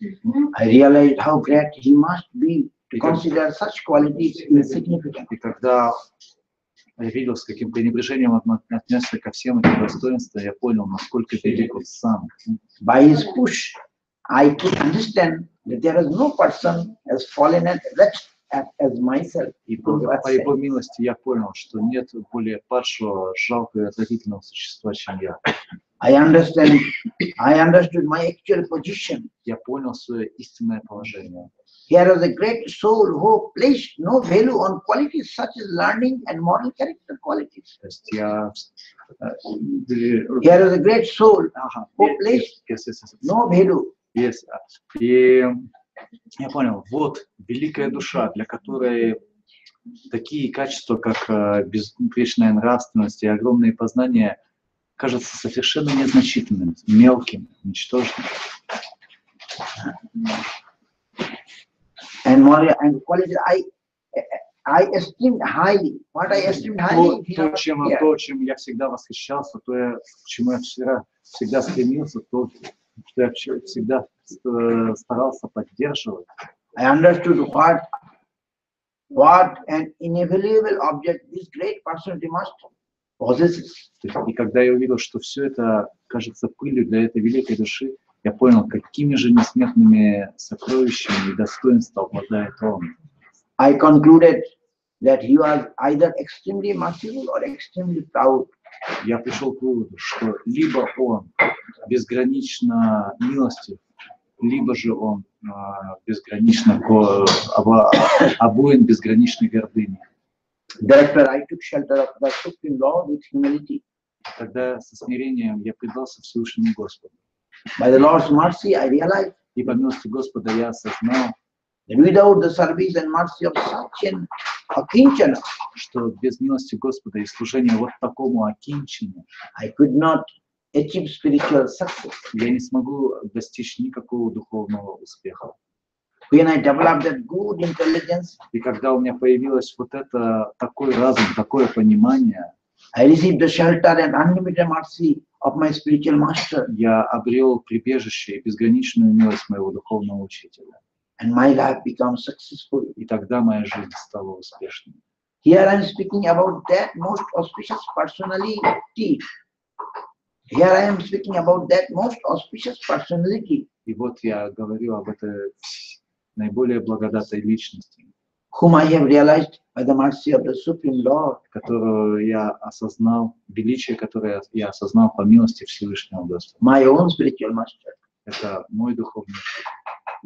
I realized how great he must be to consider such qualities insignificant. И когда я видел, с каким пренебрежением он отнесся ко всем этим достоинствам, я понял, насколько велик он сам. By his push, I could understand that there is no person as fallen and wretched as myself. И по его милости я понял, что нет более падшего, жалкого и отвратительного существа, чем я. I understood my actual position. Я понял свое истинное положение. Here is a great soul who placed no value on qualities such as learning and moral character qualities. То есть я... Here is a great soul who placed no value. И я понял, вот великая душа, для которой такие качества, как безупречная нравственность и огромные познания, кажутся совершенно незначительным, мелким, ничтожным. And moral and qualities I esteemed highly. What I esteemed highly. То, чем я всегда восхищался, то, к чему я всегда стремился, то, что я всегда старался поддерживать. I understood what an invaluable object this great personality must possess. И когда я увидел, что все это кажется пылью для этой великой души, я понял, какими же несметными сокровищами и достоинством обладает он. I concluded that he was either extremely merciful or extremely proud. Я пришел к выводу, что либо он безгранично милостив, либо же он безгранично обуян безграничной гордыней. Therefore, I took shelter of the Supreme Lord with humility. Тогда со смирением я предался Всевышнему Господу. By the Lord's mercy, I realized И по милости Господа я осознал, that without the service and mercy of such an akinchana, что без милости Господа и служения вот такому акинчину I could not achieve spiritual success. я не смогу достичь никакого духовного успеха. When I developed that good intelligence, И когда у меня появилось вот это, такой разум, такое понимание, I received the shelter and unlimited mercy of my spiritual master, я обрел прибежище и безграничную милость моего духовного учителя. and my life became successful. И тогда моя жизнь стала успешной. Here I am speaking about that most auspicious personality. Here I am speaking about that most auspicious personality, И вот я говорю об этой наиболее благодатой личности, whom I have realized by the mercy of the Supreme Lord. которую я осознал, величие, которое я осознал по милости Всевышнего Господа. My own spiritual master. Это мой духовный учитель.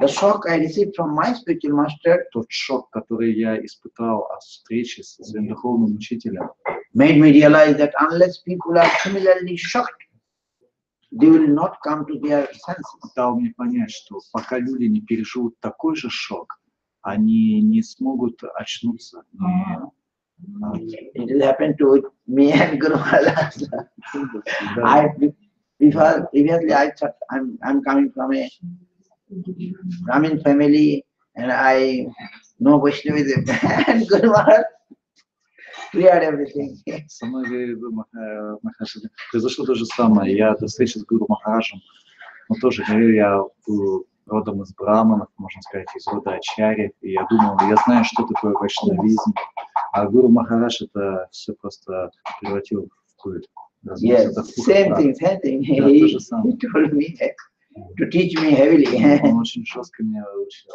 The shock I received from my spiritual master Тот шок, который я испытал от встречи со своим духовным учителем, made me realize that unless people are similarly shocked, they will not come to their senses. дал мне понять, что пока люди не переживут такой же шок, они не смогут очнуться. It has happened to me and Guru Maharaj. Previously I thought I'm coming from a Brahmin family and I know Vaishnavism and Guru Maharaj cleared everything. Со мной Махарадж, произошло то же самое. Я до встречи с Гуру Махараджем, но тоже говорю, я был родом из браманов, можно сказать, из рода ачарьев, и я думал, я знаю, что такое вайшнавизм, а Гуру Махарадж это все просто превратил в культ. Yes, same thing. Да, то же самое. He told me to teach me heavily. Он очень жестко меня учил.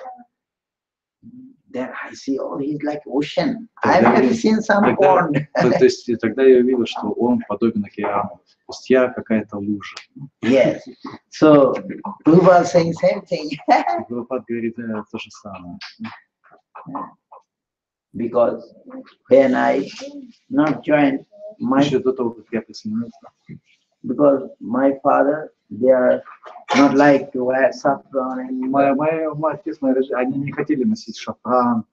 Then I see, oh, he's like ocean. I've never seen some Тогда, pond. то есть тогда я увидел, что он подобен океану. То есть я какая-то лужа. Yes. So Prabhupada was saying same thing. Прабхупад говорит то же самое. Because when I not joined my, Еще до того, как я присоединился, because my father, they are not like to wear saffron and мой отец, они не хотели носить шафран.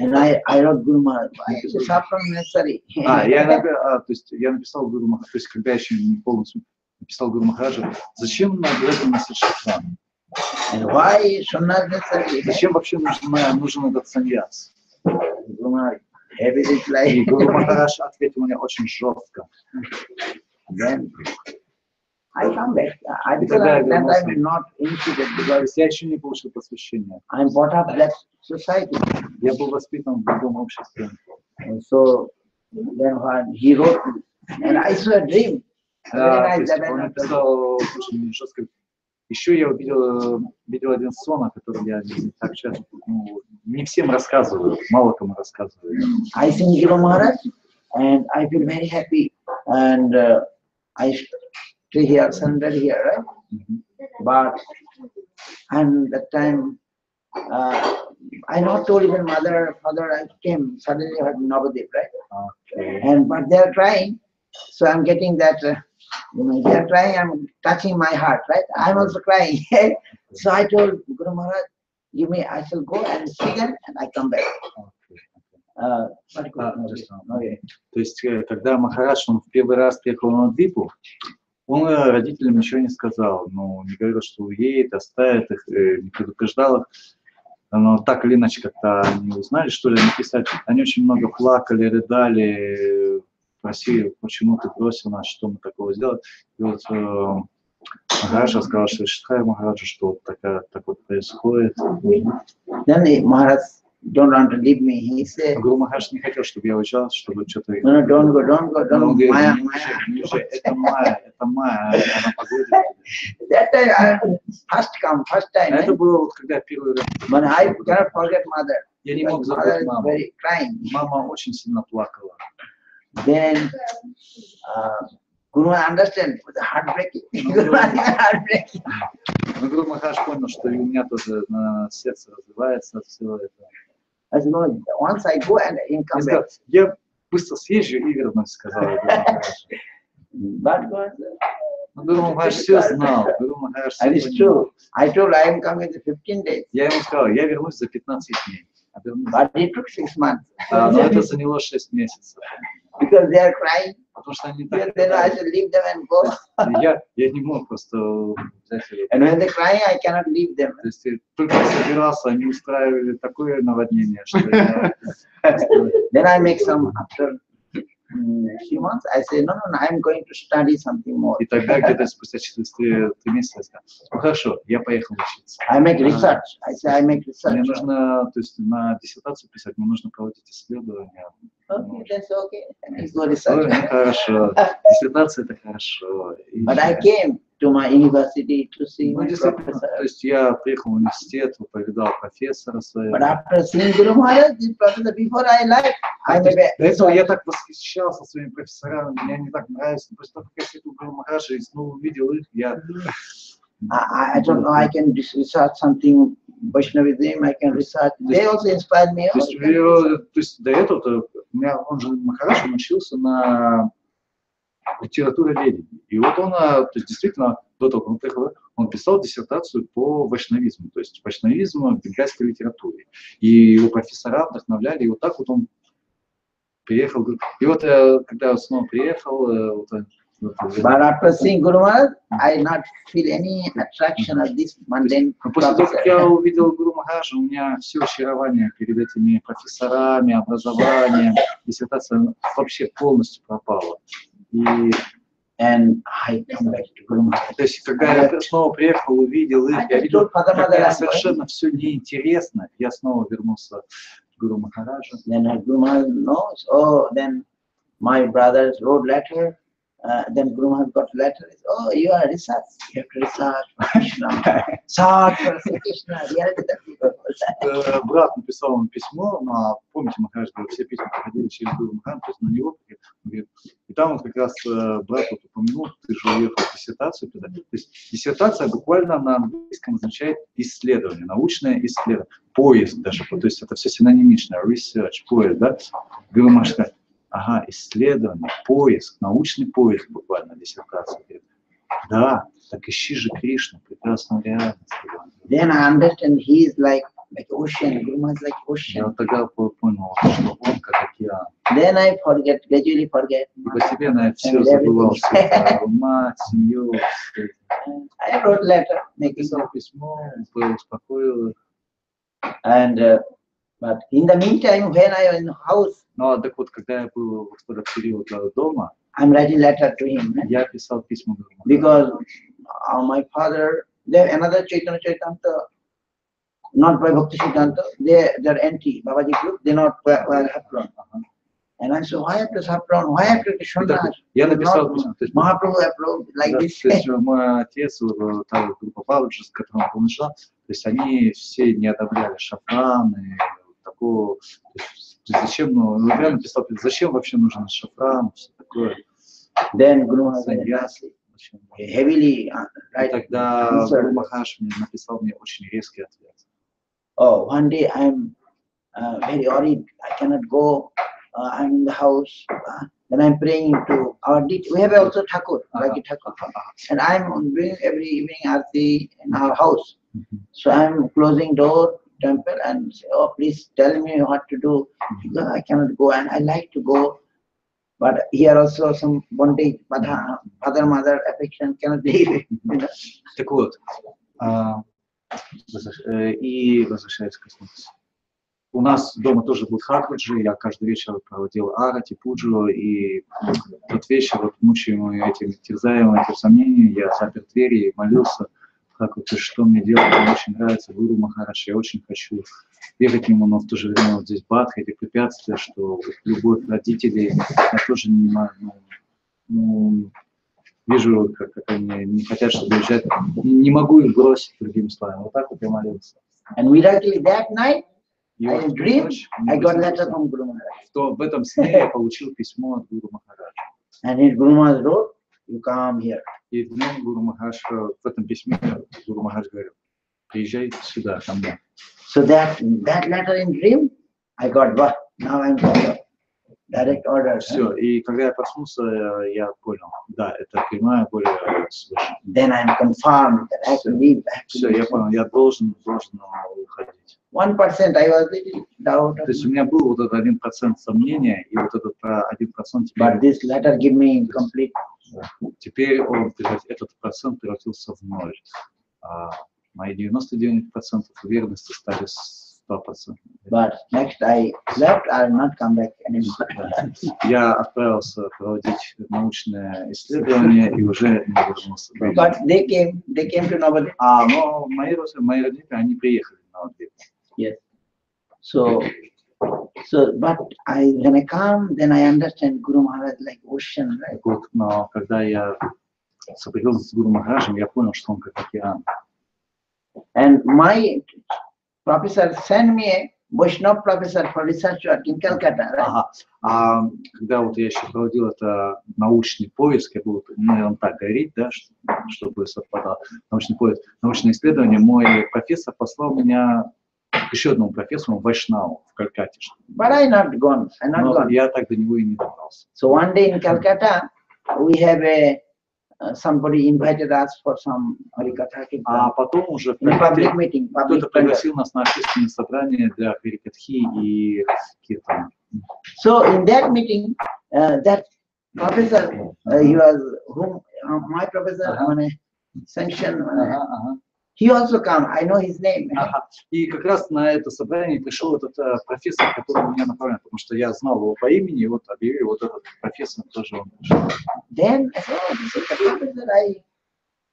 and I wrote Guru Maharaj, why is the saffron necessary? То есть я написал Гуру Махараджу, то есть когда я еще не полностью написал Гуру Махараджу, зачем обязательно носить шафран? And why sunnah necessary? Зачем вообще нужен этот саньяс? Guru Maharaj, everything И like. Гуру Махарадж ответил мне очень жестко. Then I come back. Because at that time I'm not initiated То because есть я еще не получил посвящения. I'm brought up in that society. Я был воспитан в другом обществе. And so then when he wrote me, and I saw a dream. То есть он написал очень жестко. Еще я видел один сон, о котором я не так часто, не всем рассказываю, мало кому рассказываю. I sing Guru Maharaj and I feel very happy and I stay here, surrender here, right? But and that time I not told even mother, father, I came, suddenly I had Navadev, right? Okay. And but they are crying, so I'm getting that, they are crying, I'm touching my heart, right? I'm also crying. So I told Guru Maharaj, give me, I shall go and see them and I come back. Okay. То есть, когда Махарадж, он в первый раз приехал на Дипу, он родителям ничего не сказал, но не говорил, что уедет, оставит их, не предупреждал их. Но так или иначе как-то они узнали, что ли, написать. Они очень много плакали, рыдали, просили, почему ты бросил нас, что мы такого сделали. И вот Махарадж сказал, что Шрила Махараджа, что вот так вот происходит. Then Maharaj don't want to leave me. He said, Гуру Махарадж не хотел, чтобы я уезжал, чтобы что-то... no, don't go, Maya. Это Майя, она погодит. That time, first time. Это было вот когда первый раз. But I cannot forget mother. Я не мог Mother забыть is маму. very crying. Мама очень сильно плакала. Then Guru understand, the heartbreaking. Guru heartbreaking. Но Гуру Махарадж понял, что и у меня тоже на сердце развивается от всего этого. I said, no, once I go and come back. Я быстро съезжу и вернусь, сказал Гуру Махарадж. But God, Гуру Махарадж все знал. Гуру Махарадж все And it's понимал. true. I told I am coming in 15 days. Я ему сказал, я вернусь за 15 дней. But it took 6 months. Но это заняло 6 месяцев. Because they are crying. Потому что они так... Then I should leave them and go. Я не мог просто взять его. And when they're crying, I cannot leave them. То есть только собирался, они устраивали такое наводнение, что я... Then I make some, after 3 months, I say, no, I'm going to study something more. И тогда где-то спустя 4 месяца я сказал, ну хорошо, я поехал учиться. I make research. I say, I make research. Мне нужно, то есть на диссертацию писать, мне нужно проводить исследования. Okay, that's okay. It's good research. Ну хорошо, диссертация это хорошо. But I came to my university to see Ну, my действительно, professor. то есть я приехал в университет, повидал профессора своего. But after seeing Guru Maharaj, this professor, before I like, I До maybe этого я так восхищался своими профессорами, мне они так нравятся. После того, как я встретил Гуру Махараджа и снова увидел их, я... I don't know, I can research something, Vaishnavism, I can research. They also inspired me. То есть до этого он же Махарадж, он учился на литературоведении. И вот он, то есть действительно, до того, как он приехал, он писал диссертацию по вайшнавизму, то есть вайшнавизм в бенгальской литературе. И его профессора вдохновляли, и вот так вот он приехал. И вот когда он снова приехал, But after seeing Guru Maharaj, I not feel any attraction of this mundane. После того, как я увидел Гуру Махараджа, у меня все очарование перед этими профессорами, образованием, диссертация вообще полностью пропала. And I come back to Guru Maharaj. То есть, когда я снова приехал, увидел их, я видел, как совершенно все неинтересно, я снова вернулся к Гуру Махараджу. Then Guru Maharaj knows, oh, then my brothers wrote letter. Then Guru Maharaj got letter. Oh, you are research. You have to research for Krishna. Search for Krishna. Брат написал ему письмо, помните, Махарадж говорил, все письма проходили через Гуру Махараджа, то есть на него. И там вот как раз брат вот упомянул, ты же уехал в диссертацию туда. То есть диссертация буквально на английском означает исследование, научное исследование, поиск даже. То есть это все синонимичное, research, поиск, да? Гуру Махарадж сказал, ага, исследование, поиск, научный поиск буквально диссертация. Да, так ищи же Кришну, прекрасную реальность. Then I understand he is like ocean. Guru Maharaj is like ocean. Я тогда понял, что он как океан. Then I forget, gradually forget. И постепенно я все забывал, мать, семью. I wrote letter, Написал письмо, успокоил. And but in the meantime, when I was in the house, Ну, а так вот, когда я был в этот период дома, I'm writing letter to him. я писал письма. Because my father, there another Chaitanya Chaitanta, not by Bhakti Siddhanta, they're anti Babaji group, they're not well saffron. And I said, why after saffron? Why after Krishna? Я написал письмо. Mahaprabhu approved like this. То есть мой отец, та группа Бабаджи, с которым он принадлежал, то есть они все не одобряли шафран и такого. Зачем, ну, я написал, зачем вообще нужен шафран, все такое. Then Guru Maharaj heavily, right? Тогда Гуру Махарадж написал мне очень резкий ответ. Oh, one day I'm very worried, I cannot go, I'm in the house, then I'm praying to our deity. We have also Thakur, like Thakur, and I'm doing every evening arti in our house. So I'm closing door, temple, and say, oh, please tell me what to do, because I cannot go, and I like to go. But here also some bondage, father, mother, affection cannot leave it. Так вот, и возвращаясь к основе. У нас дома тоже был Хакваджи, я каждый вечер проводил арати, пуджу, и тот вечер, вот мучаемый этим, терзаемым этим сомнением, я запер двери и молился, как вот, что мне делать, мне очень нравится Гуру Махарадж, я очень хочу ехать к нему, но в то же время вот здесь Бхакти, эти препятствия, что любовь родителей, я тоже не могу, вижу, как они не хотят, чтобы уезжать, не могу их бросить, другими словами, вот так вот я молился. And miraculously that night, I dreamed, I got letter from Guru Maharaj. В этом сне я получил письмо от Гуру Махараджа. And his Guru Maharaj wrote, you come here. И в нем Гуру Махарадж, в этом письме Гуру Махарадж говорил, приезжай сюда, ко мне. So that letter in dream, I got, now I'm going. direct order. Все, и когда я проснулся, я понял, да, это прямая воля свыше. Then I am confirmed that I have to leave. Все, я понял, я должен уходить. 1% I was little doubt. То есть у меня был вот этот 1% сомнения, и вот этот 1% But this letter give me complete. Теперь этот процент превратился в 0. А мои 99% уверенности стали 100%. But next I left, I will not come back anymore. Я отправился проводить научные исследования и уже не вернулся. But they came to Navadvip. Но мои родители, они приехали на Навадвип. Yes. So, but when I come, then I understand Guru Maharaj like ocean, right? Вот, но когда я соприкоснулся с Гуру Махараджем, я понял, что он как океан. And my professor sent me a Vaishnava professor for research work in Calcutta, right? А когда вот я еще проводил это научный поиск, я был, он так говорит, да, чтобы совпадал, научный поиск, научное исследование, мой профессор послал меня к еще одному профессору Вайшнаву в Калькатте. But I not gone. Но я так до него и не добрался. So one day in Calcutta, we have somebody invited us for some Harikatha. А потом уже в public meeting, кто-то пригласил нас на общественное собрание для Харикатхи и Киртана. So in that meeting, that professor, he was my professor, sanction. He also come. I know his name. И как раз на это собрание пришел этот профессор, который меня направлял, потому что я знал его по имени, и вот объявили, вот этот профессор тоже он пришел. Then I said, oh, this is the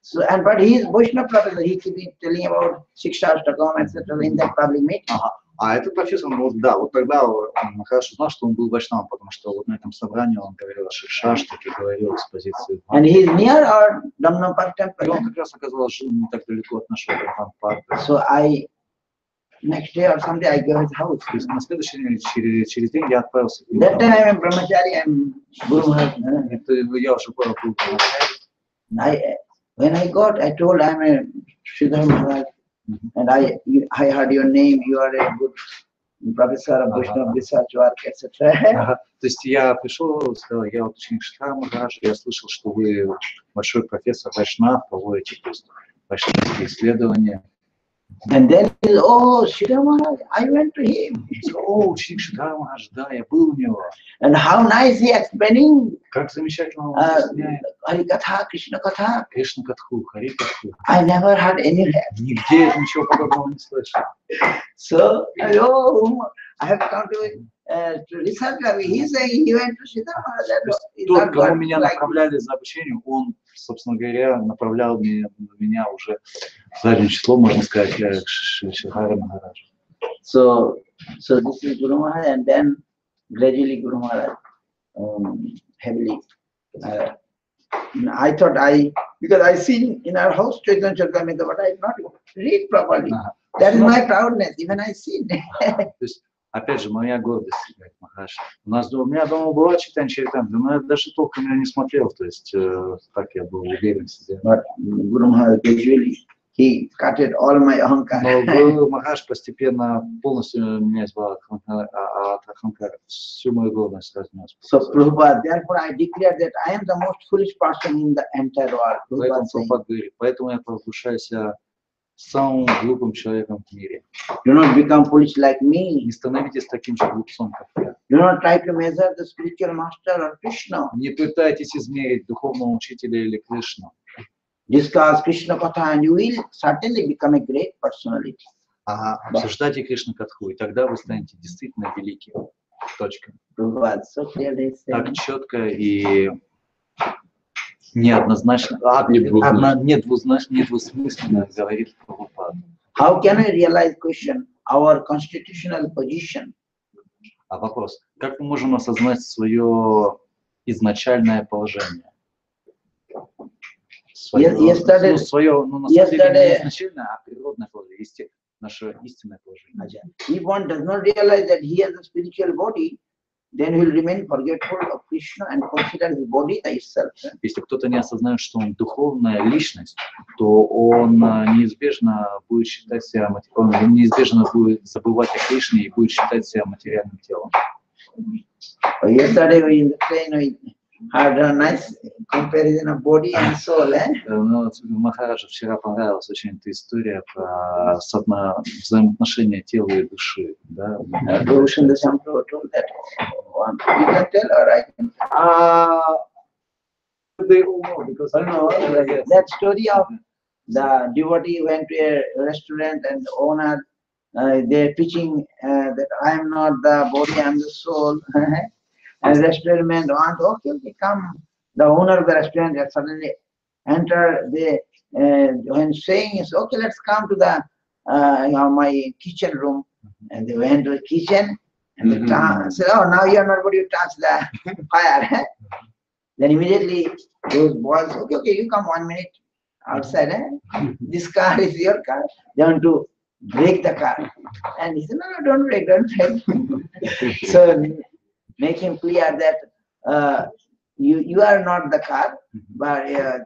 professor. But he is Vaishnava professor. He keep telling about Shikshashtakam, etc. in that public meeting. А этот профессор, вот, да, вот тогда он хорошо знал, что он был вайшнавом, потому что вот на этом собрании он говорил о Шикшаштаке, говорил с позиции. And he is near our Damnam Park temple. И он как раз оказалось, жил не так далеко от нашего Дамнам парка. So next day or someday I go to his house. То есть на следующий день, через день я отправился. That time I am Brahmachari, I am Guru Maharaj. Я уже был Brahmachari. When I got, I told I am a Sridhar Maharaj. And I heard your name, you are a good professor of Vaishnava research work, etc. То есть я пришел, сказал, я вот ученик Шрила Махараджа, я слышал, что вы большой профессор Вайшнав, проводите вайшнавские исследования. And then, oh, Sridhar Maharaj, I went to him. О, ученик Шрила Махарадж, да, я был у него. And how nice he explaining. Как замечательно он объясняет. Harikatha, Krishna Katha. Кришна Катху, Харикатху. I never heard anywhere. Нигде ничего подобного не слышал. So, I have come to research. He saying he went to Sridhar Maharaj. Тот, кому меня направляли за обучением, он, собственно говоря, направлял меня уже задним числом, можно сказать, к Шрила Махараджу. So this is Guru Maharaj, and then gradually Guru Maharaj heavily. I thought because I seen in our house Chaitanya Charitamrita, but I did not read properly. That is my proudness, even I seen. Опять же, моя гордость, Махарадж. У меня дома была Чайтанья Чаритамрита, но я даже толком ее не смотрел, то есть так я был уверен в себе. But Guru Maharaj gradually he cutted all my ahankara. Но Гуру Махарадж постепенно полностью меня избавил от аханкара, всю мою гордость разнес. So Prabhupada, therefore I declare that I am the most foolish person in the entire world. Поэтому я провозглашаю себя самым глупым человеком в мире. Do not become foolish like me. Не становитесь таким же глупцом, как я. Do not try to measure the spiritual master or Krishna. Не пытайтесь измерить духовного учителя или Кришну. Discuss Krishna Katha and you will certainly become a great personality. Обсуждайте Кришна Катху, и тогда вы станете действительно великим. Точка. Так четко и неоднозначно, недвусмысленно говорит Прабхупада. How can I realize question our constitutional position? А вопрос: как мы можем осознать свое изначальное положение? Yesterday, не изначальное, а природное положение, наше истинное положение. If one does not realize that he has a spiritual body, then he will remain forgetful of Krishna and consider his body itself. Если кто-то не осознает, что он духовная личность, то он неизбежно будет считать себя, он неизбежно будет забывать о Кришне и будет считать себя материальным телом. Yesterday we in the train we had a nice comparison of body and soul. Ну, Махараджа вчера понравилась очень эта история про взаимоотношения тела и души. Да? Devotion the Samprava told that. You can tell or I can tell. They all know because I know That story of the devotee went to a restaurant and the owner, they're teaching that I am not the body, I am the soul. And the restaurant man wants, okay, come. The owner of the restaurant has suddenly entered. When saying is, okay, let's come to the my kitchen room. And they went to the kitchen and they said, oh, now you are not going to touch the fire. Then immediately those boys, okay, you come 1 minute outside. This car is your car. They want to break the car. And he said, no, don't break. So make him clear that you are not the car, but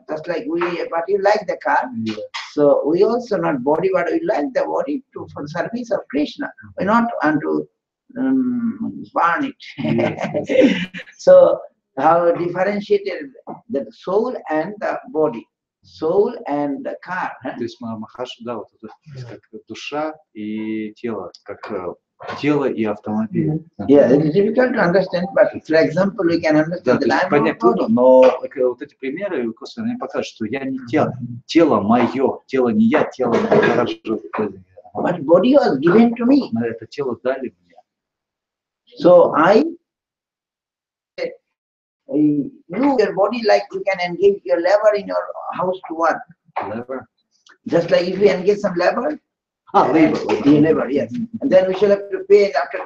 just like but you like the car. Yeah. So we also not body, but we like the body for service of Krishna. We not want to burn it. So how differentiated the soul and the body, soul and the car. То есть Махарадж, да, вот это как душа и тело, как тело и автомобиль. Yeah, it is difficult to understand, but for example, we can understand that I am понять not трудно, body. но вот эти примеры косвенно мне покажут, что я не тело, тело мое, тело не я, тело Махараджа. But body was given to me. Это тело дали мне. So your body, like you can engage your lever in your house to work. Lever. Just like if you engage some lever, Labor. yes. And then we shall have to pay after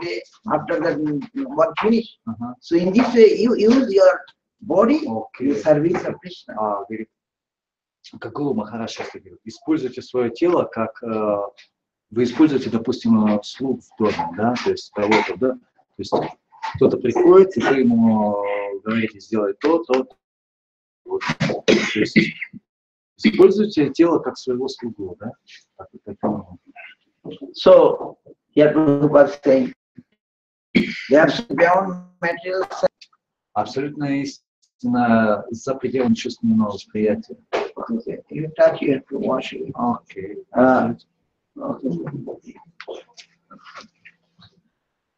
the work finish. So in this way, you use your body in service of Krishna. Говорит, как Гуру Махарадж часто говорит, используйте свое тело, как вы используете, допустим, слуг в доме, да, то есть кого-то, да, то есть кто-то приходит, и вы ему говорите, сделай то. Вот. То есть используйте тело как своего слугу, да? So here Prabhupada was saying, they are beyond material sense. Абсолютно истина за пределами чувственного восприятия. Okay, you touch, you have to wash it. Okay. Okay.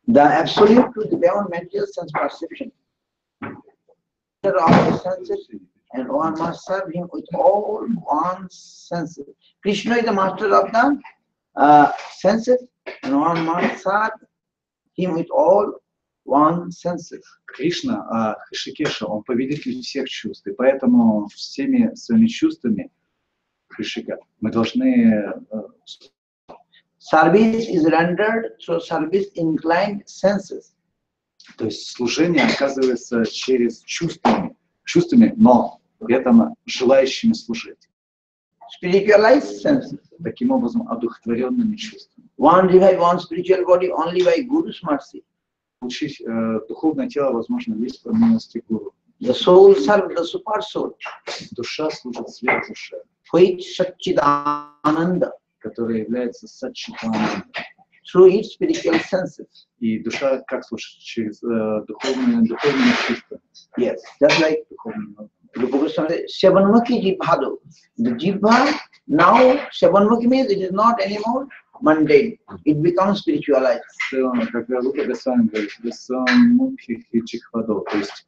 The absolute truth beyond material sense perception. All the senses, and one must serve him with all one's senses. Krishna is the master of the senses, and one must serve him with all one's senses. Кришна, Хришикеша, он повелитель всех чувств, и поэтому всеми своими чувствами Хришика мы должны Service is rendered through service-inclined senses. То есть служение оказывается через чувствами, но при этом желающими служить. Spiritualized senses. Таким образом, одухотворенными чувствами. One revive one spiritual body only by Guru's mercy. Получить духовное тело возможно лишь по милости Гуру. The soul serves the super soul. Душа служит сверхдуше, Which Satchidananda. которая является Саччитанандой. Through its spiritual senses. И душа как служит? Через духовные чувства. Yes, just like Rupa Goswami says, Sevanmukhi Jibhado. The Jibha, now Sevanmukhi means it is not anymore mundane. It becomes spiritualized. Как Рупа Госвами говорит, Весаммукхи Чикхвадо. То есть,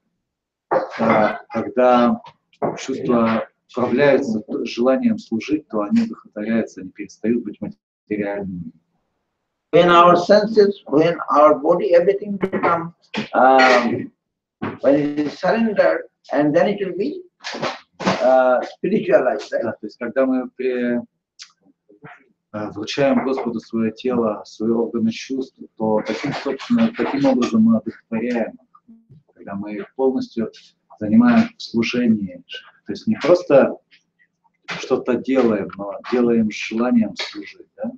когда чувства управляются желанием служить, то они удовлетворяются, они перестают быть материальными. When our senses, when our body, everything becomes, when it is surrendered, and then it will be spiritualized. Right? Да, то есть, когда мы вручаем Господу свое тело, свои органы чувств, то таким образом мы одухотворяем, когда мы полностью занимаем в служении. То есть не просто что-то делаем, но делаем с желанием служить. Да?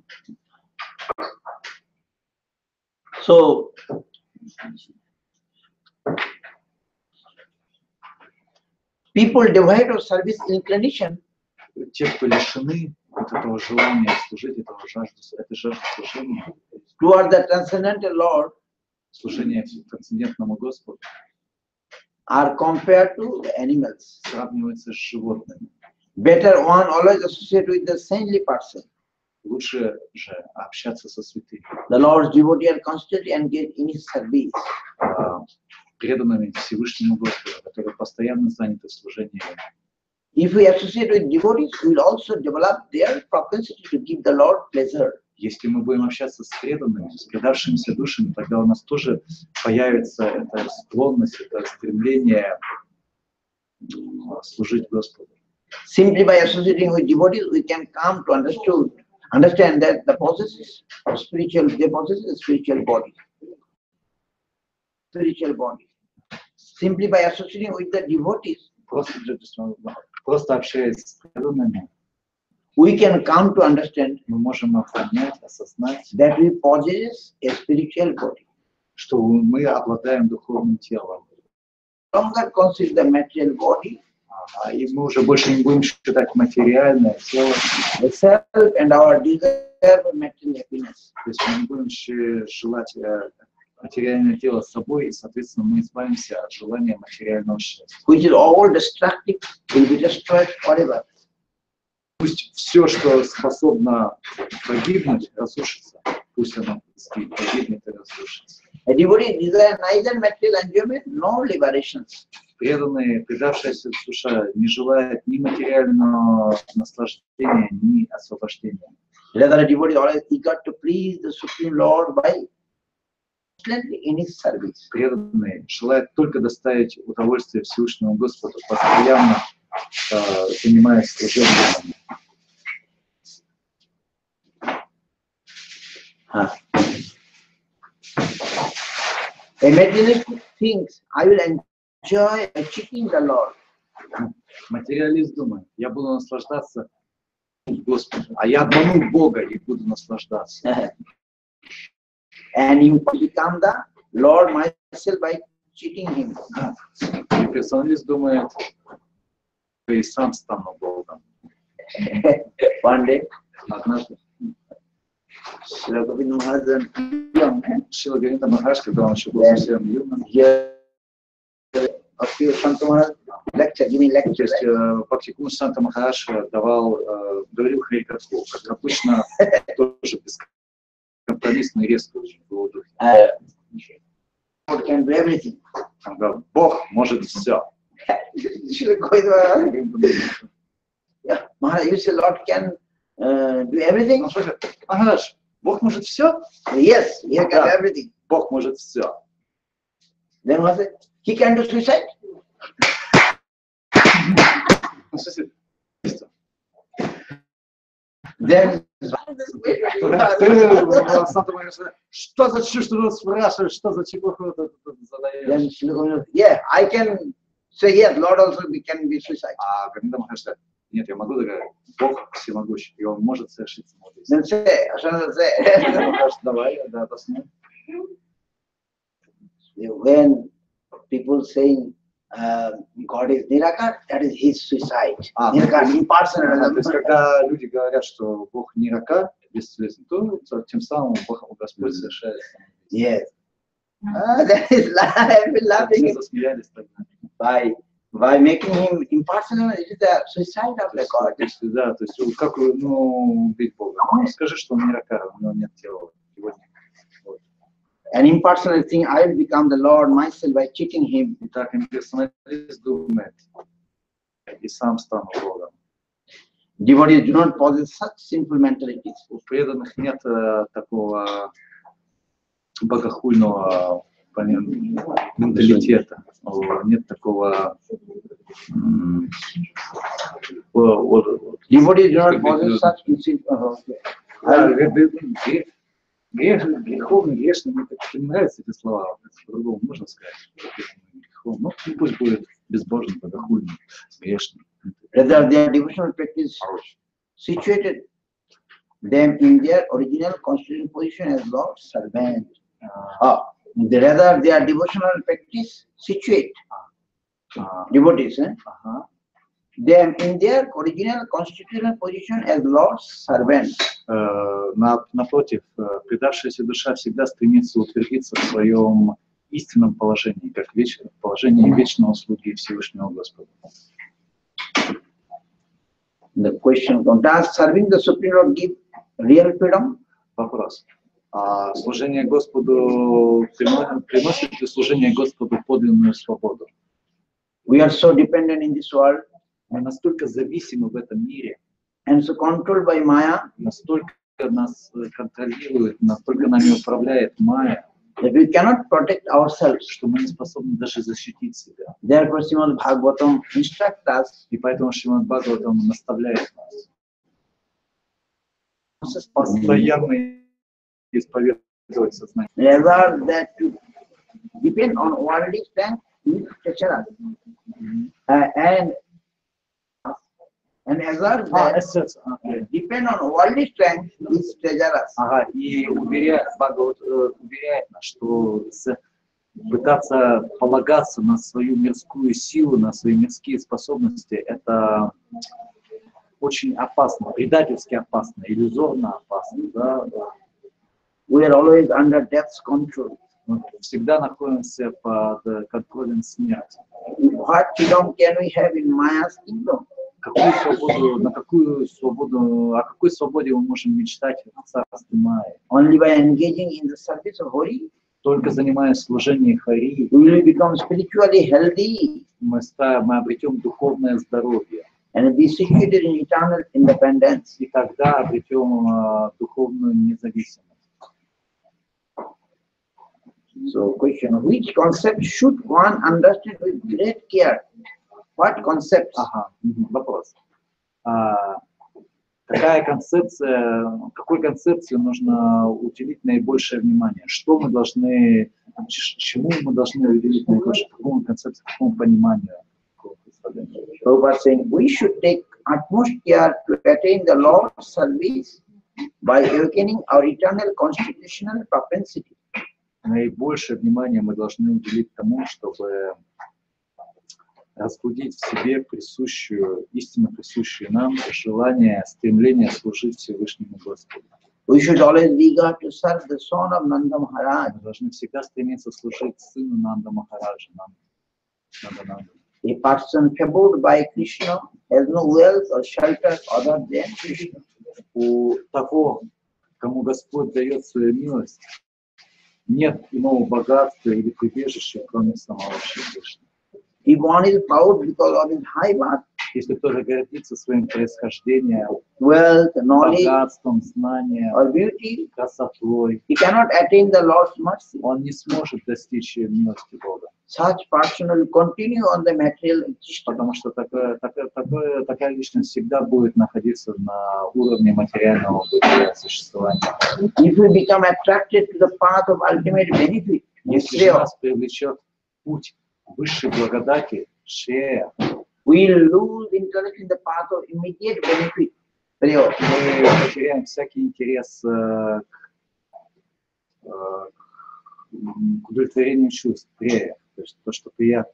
So, people devoid of service inclination, те, кто лишены вот этого желания служить, этой жажды служения, toward the transcendental Lord, служение трансцендентному Господу are compared to the animals. сравнивается с животными. Better one always associate with the saintly person. Лучше же общаться со святыми. The Lord's devotee are constantly engaged in his service. Преданными Всевышнему Господу, которые постоянно заняты служением. If we associate with devotees, we will also develop their propensity to give the Lord pleasure. Если мы будем общаться с преданными, с предавшимися душами, тогда у нас тоже появится эта склонность, это стремление служить Господу. Simply by associating with devotees, we can come to understand that they possess a spiritual body. Spiritual body. Simply by associating with the devotees, Просто общаясь с преданными, we can come to understand мы можем понять, осознать, that we possess a spiritual body. что мы обладаем духовным телом. No longer consider the material body, И мы уже больше не будем считать материальное тело, the self, and our desire for material happiness. то есть мы не будем желать материальное тело с собой, и, соответственно, мы избавимся от желания материального счастья. Which is all destructive, will be destroyed forever. Пусть все, что способно погибнуть, разрушится. Пусть оно погибнет и разрушится. A devotee desire neither material enjoyment nor liberations. Преданные, предавшаяся душа не желает ни материального наслаждения, ни освобождения. Rather, a devotee is always eager to please the Supreme Lord by constantly in his service. Преданные желают только доставить удовольствие Всевышнему Господу, постоянно занимаясь служением. A materialistic thinks, I will enjoy cheating the Lord. Материалист думает, я буду наслаждаться Господом, а я обману Бога и буду наслаждаться. And you become the Lord myself by cheating him. И персоналист думает, что и сам стану Богом. One day, Однажды Шрила Гопинда Шрила Гопинда Махарадж, когда он еще был совсем юным, то есть Бхакти Санта Махарадж говорил Харикатху, как обычно, тоже бескомпромиссно и резко очень было духе. God can do everything. Он говорил, Бог может все. Maharaj, you say Lord can do everything? Махарадж, Бог может все? Yes, he can do everything. Бог может все. Then what say? He can do suicide? Then что за чушь ты спрашиваешь, что за чепуху ты задаешь? Yeah, I can say yes, Lord also can be suicide. А Гопинда Махарадж говорит, нет, я могу договорить, Бог всемогущий, и Он может совершить самоубийство. Then say, Махарадж, давай, да, посмотрим. When people saying God is Nirakar, that is his suicide. Nirakar, impersonal. То есть, когда люди говорят, что Бог Ниракар, бесследный, то тем самым Господь совершает самоубийство. Yes. That is laughing. Засмеялись тогда. By making him impersonal, it is the suicide of the God. Да, то есть, как убить Бога? Ну, скажи, что он Ниракар, у него нет тела, его нет. An impersonal thing, I will become the Lord myself by cheating him. Итак, имперсоналист думает, и сам стану Богом. Devotees do not possess such simple mentalities. У преданных нет такого богохульного менталитета, нет такого... Devotees do not possess such simple... Греховный, грешный, мне как-то не нравятся эти слова, по-другому можно сказать. Ну, пусть будет безбожный, богохульный, грешный. Rather, their devotional practice situated them in their original constitutional position as Lord's servant. Rather, their devotional practice situate devotees them in their original constitutional position as Lord's servants. Напротив, предавшаяся душа всегда стремится утвердиться в своем истинном положении, как в положении вечного слуги Всевышнего Господа. The question: does serving the Supreme Lord give real freedom? Вопрос. Служение Господу приносит ли служение Господу подлинную свободу? We are so dependent in this world, Мы настолько зависимы в этом мире, and so controlled by Maya, настолько нас контролирует, настолько нами управляет Майя, that we cannot protect ourselves. что мы не способны даже защитить себя. Therefore, Srimad Bhagavatam instructs us И поэтому Шримад Бхагаватам наставляет нас постоянно исповедовать сознание. rather than to depend on worldly strength is treacherous. And assert that depend on worldly strength is treacherous. И уверяет нас, что пытаться полагаться на свою мирскую силу, на свои мирские способности, это очень опасно, предательски опасно, иллюзорно опасно. Да? We are always under death's control. Мы всегда находимся под контролем смерти. What freedom can we have in Maya's kingdom? О какой свободе мы можем мечтать в царстве Майи? Only by engaging in the service of Hari, Только занимаясь служением Хари, we will become spiritually healthy мы обретем духовное здоровье. and be situated in eternal independence. И тогда обретем духовную независимость. So, question: which concept should one understand with great care? What concepts? Вопрос. Какой концепции нужно уделить наибольшее внимание? Чему мы должны уделить наибольшее, какому концепции, какому пониманию? So, by saying we should take utmost care to attain the Lord's service by awakening our eternal constitutional propensity. Наибольшее внимание мы должны уделить тому, чтобы разбудить в себе истинно присущую нам желание, стремление служить Всевышнему Господу. We should always be eager to serve the son of Nanda Maharaj. Мы должны всегда стремиться служить сыну Нанда Махараджа. A person favored by Krishna has no wealth or shelter other than Krishna. У того, кому Господь дает свою милость, нет иного богатства или прибежища, кроме самого Всевышнего. If one is proud because of his high birth, Если кто-то гордится своим происхождением, wealth, knowledge, богатством, знанием, or beauty, красотой, he cannot attain the Lord's mercy. он не сможет достичь милости Бога. Such person will continue on the material existence. Потому что такая личность всегда будет находиться на уровне материального бытия существования. If we become attracted to the path of ultimate benefit, Если же нас привлечет путь высшей благодати, Шрея, we will lose interest in the path of immediate benefit. мы потеряем всякий интерес к удовлетворению чувств, Шрея, то есть то, что приятно.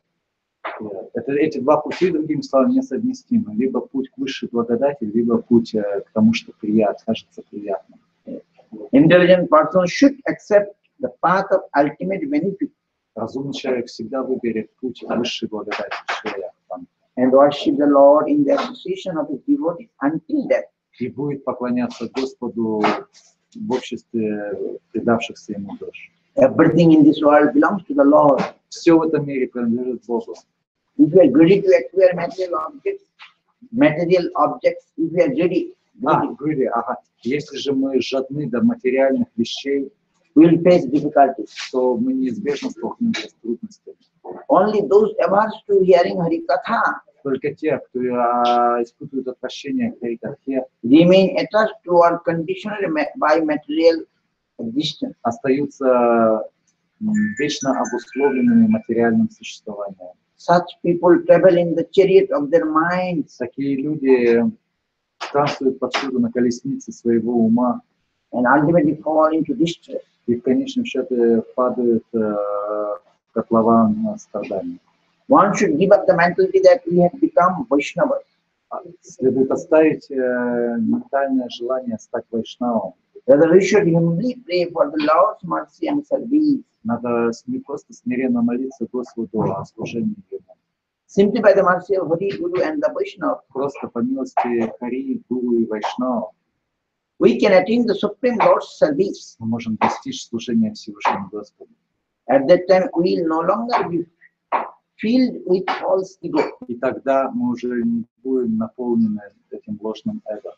Эти два пути, другими словами, несовместимы. Либо путь к высшей благодати, либо путь к тому, что кажется приятным. Intelligent person should accept the path of ultimate benefit Разумный человек всегда выберет путь высшей благодати, Шрея, and worship the Lord in the association of his devotees until death. и будет поклоняться Господу в обществе предавшихся ему душ. Everything in this world belongs to the Lord. Все в этом мире принадлежит Богу. If we are greedy to acquire material objects, if we are greedy, Если же мы жадны до материальных вещей, we will face difficulties. то мы неизбежно столкнемся с трудностями. Only those averse to hearing Harikatha Только те, кто испытывает отвращение к Харикатхе, remain attached to our conditioned by material existence. остаются вечно обусловленными материальным существованием. Such people travel in the chariot of their minds Такие люди странствуют повсюду на колеснице своего ума and ultimately fall into distress. и в конечном счете падают в котлован страданий. One should give up the mentality that we have become Vaishnavas. Следует оставить ментальное желание стать вайшнавом. Rather, we should humbly pray for the Lord's mercy and service. Надо не просто смиренно молиться Господу о служении Ему. Simply by the mercy of Hari, Guru and the Vaishnava, Просто по милости Хари, Гуру и Вайшнава we can attain the Supreme Lord's service. мы можем достичь служения Всевышнему Господу. At that time, we will no longer be filled with false ego. И тогда мы уже не будем наполнены этим ложным эго.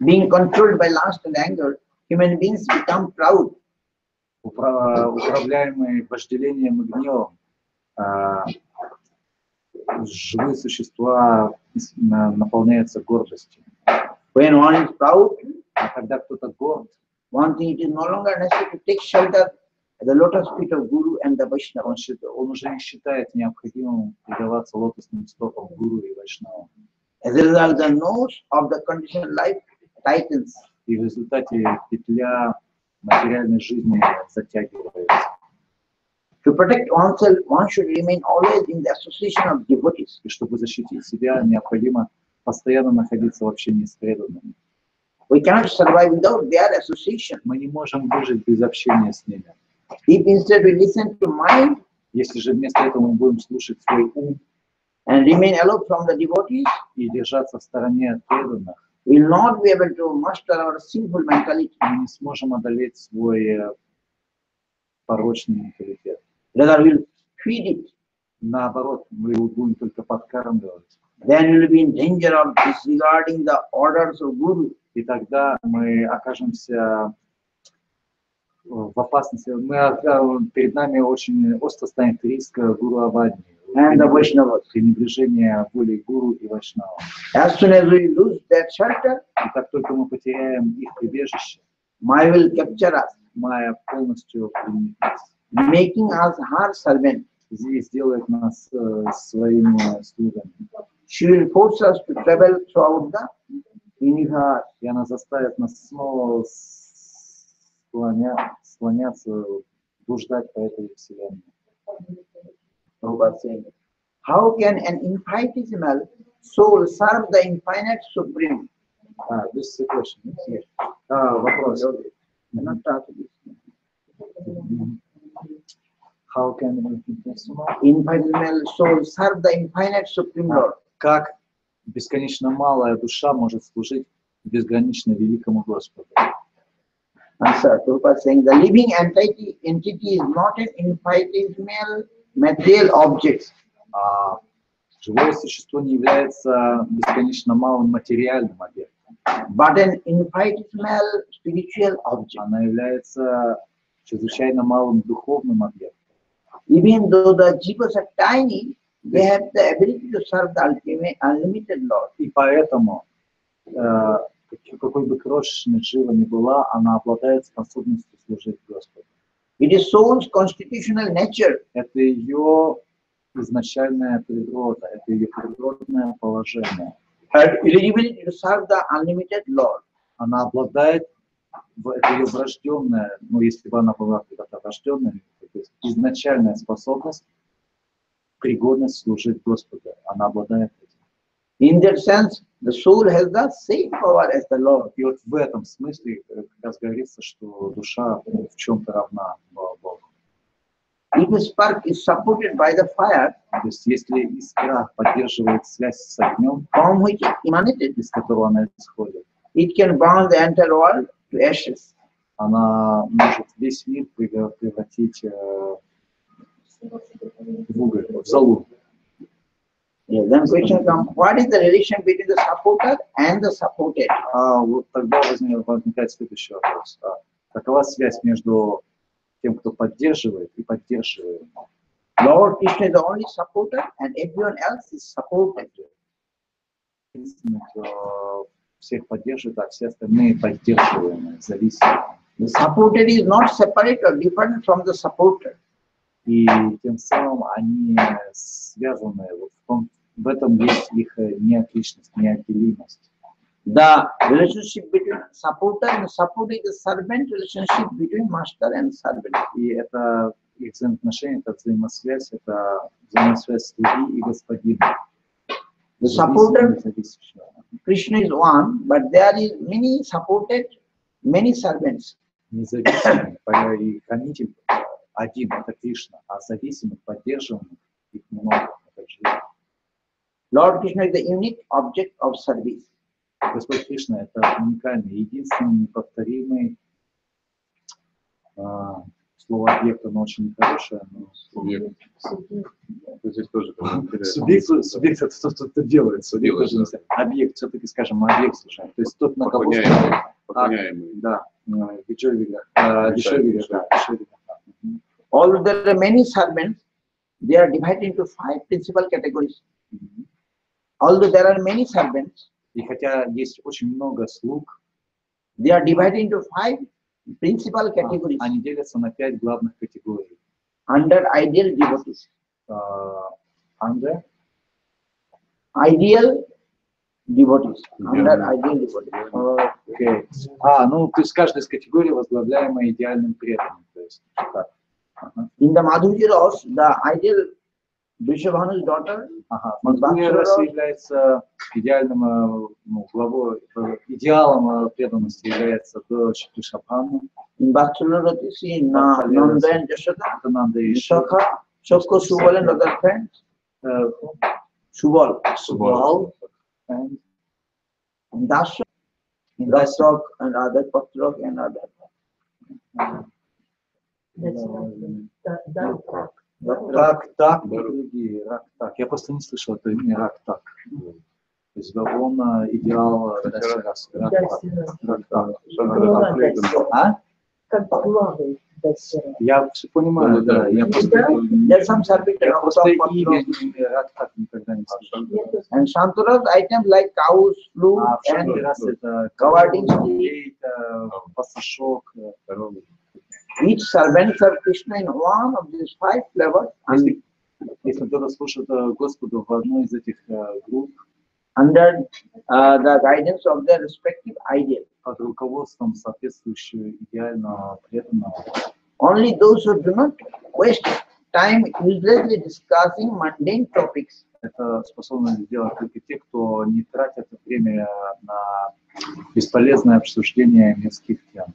Being controlled by lust and anger, human beings become proud. Управляемые вожделением и гневом, живые существа наполняются гордостью. When one is proud, А когда кто-то горд, one thing, it is no longer necessary to take shelter at the lotus feet of Guru and the Vaishnava. он уже не считает необходимым предаваться лотосным стопам Гуру и Вайшнава. As a result, the nose of the conditioned life tightens. И в результате петля материальной жизни затягивается. To protect oneself, one should remain always in the association of devotees. И чтобы защитить себя, необходимо постоянно находиться в общении с преданными. We cannot survive without their association. Мы не можем выжить без общения с ними. If instead we listen to mind Если же вместо этого мы будем слушать свой ум and remain aloof from the devotees, и держаться в стороне от преданных, we will not be able to master our sinful mentality. мы не сможем одолеть свой порочный менталитет. Rather, we will feed it. Наоборот, мы его будем только подкармливать. Then we will be in danger of disregarding the orders of Guru. И тогда мы окажемся в опасности. Перед нами очень остро станет риск гуру Авадни, And the Vaishnavas. пренебрежение волей гуру и вайшнава. As soon as we lose that shelter, И как только мы потеряем их прибежище, Maya will capture us, Майя полностью пленит нас. making us her servant. И сделает нас своими слугами. She will force us to travel throughout the universe. И она заставит нас снова склоняться, блуждать по этой вселенной. Prabhupada saying, how can an infinitesimal soul serve the infinite supreme? This is a question. Yes. Вопрос. Cannot talk to this. How can Infinitesimal soul serve the infinite supreme Lord? Как бесконечно малая душа может служить безгранично великому Господу? Answer, Prabhupada saying, the living entity is not an infinitesimal material object. Живое существо не является бесконечно малым материальным объектом, but an infinitesimal spiritual object. Она является чрезвычайно малым духовным объектом. Even though the jivas are tiny, they have the ability to serve the ultimate, unlimited Lord. И поэтому, какой бы крошечной джива ни была, она обладает способностью служить Господу. It is soul's constitutional nature. Это ее изначальная природа, это ее природное положение. Her eligibility to serve the unlimited Lord. Она обладает, это ее врожденная, ну если бы она была когда-то врожденная, то есть изначальная способность, пригодность служить Господу. Она обладает этим. In that sense, the soul has the same power as the Lord. И вот в этом смысле как раз говорится, что душа в чем-то равна Богу. If a spark is supported by the fire, То есть если искра поддерживает связь с огнем, from which it emanated, из которого она исходит, it can burn the entire world to ashes. она может весь мир превратить в уголь, в золу. Yeah, then question comes, what is the relation between the supporter and the supported? Вот тогда возникает следующий вопрос. Какова связь между тем, кто поддерживает и поддерживаемым? Lord Krishna is the only supporter and everyone else is supported. Всех поддерживает, а все остальные поддерживаемые, зависимые. The supported is not separate or different from the supporter. И тем самым они связаны, в этом есть их неотличность, неотделимость. The relationship between supporter and supporter is the servant relationship between master and servant. И это их взаимоотношения, это взаимосвязь слуги и господина. The supporter, Krishna is one, but there is many supported, many servants. Независимый и хранитель один, это Кришна, а зависимых, поддерживаемых их много. Lord Krishna is the unique object of service. Господь Кришна это уникальный, единственный, неповторимый слово объект, оно очень нехорошее, но субъект. Здесь тоже субъект это тот, кто делает, субъект тоже нельзя. Объект, все-таки скажем, объект слушаем. То есть тот, на кого поклоняемый. Да, Although there are many servants, they are divided into 5 principal categories. Although there are many servants, и хотя есть очень много слуг, they are divided into 5 principal categories. Они делятся на 5 главных категорий. Under ideal devotees. Under ideal devotees. Under ideal devotees. Okay. Ну, то есть каждая из категорий возглавляемая идеальным преданным. То есть, так. In the Madhurya Ras, the ideal Vrishabhanu's daughter, Мадхурья Раса является идеальным, главой, идеалом преданности является дочь Вришабхану. In Bhaktacharya see Nanda and Yashoda, Vishakha, Shokko, Subal and other friends. Subal, and Dasha, Dasrak and other Patrok and other. Рак-так, другие, рак-так. Я просто не слышал это имя рак-так. То есть он идеал расы. Рак-так. Я все понимаю, да. Я просто имя рак-так никогда не слышал. And Shantaras items like cows, flute, and covarding steed, пасашок, each servant serves Krishna in one of these 5 flavors. Если кто-то служит Господу в одной из этих групп, under the guidance of their respective ideal. Под руководством соответствующего идеального преданного. Only those who do not waste time uselessly discussing mundane topics. Это способны сделать только те, кто не тратит время на бесполезное обсуждение мирских тем.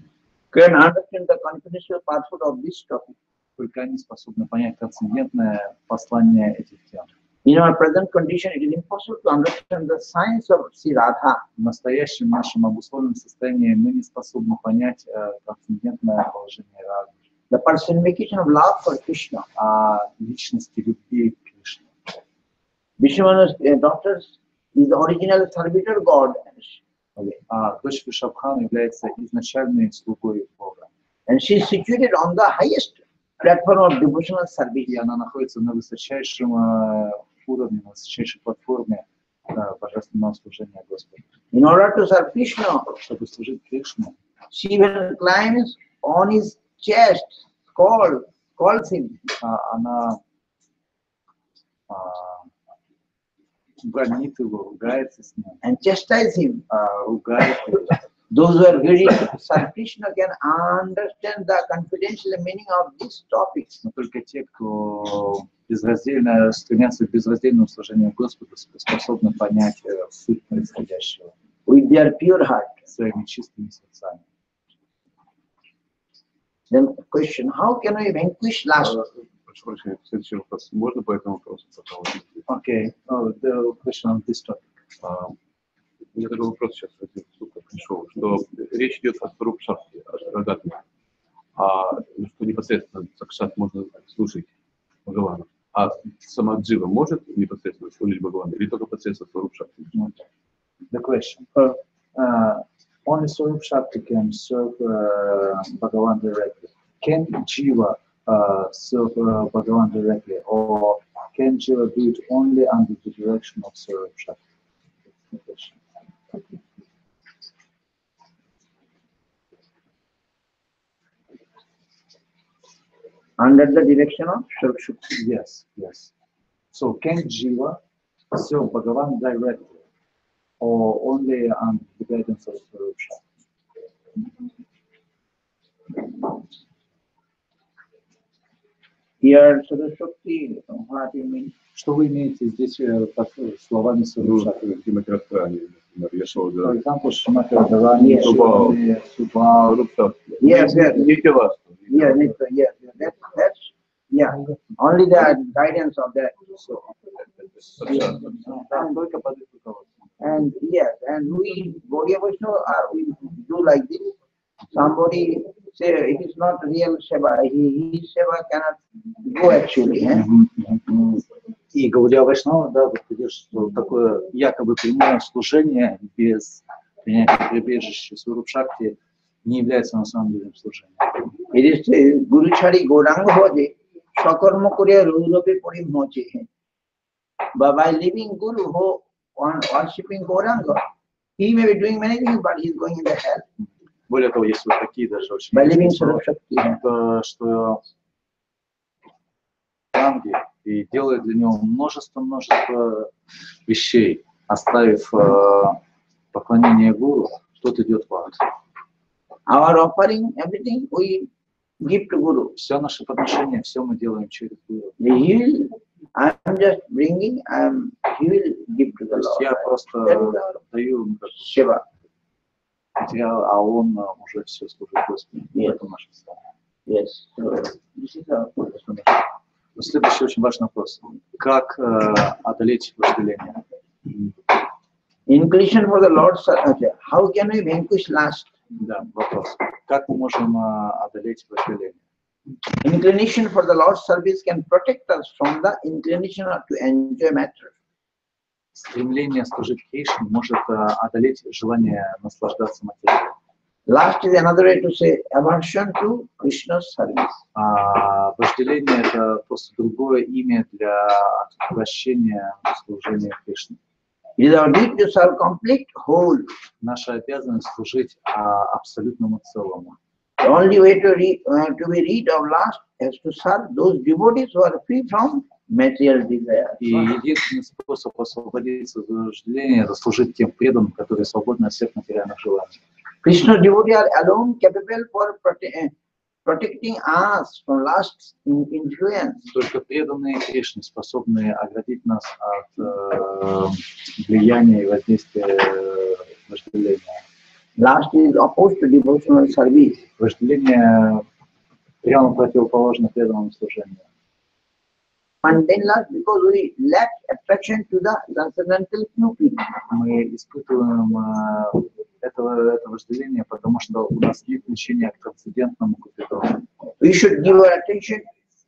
Can understand the confidential purport of this topic. Только они способны понять трансцендентное послание этих тем. In our present condition, it is impossible to understand the science of Sri Radha. В настоящем нашем обусловленном состоянии мы не способны понять трансцендентное положение Рады. The personification of love for Krishna. Личности любви к Кришне. Vishwana's daughters is the original servitor God. Дочь Вришабхана является изначальной слугой Бога. And she is situated on the highest platform of devotional service. И она находится на высочайшем уровне, на высочайшей платформе божественного служения Господу. In order to serve Krishna, чтобы служить Кришне, she even climbs on his chest, calls him. Она бронит его, ругается с ним. And chastise him. Ругает его. Those who are ready to serve Krishna can understand the confidential meaning of these topics. Но только те, кто безраздельно стремятся к безраздельному служению Господу, способны понять суть происходящего. With their pure heart. Своими чистыми сердцами. Then question: How can we vanquish lust? Прошу прощения, следующий вопрос. Можно по этому вопросу? Okay. The question on this topic. У меня такой вопрос сейчас пришел, что речь идет о Сварупшакти, о Шрагатме, что непосредственно Сакшат можно слушать Бхагавана, а сама Джива может непосредственно служить Бхагавану или только посредством Сварупшакти? The question. Only Swарupshakti can serve Bhagavan directly. Can Jiva serve Bhagavan directly, or can Jiva do it only under the direction of Swarupshakti? Under the direction of Swarupshakti. Yes. So can Jiva serve Bhagavan directly, or only under the guidance of Swarupshakti? Here, Saraswati, what do you mean? Что вы имеете здесь под словами Сварупшакти? For example, Шримати Радharani, Subha, Yes, that's yeah. Only the guidance of that. So, and yes, and we Gaudiya Vaishnava, we do like this. Somebody say it is not real seva. His seva cannot go actually. И Гаудия Вайшнава, да, вот что такое якобы прямое служение без принятия прибежища Сварупшакти не является на самом деле служением. It is Guru Chari Gauranga Hoje, Sakarma Kuriya Rudope Purim Hoche. But by living Guru who worshipping Gauranga, he may be doing many things, but he is going in the hell. Более того, есть вот такие даже очень By living Saraswati. Что Ганги и делает для него множество вещей, оставив поклонение гуру, тот идет в ад. Our offering, everything we give to Guru. Все наше подношение, все мы делаем через гуру. I am just bringing, he will give to the Lord. Я просто даю Shiva. материал, а он уже все служит Господу. Это наше слава. Yes. So, this is our question. Следующий очень важный вопрос. Как одолеть вожделение? Inclination for the Lord's service. How can we vanquish lust? Да, вопрос. Как мы можем одолеть вожделение? Inclination for the Lord's service can protect us from the inclination to enjoy matter. Стремление служить Кришне может одолеть желание наслаждаться материей. Lust is another way to say aversion to Krishna's service. Вожделение — это просто другое имя для отвращения служения Кришне. It is our duty to serve complete whole. Наша обязанность служить абсолютному целому. The only way to be rid of lust is to serve those devotees who are free from material desire. И единственный способ освободиться от вожделения — это служить тем преданным, которые свободны от всех материальных желаний. Krishna devotees are alone capable for protecting us from lust's influence. Только преданные Кришне способны оградить нас от влияния и воздействия вожделения. Lust is opposed to devotional service. Вожделение прямо противоположно преданному служению. Mundane lust, because we lack attraction to the transcendental snooping. Мы испытываем это вожделение, потому что у нас нет влечения к трансцендентному капиталу. We should give our attention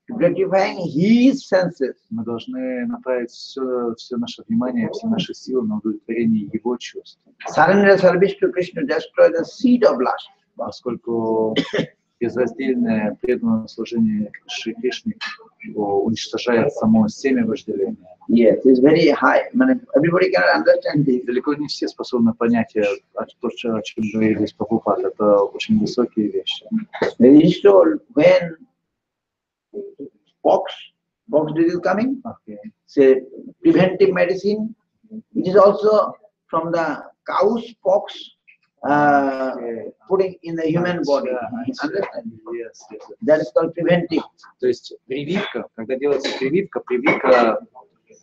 to gratifying his senses. Мы должны направить все наше внимание, все наши силы на удовлетворение его чувств. Surrender service to Krishna destroy the seed of lust. Поскольку безраздельное преданное служение Шри Кришне уничтожает само семя вожделения. Yes, it's very high. Everybody can understand this. Далеко не все способны понять то, о чем говорили Прабхупад. Это очень высокие вещи. It is told when pox disease coming, say preventive medicine, it is also from the cow's pox putting in the human body. Understand? Yes. That is called preventive. То есть прививка, когда делается прививка,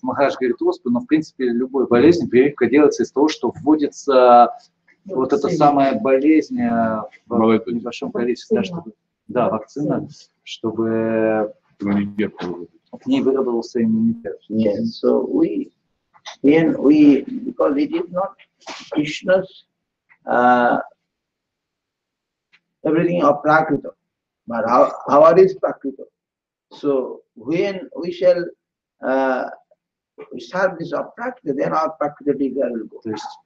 Махарадж говорит, Господи, но в принципе любой болезни прививка делается из того, что вводится вот эта самая болезнь в небольшом количестве, да, вакцина, чтобы к ней выработался иммунитет. Yes, so we, because it is not Krishna's everything of Prakrita, but our is Prakrita. So when we shall serve this of Prakrita, then our Prakrita desire will go. То есть,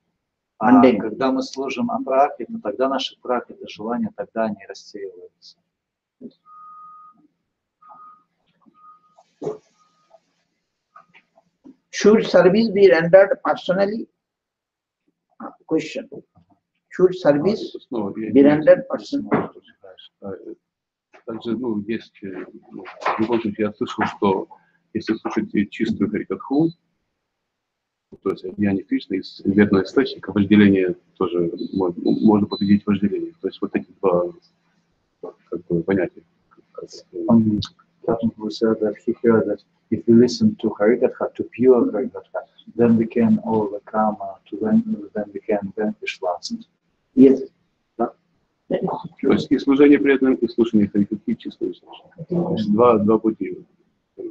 когда мы служим Апракрита, тогда наши Пракрита желания, тогда они рассеиваются. Should service be rendered personally? Question. Should service be rendered personally? Также, есть, в любом случае, я слышал, что если слушать чистую Харикатху, то есть одеяние Кришны из верного источника, вожделение тоже можно победить вожделение. То есть вот эти два понятия. That Bhakti said that he heard that if we listen to Harikatha, to pure Harikatha, then we can overcome, then we can vanquish lust. Yes. То есть и служение преданным, и слушание Харикатхи чистое слушание. То есть два пути.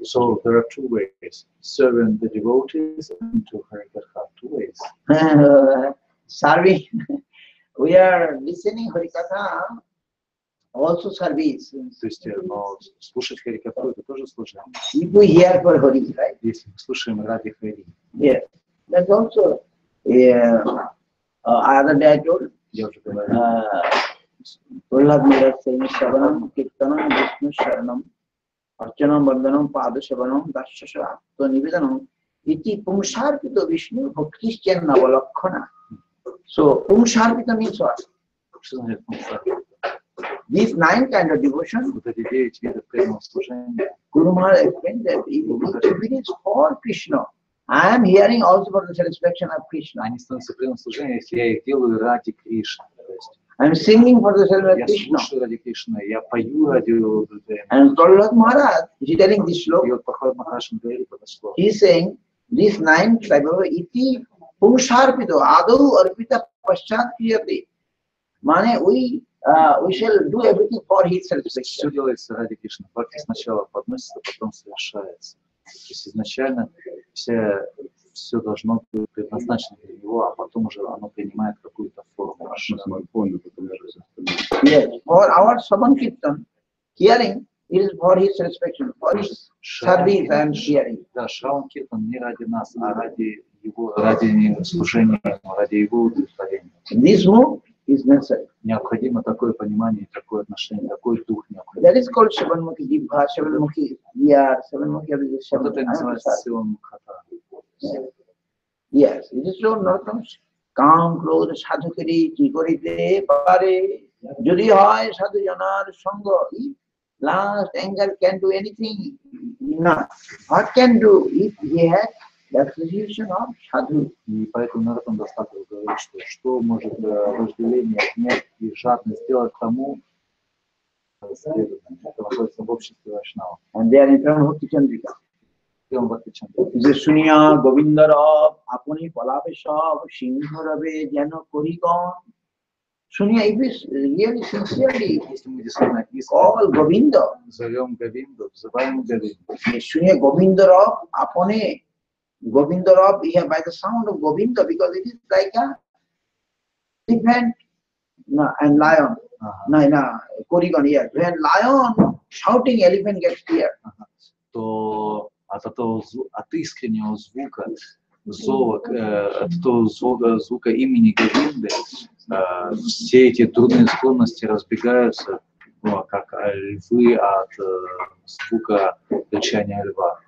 So there are two ways: serving the devotees and to Harikatha. Two ways. Serving. We are listening Harikatha, also service. То есть, но слушать Харикатху — это тоже служение. If we hear for Hari, right? Если мы слушаем ради Хари. Yes. That's also. Other day I told. Я уже говорил. Prahlad Mira saying Shavanam, Kirtanam, Vishnu Sharanam, Archanam, Bandhanam, Pada Shavanam, Dashasha, to Nivedanam, Iti Pumsharpito Vishnu, Christian Navalakkhana. So, Pumsharpita means what? These 9 kind of devotion, Вот эти 9 видов преданного служения. Guru Maharaj explained that if it is for Krishna, I am hearing also for the satisfaction of Krishna. Они становятся преданным служением, если я их делаю ради Кришны. I am singing for the satisfaction Я of Krishna. слушаю ради Кришны, я пою ради удовлетворения. And Prahlad Maharaj, he is telling this И sloka. вот Прабхупада Махарадж говорит это слово. He is saying, these 9 type of iti purusharpito adau arpita paschat kriyate. Mane we shall do everything for his Все satisfaction. делается ради Кришны. Бхакти сначала подносится, потом совершается. То есть изначально все должно быть предназначено для него, а потом уже оно принимает какую-то форму. Смартфон, например, Yes, for our Savan Kirtan, hearing, it is for his satisfaction, for his service and hearing. Да, Шраван Киртан не ради нас, а ради его, ради служения ему, ради его удовлетворения. This move is necessary. Необходимо такое понимание, такое отношение, такой дух необходим. That is called Shavanmukhi Jibha, Shavanmukhi Yar, Shavanmukhi Вот это и называется силом Мукхата. Yes, it is so Narottam. Kam, Krodha, Sadhukari, Chikorite, Pare, Jodi Hoy, Sadhu Janar, Sangha. Last anger can do anything. No. What can do if he has the association of sadhu? И поэтому Наротам достаточно говорит, что может вожделение, гнев и жадность сделать тому, кто находится в обществе Вайшнава. And they are in front of Bhakti Chandrika. যে শুনিয়া গোবিন্দর আপনি পলাবেশব সিংহরবে যেন করিগণ শুনিয়া if is really sincerely call Govinda, зовем Говинду, взываем Говинду. শুনিয়া গোবিন্দরব আপনি গোবিন্দরব here by the sound of Govinda, because it is like a elephant and lion. No, Korigon here. When lion shouting, elephant gets scared. То от искреннего звука, от звука имени Говинды, все эти трудные склонности разбегаются, как львы от звука рычания льва.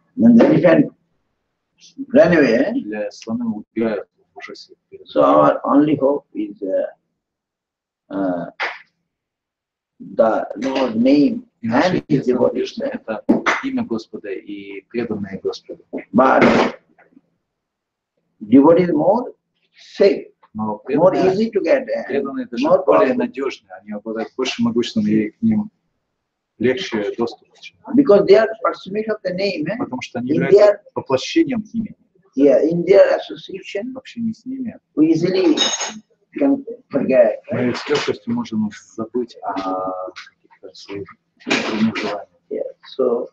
Для слона убегают в ужасе. So our only hope is the Lord's name and His devotion. Это имя Господа и преданные Господу. But devotee is more safe, more easy to get, преданные даже more более powerful. надежные, они обладают большим могуществом, и к ним легче доступ. Because they are personation of the name. Потому что они являются воплощением имени. Yeah, in their association, В общении с ними we easily can forget. мы с легкостью можем забыть о каких-то своих трудных желаниях. Yeah, so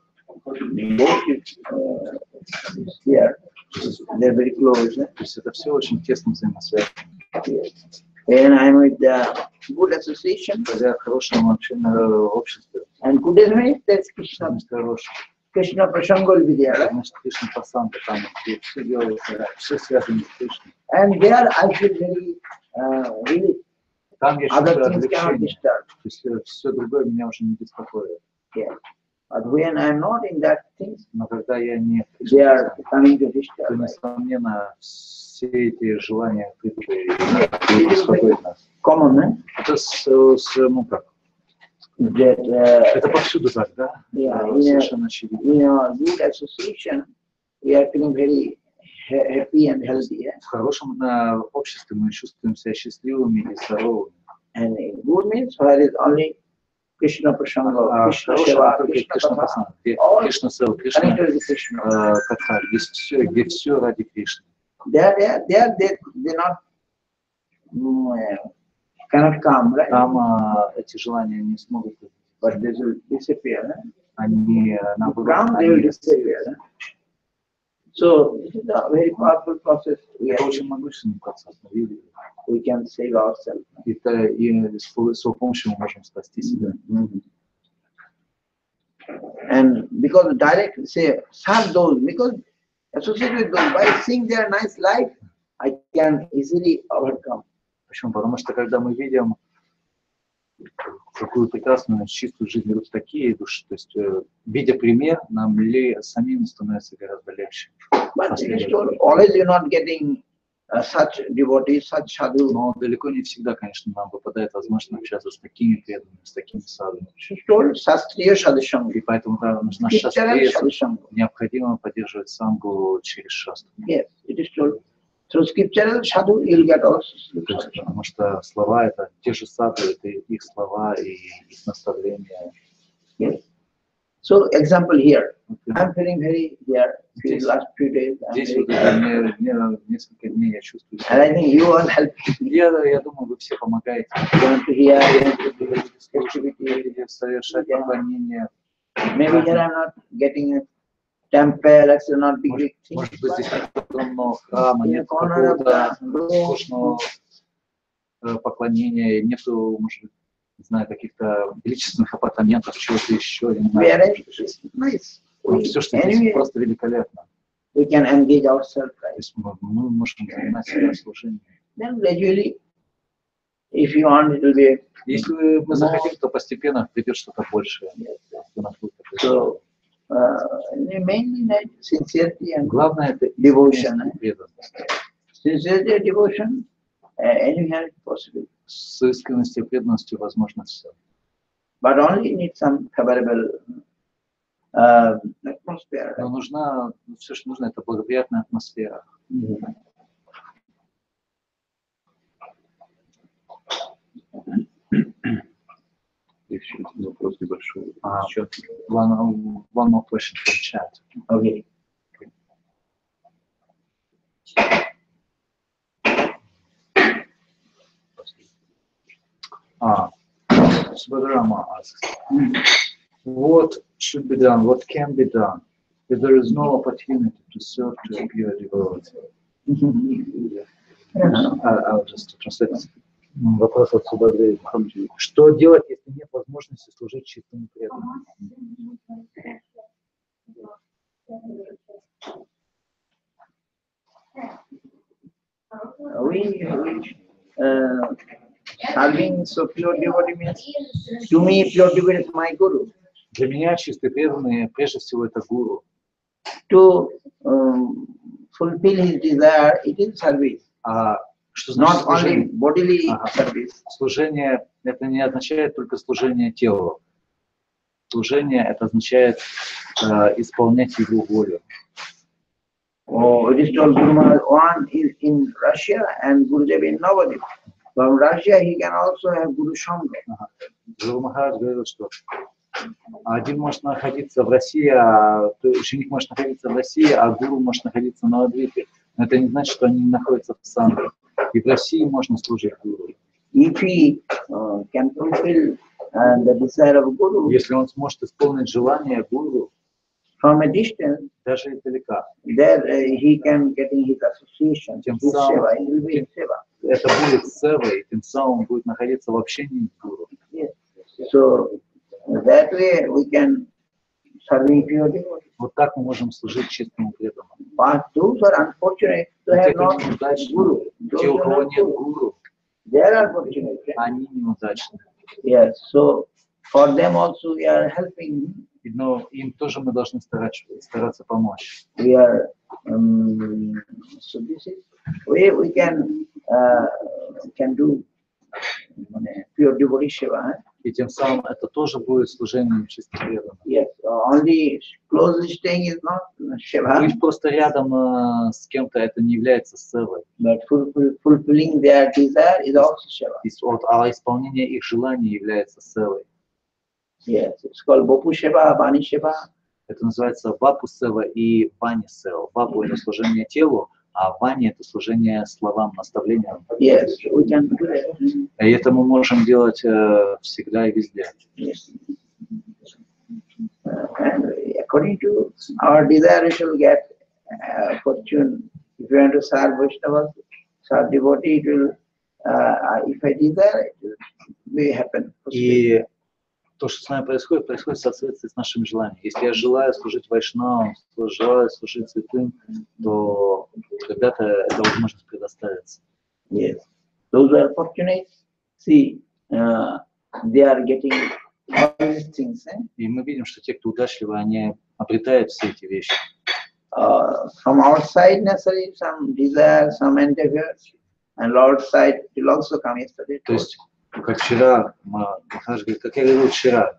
here they're very close. То есть это все очень тесно взаимосвязано. When I'm with the good association, Когда в хорошем обществе, and good association, that's Krishna. хорошее, Krishna Prasanga will be there. значит, Кришна Пасанга, там, где все делается, все связано с Кришной. And there I feel very really Там я other чувствую things cannot облегчение. disturb. То есть все другое меня уже не беспокоит. Yeah. But when I'm not in that things, Но когда я не they are coming to то, disturb. несомненно, все эти желания придут и It is беспокоят нас. common, Это ну как, that это повсюду так, да? yeah, Совершенно очевидно. in a good association, we are feeling very happy and healthy. Yeah? В хорошем обществе мы чувствуем себя счастливыми и здоровыми. And in good means where is only Krishna Prasanga, Krishna хорошее Seva, только Krishna Кришна Katha, Прасана, где all Кришна Сева, Кришна connected with Krishna. Катха, где все ради Кришны. They not cannot come, right? Там эти желания не смогут, But they will disappear. они наоборот, Come, they will disappear. So this is a very powerful process. это очень могущественный процесс, мы видели. We can save ourselves. Это и с его помощью мы можем спасти себя. And because direct say serve those, because associated with those, by seeing their nice life, I can easily overcome. Почему? Потому что когда мы видим какую прекрасную, чистую жизнь ведут такие души, то есть видя пример, нам самим становится гораздо легче. But it is told, always you're not getting such devotees, such sadhu. Но далеко не всегда, конечно, нам выпадает возможность общаться с такими преданными, с такими садхами. It is told sastriya sadhusanga. И поэтому да, нужна Scriptural шастрия, sadhusanga. необходимо поддерживать самгу через шастру. Yes, it is told. Through scriptural sadhu, you'll get also sadhusanga. Потому что слова это те же саду, это их слова и их наставления. Yes. So example here, I'm feeling very here. Few last few days, I'm Здесь very вот мне несколько дней я чувствую. and I think you all help me. Я думаю, вы все помогаете. You want to hear, you want to do this activity. Совершать поклонение. Maybe here I'm not getting a temple, it's not big thing. Может быть, здесь нет огромного храма, In a нет corner of какого-то the роскошного поклонения, нету, может быть, не знаю, каких-то величественных апартаментов, чего-то еще. we arrange this. Nice. Все, что здесь, Anyway, просто великолепно. we can engage ourselves, То right? есть мы можем занимать себя служением. Then gradually, if you want, it will be. Если мы захотим, то постепенно придет что-то большее. So, mainly like sincerity and Главное это devotion. преданность. Sincerity and devotion, anywhere it's possible. С искренностью и преданностью возможно все. But only need some favorable atmosphere. Но нужна, все, что нужно, это благоприятная атмосфера. Еще один вопрос небольшой. One more question from chat. Okay. Subhadrama asks, what should be done, what can be done if there is no opportunity to serve to a pure devotee? I'll just translate. Вопрос от Субхадрея. Что делать, если нет возможности служить чистым преданным? Serving so pure devotee means, to me, pure devotee is my guru. Для меня чистый преданный, прежде всего, это гуру. To fulfill his desire, it is service. Что значит Not only служение? bodily service. Служение это не означает только служение телу. Служение это означает исполнять его волю. Oh, it is told Guru Maharaj, one is in Russia and Gurudev in Navadip. From Russia, he can also have Guru Sangha. Гуру Махарадж говорил, что один может находиться в России, ученик может находиться в России, а гуру может находиться на Навадвипе. Но это не значит, что они не находятся в санге. И в России можно служить гуру. If he can fulfill the desire of Guru Если он сможет исполнить желание гуру, from a distance, даже издалека, there he can get in his association, Тем his самым- seva, he will be in seva. это будет севой, и тем самым он будет находиться в общении с гуру. Yes. So that way we can serving pure devotees. Вот так мы можем служить чистому преданному. But those are unfortunate to Те, have кто not неудачны, Guru. Those те, у who кого are not нет Guru, гуру, they are unfortunate. они неудачны. Yes. So for them also we are helping. Но им тоже мы должны стараться помочь. We are so this is way we can do pure devotee seva. И тем самым это тоже будет служением чисто преданным. Yes. Only closely staying is not seva, Быть просто рядом с кем-то это не является севой. but fulfilling their desire is also seva. А исполнение их желаний является севой. Yes, it's called Bopu Seva, Bani Seva. Это называется Вапу Сева и Вани Сева. Вапу — это служение телу, а Вани — это служение словам, наставлениям. Yes, we can do that. И это мы можем делать всегда и везде. Yes. And according to our desire, we shall get fortune. If you want to serve Vaishnavas, serve devotee, it will, if I desire, it will happen. И то, что с нами происходит, происходит в соответствии с нашими желаниями. Если я желаю служить вайшнавам, желаю служить святым, то когда-то эта возможность предоставится. Yes. Those who are fortunate, see, they are getting all these things. И мы видим, что те, кто удачливы, они обретают все эти вещи. From outside, necessarily, some desire, some endeavors, and Lord's side will also come yesterday. То есть, как вчера, Махарадж говорит, как я говорил вчера,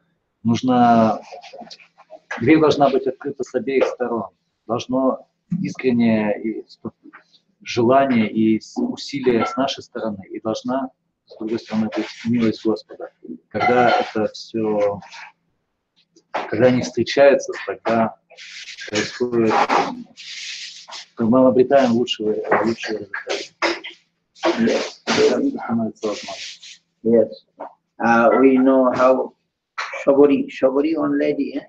дверь должна быть открыта с обеих сторон. Должно искреннее желание и усилие с нашей стороны, и должна, с другой стороны, быть милость Господа. Когда это все, когда они встречаются, тогда происходит, мы обретаем лучшие результаты. Становится возможным. Yes, we know how Shabari, one lady.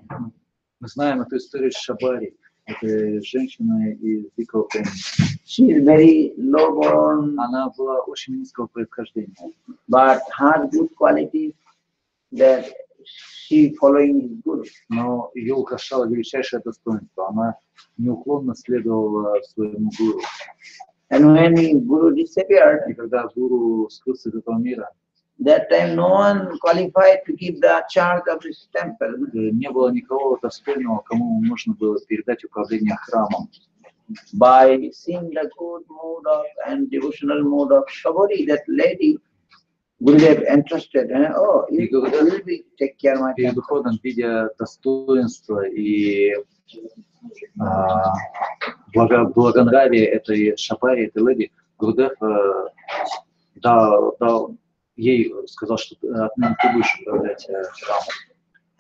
Мы знаем эту историю с Шабари. Это женщина из дикого племени. She is very low-born. Она была очень низкого происхождения. But her good qualities that she following his guru. Но ее украшало величайшее достоинство. Она неуклонно следовала своему гуру. And when guru disappeared, И когда гуру скрылся из этого мира, that time no one qualified to give the charge of this temple. не было никого достойного, кому можно было передать управление храмом. By seeing the good mood of and devotional mood of Shabari, that lady, Gurudev entrusted, oh, you will be take care of my Перед temple. уходом, видя достоинство и благонравие этой Шабари, этой леди, Гурудев дал ей, сказал, что отныне ты будешь управлять храмом.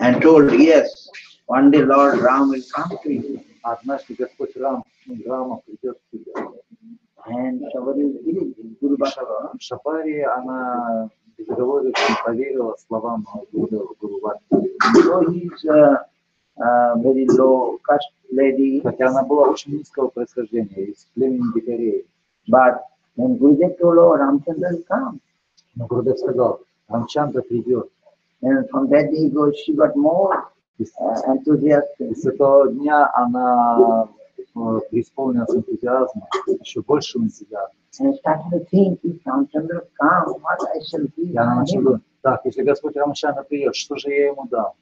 And told, yes, one day Lord Ram will come to you. Однажды Господь Рама придет к тебе. And Shabari is believing, Guru Bhakti. Шабари, она безоговорочно поверила словам Гуру Бхакти. So he's a very low caste lady. Хотя она была очень низкого происхождения, из племени дикарей. But when Gurudev told, oh, Ramchandra will come. Но Гурудев сказал, Рамчандра придет. And from that day she got more enthusiastic. И с этого дня она преисполнилась энтузиазмом, еще большим энтузиазмом. And started to think, if Ramchandra come, what I shall И give она начала him. думать, так, если Господь Рамчандра придет, что же я ему дам?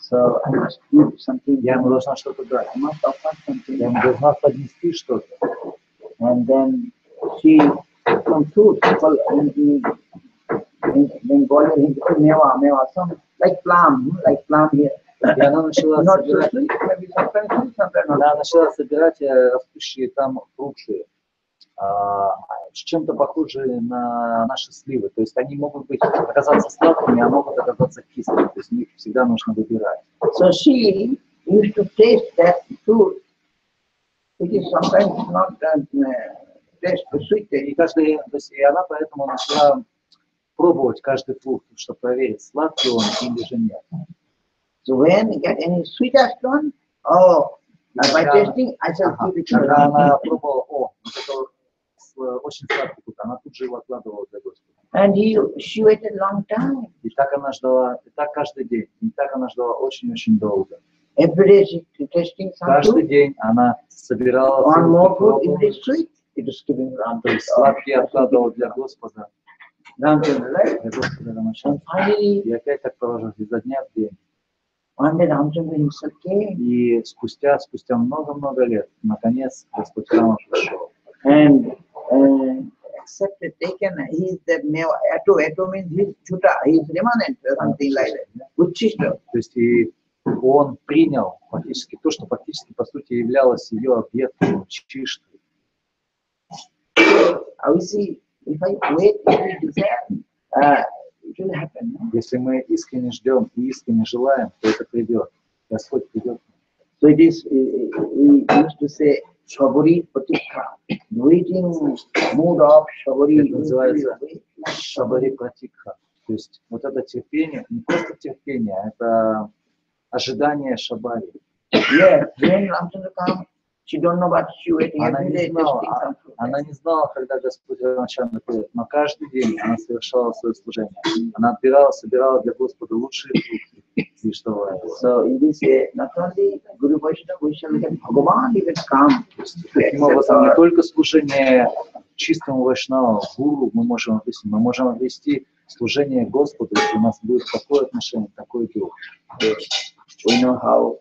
So I must give something. Я ему должна что-то дать. I must offer something. Я ему должна поднести что-то. And then she some fruits, people in Bengali, mewa, some like plum here. И она начала Not so собирать, sweet, maybe sometimes sweet, sometimes not. она начала собирать растущие там фрукты, с чем-то похожие на наши сливы. То есть они могут оказаться сладкими, а могут оказаться кислыми. То есть их всегда нужно выбирать. So she used to taste that fruit, which is sometimes not taste sweet. И она поэтому начала пробовать каждый фрукт, чтобы проверить, сладкий он или же нет. So when you get any sweetest one, oh, by tasting, I shall give it to Когда она her. пробовала, вот это очень сладкий фрукт, она тут же его откладывала для Господа. And she waited long time. И так она ждала, и так каждый день, и так она ждала очень-очень долго. Every day she tasting some Каждый fruit. день она собирала One more фрукты, fruit, if it is sweet, it is giving Ram. то есть сладкие откладывала для Господа, Ramchandra, right? для Господа And Рамачандра. finally, И опять так продолжилось изо дня в день. one day Ramchandra himself came. И спустя много-много лет, наконец, Господь Рама пришел. And accepted, taken, he is the meva, Ato means he is Chuta, he is remanent or something like that. Uchishta. То есть и он принял фактически то, что фактически, по сути, являлось ее объектом, чиштой. I will see, if I wait, if I desire, it will happen. No? Если мы искренне ждем и искренне желаем, то это придет. Господь придет. So it is, we used to say, Shabari Pratikha, waiting mood of Shabari. Это называется Шабари Пратикха. То есть вот это терпение, не просто терпение, это ожидание Шабари. Yeah, when Ramchandra comes, she don't know what she waiting every day, testing some fruit. Она не знала, когда Господь Рамчандра придет, но каждый день она совершала свое служение. Она отбирала, собирала для Господа лучшие фрукты и что. So in this way, not only Guru Vaishnava, we shall get Bhagavan even come. Таким образом, не только служение чистому Вайшнаву, гуру мы можем обрести служение Господу, если у нас будет такое отношение, такой дух. We know how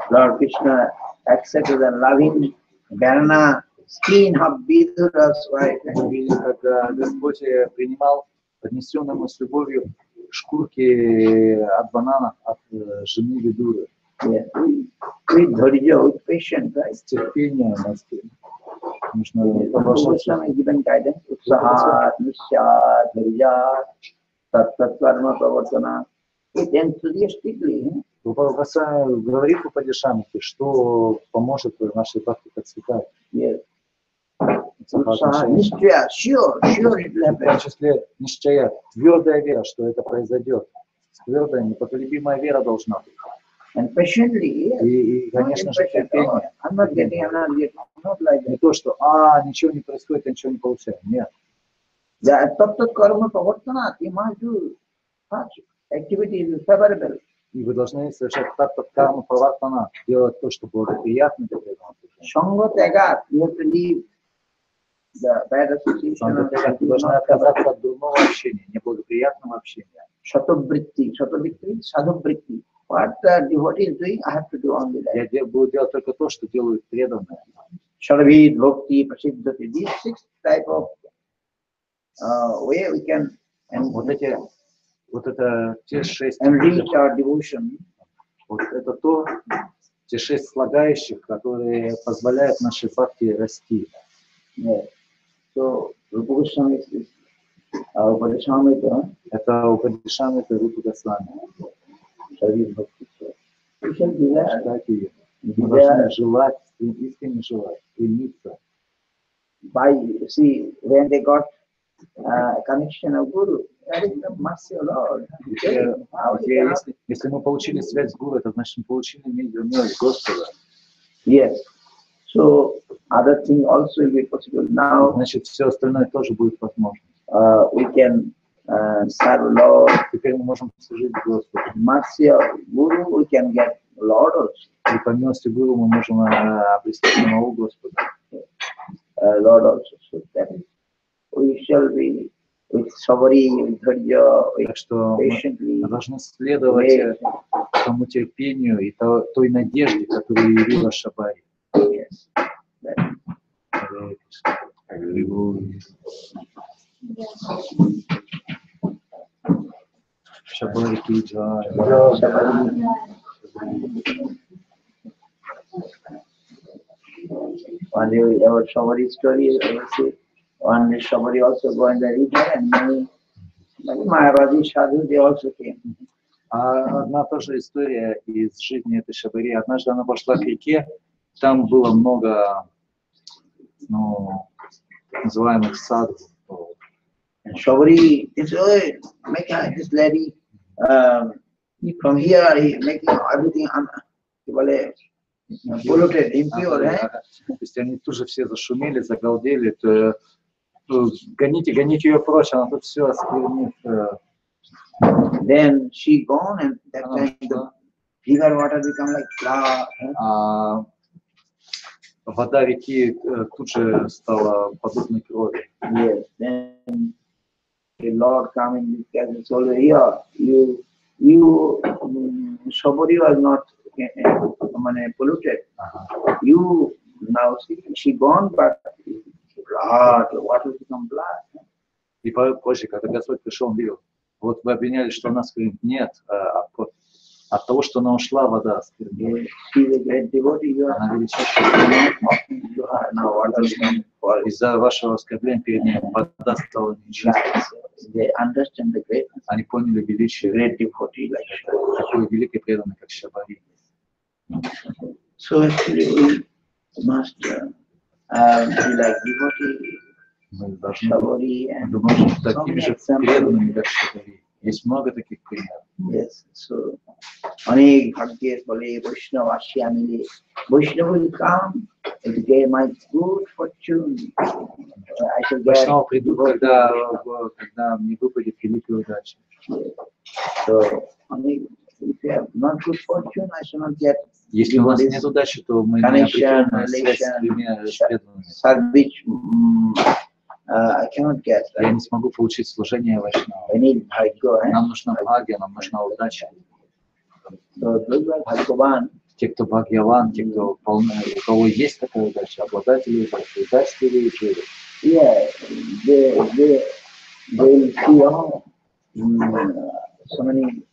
Lord Krishna accepted and loving banana skin of Vidura's wife. Мы видим, как Господь принимал поднесенные ему с любовью шкурки от бананов от жены Видуры. With dharya, with patience, right? С терпением нужно Krishna given guidance. Utsahat, Nishyat, Dharya, Tat-tat-karma pravartana. With enthusiastically. Говорит Упадишамрите, что поможет нашей бхакти процветать. Yes. Nishya, sure it will В том happen. числе нишчая, твердая вера, что это произойдет. Твердая, непоколебимая вера должна быть. And patiently, yes. И конечно же, терпение. I'm not getting, not like Не that. то, что ничего не происходит, я ничего не получаю. Нет. The tat-tat karma pravartana, you must do such activities favorable. И вы должны совершать так-то карму правартана, делать то, что благоприятно для этого. Sangha tyaga, you have to leave the bad association of Вы должны отказаться от дурного общения, неблагоприятного общения. Shatabritti, sadhubritti. What the devotee is doing, I have to do only that. Я буду делать только то, что делают преданные. Sharavid, Bhakti, Prasiddhati, these 6 type of way we can Вот это те 6. enrich our devotion. Вот это те 6 слагающих, которые позволяют нашей бхакти расти. Yeah. So, Rupa Goswami is Upadishamrita. Это Упадишамрита Рупа Госвами. Sharavid, Bhakti. We shall do that. Читать ее. Мы должны желать, искренне желать, стремиться. See, when they got connection of Guru, that is the mercy of Lord. Если мы получили связь с Гуру, это значит, мы получили милость Господа. Yes. So other thing also will be possible. Now Значит, все остальное тоже будет возможно. we can serve Lord. Теперь мы можем служить Господу. Mercy of Guru, we can get Lord also. И по милости Гуру мы можем обрести самого Господа. Lord also. So that is, we shall be with Savari, with Dharya, with Так что patiently. мы должны следовать тому терпению и той надежде, которую явила Шабари. Yes. Шабари ки джай. One day our Savari story, I will say, one day Savari also go in the river and many Maharaji Sadhu, they also came. Одна тоже история из жизни этой Шабари. Однажды она пошла к реке, там было много, так называемых садов. And Savari is, make this lady, from here, he making everything polluted, impure, То есть они тоже все зашумели, загалдели. Гоните ее прочь, она тут все осквернит. Then she gone and that time the river water become like flower. Вода реки тут же стала подобной крови. Yes. Then the Lord come in this case and told here, you Savari was not polluted. You now see she gone, but blood, water become blood. И позже, когда Господь пришел, он видел, вот вы обвиняли, что она сквернит. Нет, от того, что она ушла, вода осквернила. Она величайшая. Из-за вашего оскорбления перед ней вода стала нечистой. Они поняли величие такой великой преданной, как Шабари. So actually we must be like devotee, Мы должны Shabari, быть такими же преданными, как Шабари. Есть много таких примеров. Yes, so Anek Bhakti Bole Vaishnava Ashyamile. Vaishnava will come and get my good fortune. I shall get. Вайшнавы придут, когда мне выпадет великая удача. So Anek, if you have not good fortune, I shall not get. Если у нас нет удачи, то мы не обретем связь с преданными. Which I cannot get. Я не смогу получить служение Вайшнава. I need bhagya. Нам нужна бхагья, нам нужна удача. So those are bhagyavan. Те, кто бхагьяван, те, кто полны, у кого есть такая удача, обладатели удачи, удачливые люди. Yeah, they will see, oh, so many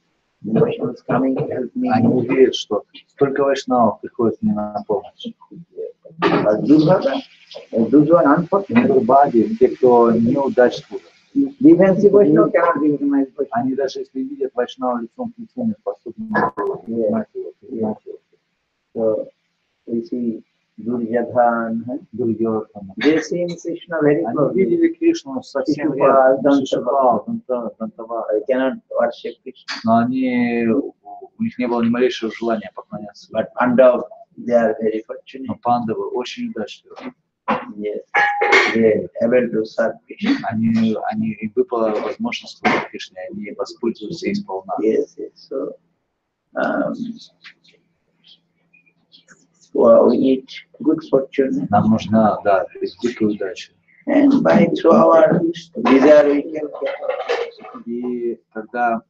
Vaishnavas coming to help me. Они увидят, что столько вайшнавов приходит мне на помощь. Those who are unfortunate, Дурбаги, те, кто неудачливы, defensive Vaishnava cannot recognize Vaishnava. они даже если видят вайшнава лицом к лицу, не способны признать его. So we see Duryodhan, Дурьёдхана. they see Krishna very Они close. видели Кришну совсем Шишупал, рядом, Шишупал, Дантава, They cannot worship Krishna. но они, у них не было ни малейшего желания поклоняться. But Pandava, they are very fortunate. Но пандавы очень удачливы. Yes, they are able to serve Krishna. Им выпала возможность служить Кришне, они воспользуются ей сполна. Yes, yes. So, well, we need good fortune, Нам нужна, да, великая удача. and through our desire we can get. И когда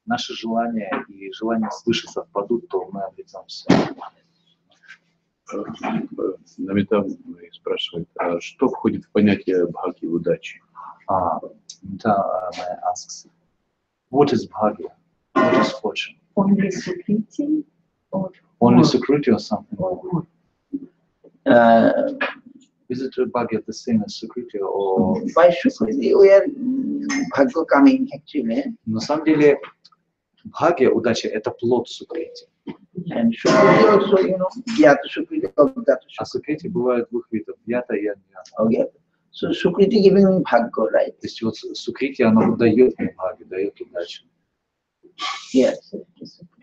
наши желания и желания свыше совпадут, то мы обретем все. Намита спрашивает, а что входит в понятие бхаги удачи? Namita asks, what is bhagya? What is fortune? Only Sukriti or Only security or something? Uh, Is it bhagya the same as security or... by Shukriti we are bhagya coming actually. На самом деле, бхагя, удача, это плод сукрити. And Shukriti also, you know, Gyata Shukriti or Gyata А Shukriti. сукрити бывает двух видов, ята и аньята. Okay. So Shukriti giving me bhagya, right? То есть вот сукрити, оно дает мне бхагю, дает удачу. Yes.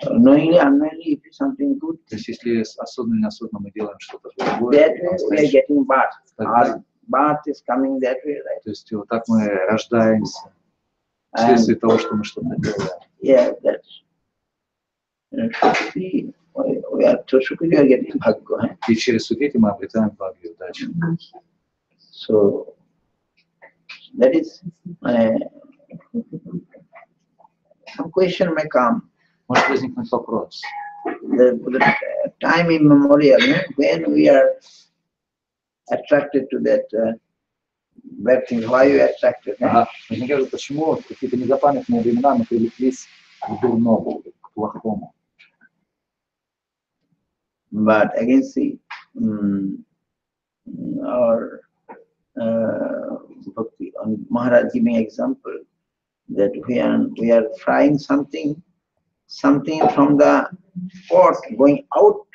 Knowingly, unknowingly, if it's something good, То есть если осознанно или неосознанно мы делаем что-то that другое, way we are getting birth. Тогда- Our birth is coming that way, right? то есть вот так мы рождаемся вследствие того, что мы что-то делаем. Yeah, that's Shukriti. We are through Shukriti we are getting bhagya. И через сукрити мы обретаем бхагью, удачу. So that is some question may come. Может возникнуть вопрос. The time immemorial, when we are attracted to that bad thing, why we are attracted? Возникает, почему в какие-то незапамятные времена мы привлеклись к дурному, к плохому. But again, see, our Bhakti, Maharaj giving example that we are frying something from the pot going out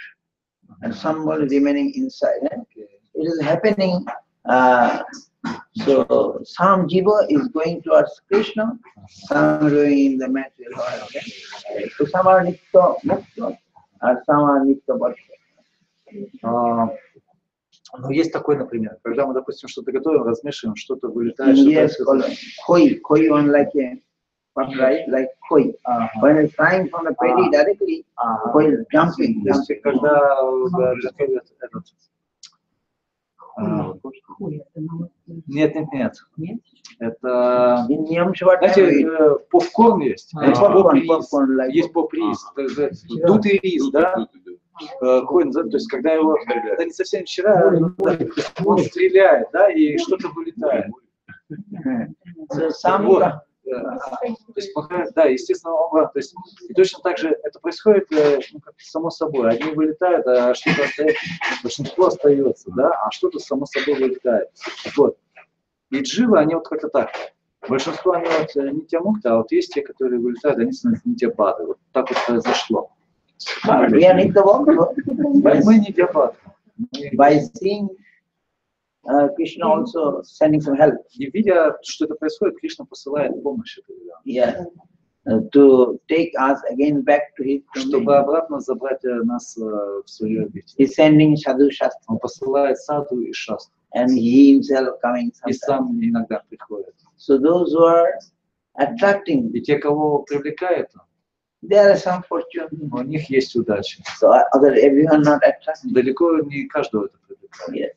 and somebody remaining inside. It is happening. So some jiva is going towards Krishna, some going in the material world. Okay? So some are nitya mukta, and some are nitya bhakti. Ну, есть такой, например, когда мы, допустим, что-то готовим, размешиваем, что-то вылетает, Yes, что-то... koi one like a pot, right? Like koi. When it's frying from the paddy directly, koi is jumping. То есть, когда готовят этот... Нет. Это... Знаете, попкорн есть. Popcorn, like Есть поп-рис. Дутый рис, да? То есть, когда его... Это не совсем вчера, он стреляет, да, и что-то вылетает. So some Вот. то есть плохая, да, естественно, то есть и точно так же это происходит ну, как само собой. Одни вылетают, а что-то остается, большинство остается, да, а что-то само собой вылетает. Вот. И дживы, они вот как-то так. Большинство они вот не те мукты, а вот есть те, которые вылетают, они становятся не те бады. Вот так вот произошло. But we are in the world. Мы не те бады. By seeing Krishna also sending some help. И видя, что это происходит, Кришна посылает помощь. Yeah. To take us again back to his чтобы domain. обратно забрать нас в свое обитель. He's sending sadhu shastra. Он посылает саду и шастру. And he himself coming И sometimes. сам иногда приходит. So those who are attracting, И те, кого привлекает, there are some fortune. у них есть удача. So other everyone not attracting. Далеко не каждого это привлекает. Yes.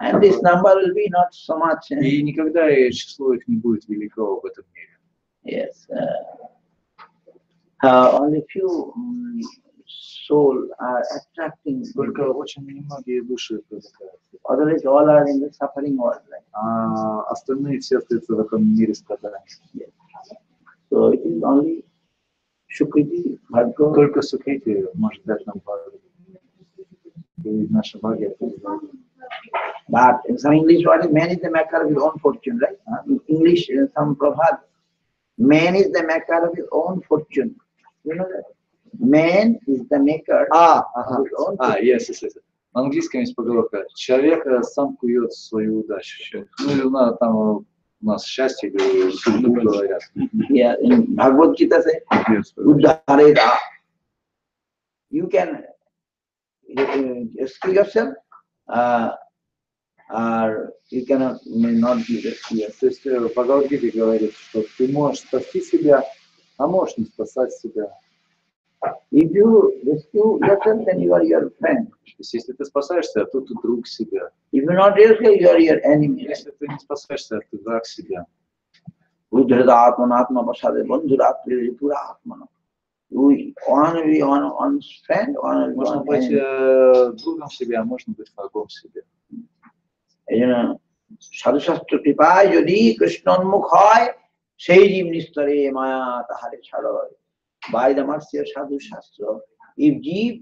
And this number will be not so much. И никогда число их не будет великого в этом мире. Yes. Only few soul are attracting. Только очень немногие души привлекают. Otherwise, all are in the suffering world. Right? А остальные все остаются в этом мире страданий. Yes. So it is only Shukriti, Bhagavad. Только Сукрити может дать нам Бхагавад. И наша Бхагавад. But in some English word, man is the maker of his own fortune, right? In English, in some proverb, man is the maker of his own fortune. You know that? Man is the maker of his own fortune. Yes. На английском есть поговорка: человек сам кует свою удачу. Ну, там у нас счастье или судьбу говорят. Yeah, in Bhagavad Gita say, Uddhareda. You can rescue yourself, or you cannot, may not be rescued. То есть в Бхагавад-гите говорит, что ты можешь спасти себя, а можешь не спасать себя. If you rescue yourself, then you are your friend. То есть если ты спасаешься, то ты друг себя. If you not rescue, you are your enemy. Если ты не спасаешься, ты враг себя. Uddhareda atmanatma pasade bandhuratri puratmana. One will be one's friend, one will be Можно one's быть enemy. другом себе, а можно быть врагом себе. You know, sadhu shastra kripa yodi krishnonmukh hoy sei jeev nistare maya tahare chhadoy. By the mercy of sadhu shastra, if jeev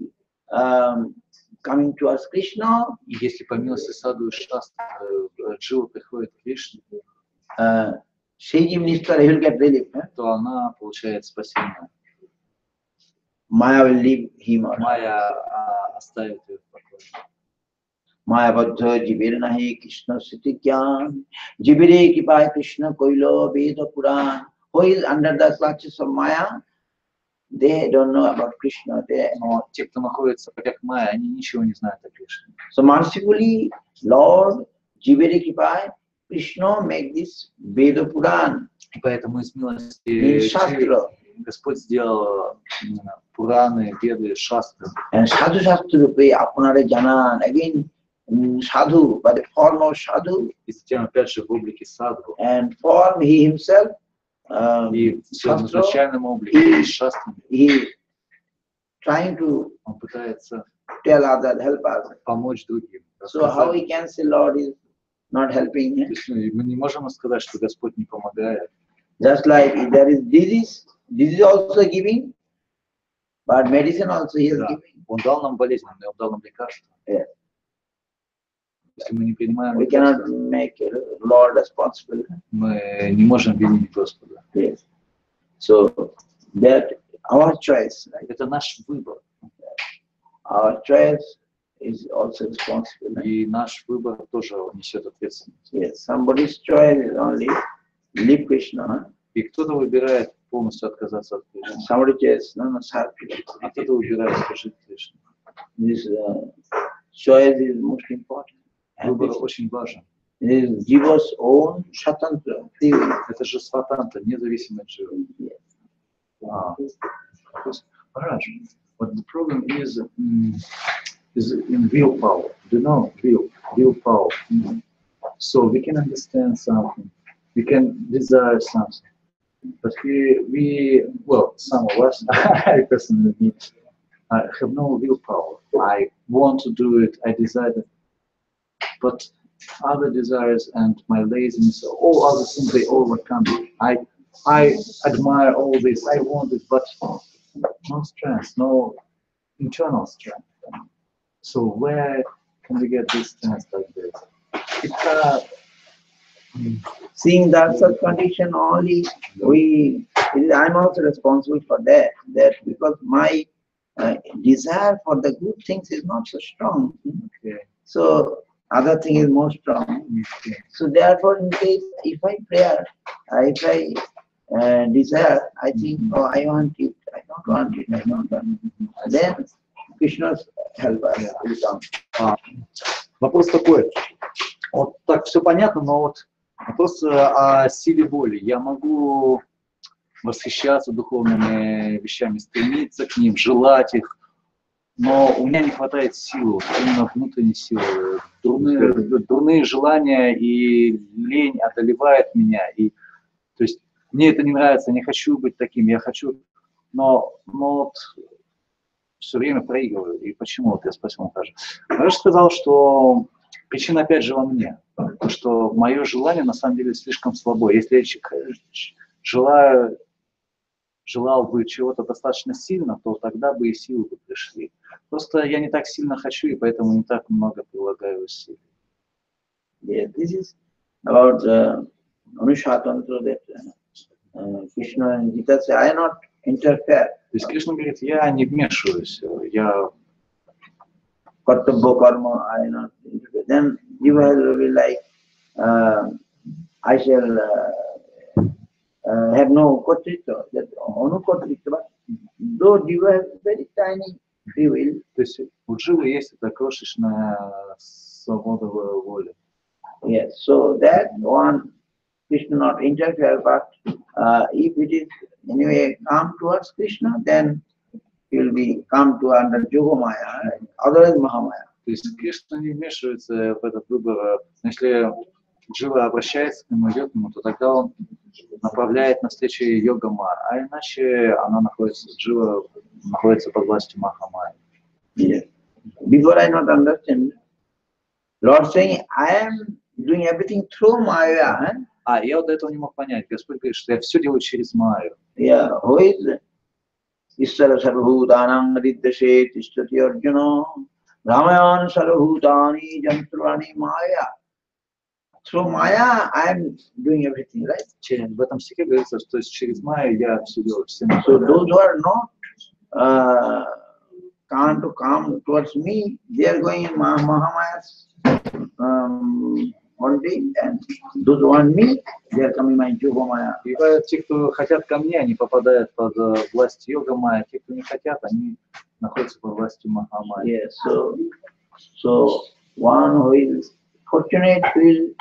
coming towards Krishna, И если по милости саду и шастры Джива приходит к Кришне, sei jeev nistare, he will get relief. то она получает спасение. Maya will leave him or her. Майя оставит ее в покое. Maya baddha jivir nahi Krishna siti gyan. Jivire kipaya Krishna koilo veda puran. Who is under the clutches of Maya? They don't know about Krishna. Но те, кто находится в как Майя, они ничего не знают о Кришне. So mercifully, Lord Jivire kipaya Krishna make this Veda Puran. И поэтому из милости In Shastra. Господь сделал Пураны, Веды, Шастры. And Sadhu Shastra rupe apunare janan. Again, Sadhu, by the form of Sadhu. И затем опять же в облике садху. And form he himself. И в своем Shastra, изначальном облике шастрами he trying to он пытается tell others, help us. помочь другим. So how we can say Lord is not helping? То есть, мы не можем сказать, что Господь не помогает. Just like if there is disease also giving, but medicine also he is Да. giving. Он дал нам болезнь, но он дал нам лекарства. Yeah. Если мы не принимаем We лекарства, cannot make Lord responsible. мы не можем винить Господа. Yes. So that our choice, right? Это наш выбор. Our choice is also responsible. Right? И наш выбор тоже несет ответственность. Yes. Somebody's choice is only leave Krishna. Huh? И кто-то выбирает полностью отказаться от Кришны, Somebody says, no, serve Krishna. а кто-то выбирает служить Кришне. This choice is most important. And Выбор this очень важен. is Jiva's own Shatantra, free will. Это же сватанта, независимый джива. Maharaj, but the problem is in willpower. You know, willpower. So we can understand something, we can desire something, but well, some of us, I personally, I have no willpower. I want to do it, I desire it, but other desires and my laziness, all other things, they overcome. I I admire all this, I want it, but no strength, no internal strength. So where can we get this strength like this? It's seeing that such condition only, I'm also responsible for that. That because my desire for the good things is not so strong. okay. So other thing is more strong. Okay. So therefore, in case if I desire, I think, oh, I want it, I don't want it, I don't want it. Then Krishna's help us will come. Вопрос такой. Вот так все понятно, но вот вопрос о силе воли. Я могу восхищаться духовными вещами, стремиться к ним, желать их, но у меня не хватает силы, именно внутренней силы. Дурные желания и лень одолевает меня. И, то есть мне это не нравится, не хочу быть таким, я хочу, но вот все время проигрываю. И почему? Вот я спросил Махараджа. Махарадж сказал, что причина опять же во мне, что мое желание на самом деле слишком слабое. Если я желал бы чего-то достаточно сильно, то тогда бы и силы бы пришли. Просто я не так сильно хочу, и поэтому не так много прилагаю усилий. Yeah, this is about Anushatantra that Krishna and Gita say, I not interfere. То есть Кришна говорит, я не вмешиваюсь, я... Kartabha karma, I not interfere. Then you will be like, I shall have no kotritva, that anukotritva, though you have very tiny free will. То есть у Дживы есть эта крошечная свобода воли. Yes, so that one Krishna not interfere, but if it is anyway come towards Krishna, then he will be come to under Yogamaya, otherwise Mahamaya. То есть Кришна не вмешивается в этот выбор. Если Джива обращается к нему, идет к нему, то тогда он направляет навстречу Йога-Майя, а иначе она находится, Джива находится под властью Махамайи. Yes. Before I not understand, Lord saying, I am doing everything through Maya. Я вот до этого не мог понять. Господь говорит, что я все делаю через Майю. Yeah, who is Ishvara Sarvabhutanam Adidashe Tishtati Arjuna Ramayan Sarvabhutani Jantrani Maya. Through Maya, I am doing everything, right? В этом стихе говорится, что через Майю я все делаю. So those who are not can't to come towards me, they are going in Mahamaya's one day, and those who want me, they are coming my Yogamaya. И те, кто хотят ко мне, они попадают под власть Йога-Майя. Те, кто не хотят, они находятся под властью Махамайи. Yes, so one who is fortunate will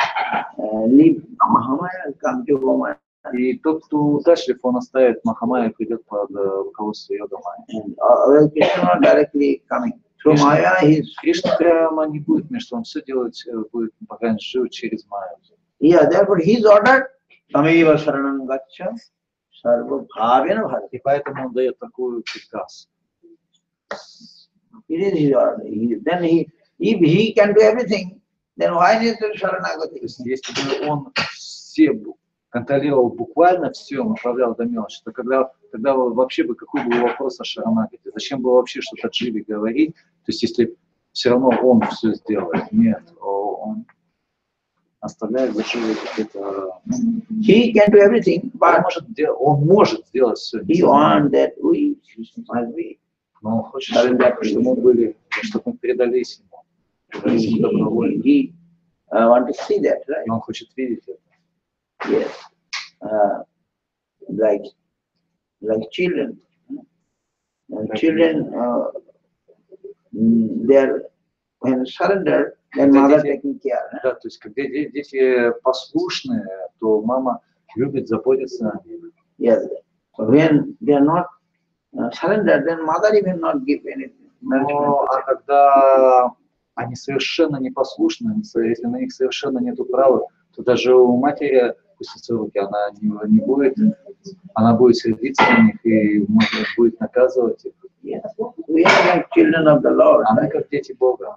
leave Mahamaya and come to Yogamaya. И тот, кто удачлив, он оставит Махамайя и придет под руководство Йога-Майя. And Krishna directly coming. Through Maya, Кришна прямо не будет вмешиваться, он все делать будет, пока не живет через Майю. Yeah, therefore his order, Tameva Saranam Gaccha, Sarva Bhavena Bhara. И поэтому он дает такой приказ. It is his order. If he can do everything, then why necessary Saranagati? Если бы он все контролировал буквально все, направлял до мелочи, то тогда вообще бы какой был вопрос о Шаранагати? Зачем было вообще что-то Дживе говорить? То есть если все равно он все сделает? Нет, он оставляет за Дживой какие-то... He can do everything, but он может сделать все. He wants that we must be. Но он хочет, чтобы мы передались ему. Добровольно. He want to see that, right? Он хочет видеть это. Yes, like children. Children, they are when surrender, then mother taking care. Да, то есть когда дети послушные, то мама любит заботиться о них. Yes, when they are not surrendered, then mother even not give anything. А когда они совершенно непослушны, если на них совершенно нету права, то даже у матери пустятся руки, она не будет, она будет сердиться на них и может будет наказывать их. Yes, we are like children of the Lord. А мы как дети Бога.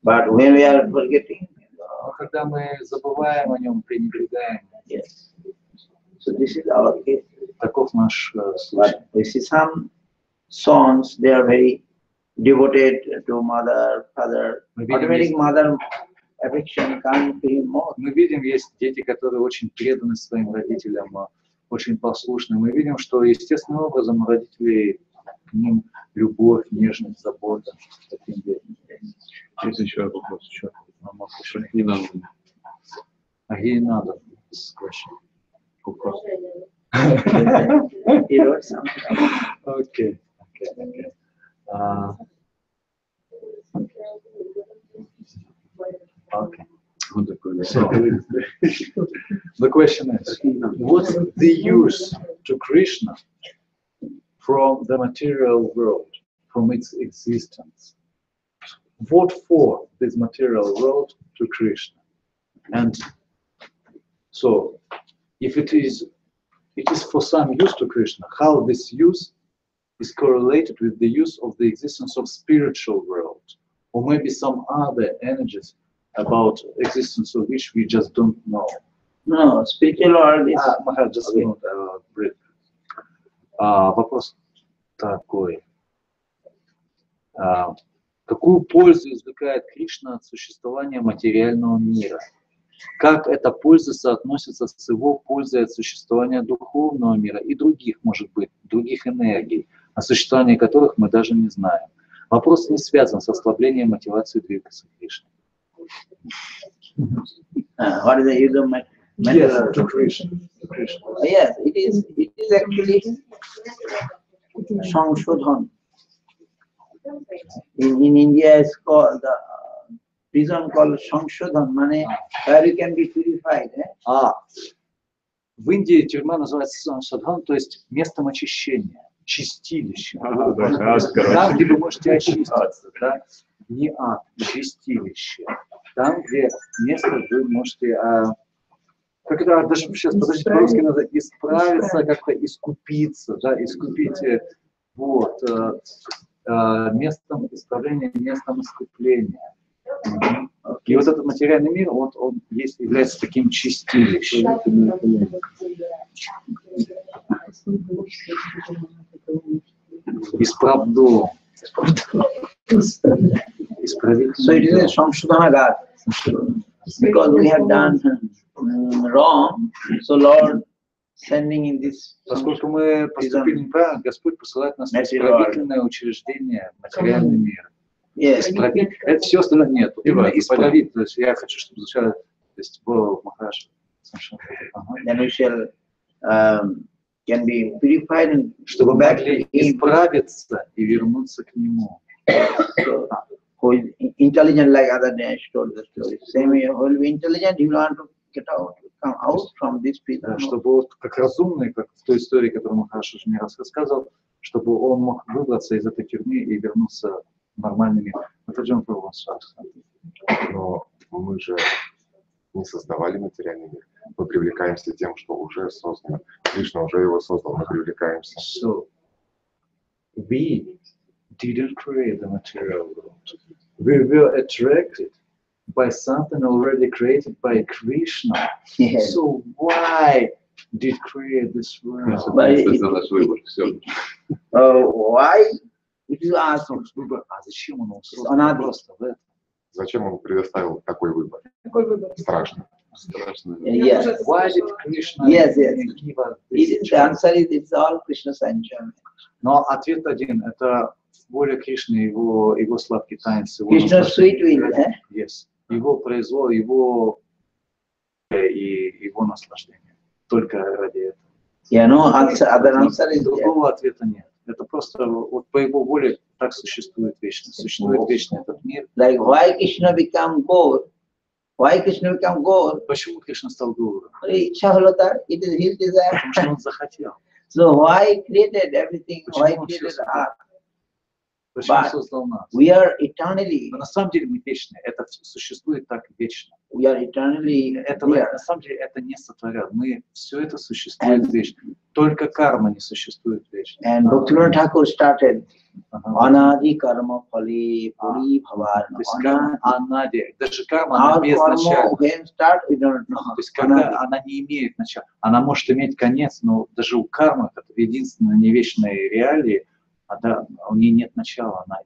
But when we are forgetting, но когда мы забываем о нем, пренебрегаем, yes. So this is our case. Таков наш случай. But we see some sons, they are very devoted to mother, father. Automatic mother affection comes to him more. Мы видим, есть дети, которые очень преданы своим родителям, очень послушны. Мы видим, что естественным образом у родителей к ним любовь, нежность, забота. Таким детям. Есть еще вопрос. Еще не надо. А ей надо. Вопрос. He wrote something. Okay. Okay. So, the question is, what's the use to Krishna from the material world, from its existence? What for this material world to Krishna? And so, if it is for some use to Krishna, how this use is correlated with the use of the existence of spiritual world, or maybe some other energies about existence of which we just don't know. No, spiritual world is... Maharaj, just a break. Вопрос такой. Какую пользу извлекает Кришна от существования материального мира? Как эта польза соотносится с его пользой от существования духовного мира и других, может быть, других энергий, о существовании которых мы даже не знаем? Вопрос не связан с ослаблением мотивации двигаться к Кришне. What is the use of Yes, to Krishna. Yes, it is actually Sangshodhan. In India, it's called the prison called Sangshodhan, where you can be purified. В Индии тюрьма называется Сангшадхан, то есть местом очищения, чистилище. Там, где вы можете очиститься, да? Не ад, чистилище. Там, где место вы можете, как это даже сейчас, подождите, по-русски надо исправиться, как-то искупиться, да, искупить, вот, местом исправления, местом искупления. И вот этот материальный мир, вот он является таким чистилищем. Исправдом. So it is a Sangshodhanagar. Because we have done wrong, so Lord sending in this. Поскольку мы поступили неправильно, Господь посылает нас в исправительное учреждение, материальный мир. Yes. Это все остальное нет. Именно исправить. То есть я хочу, чтобы звучало, то есть был Махарадж. Then we shall can be purified and чтобы могли исправиться и вернуться к нему. So, who is intelligent like other day I told the story. Same way, who will be intelligent, he will want to get out, come out from this prison. Чтобы вот как разумный, как в той истории, которую Махарадж уже не раз рассказывал, чтобы он мог выбраться из этой тюрьмы и вернуться в нормальный мир. Это же он был. Но мы же не создавали материальный мир. Мы привлекаемся тем, что уже создано. Кришна уже его создал, мы привлекаемся. So, we didn't create the material world. We were attracted by something already created by Krishna. Yes. So why did create this world? Why? If you ask, зачем он устроил просто в этом? Зачем он предоставил такой выбор? Страшно. yes. Why did Krishna Yes. give us this The answer is it's all Krishna's enjoyment. Но ответ один, это воля Кришны, его сладкий танец, его Krishna's sweet will, yes. Его произвол, его наслаждение. Только ради этого. Yeah, no other answer is другого ответа нет. Это просто вот по его воле так существует вечно. Существует вечно этот мир. Like why Krishna become God? Why Krishna become God? Почему Кришна стал Гуру? Ичха holo tar, it is his desire. Потому что он захотел. So why created everything? Почему Why он created все earth? Почему But создал нас? we are eternally, Но на самом деле мы вечны. Это существует так вечно. we are eternally Этого, there. на самом деле это не сотворят. Мы, все это существует вечно. Только карма не существует вечно. And Bhaktivinoda Thakur started Ага. Anadi karma phale puri bhavan. То есть карма анади. Даже карма, она Our без karma начала. when start we don't know. То есть когда она не имеет начала, она может иметь конец, но даже у кармы, это единственная невечная реалии, у нее нет начала, она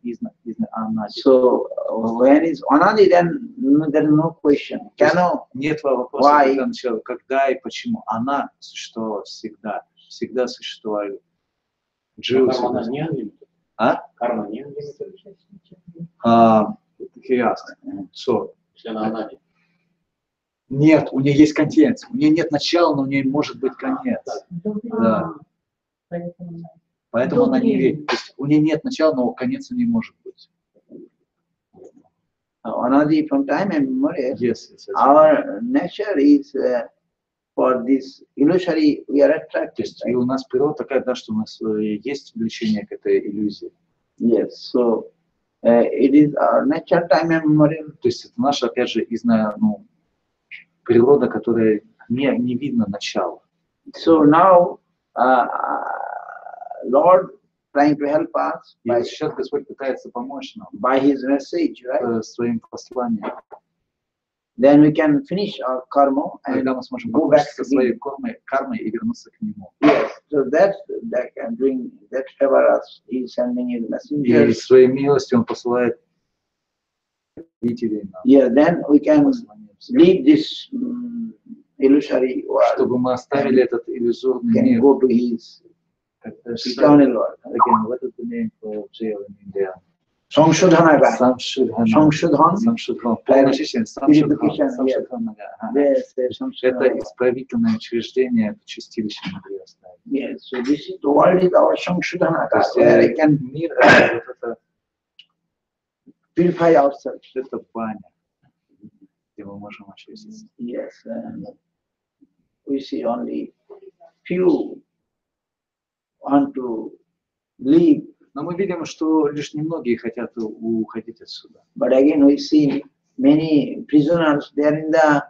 анади. So when is Anadi, then there is no question. Cannot. Нет вопроса, Why? когда начало, когда и почему. Она существовала всегда, всегда существовала. Джива Карма всегда. не unlimited. А? Карма не unlimited. Ясно. So, Если она анади. нет, у нее есть конец. У нее нет начала, но у нее может быть конец. Да. Поэтому она не верит. То есть у нее нет начала, но конец у нее может быть. Anadi from time and memory, Yes. our nature is for this illusory, we are То attracted. есть и у нас природа такая, да, что у нас есть влечение к этой иллюзии. Yes, so it is our nature, time and memory. То есть это наша, опять же, природа, которая не видно начала. So now Lord trying to help us И вот сейчас Господь пытается помочь нам by His message, right? своим посланием. Then we can finish our karma and Когда мы сможем go покончить back со to своей кармой и вернуться к Нему. yes. So that and doing that favor us. He is sending His И messengers. своей милостью Он посылает видителей нам. Yeah, then we can посланием, leave this illusory world чтобы мы оставили этот иллюзорный and мир. go to His eternal world. Again, what is the name for jail in India? Samshodhana. Самшудхан. Samshodhan. Самшудхан. Полное очищение. Самшудхан. Purification, Самшудхан. Yes, Это Samshodhana. исправительное учреждение, это чистилище внутри оставить. Yes, so this is the world is our Samshodhana, То есть where I can мир это purify ourselves. это баня, где мы можем очиститься. Yes, and we see only few want to leave, Но мы видим, что лишь немногие хотят уходить отсюда. but again we see many prisoners. They are in the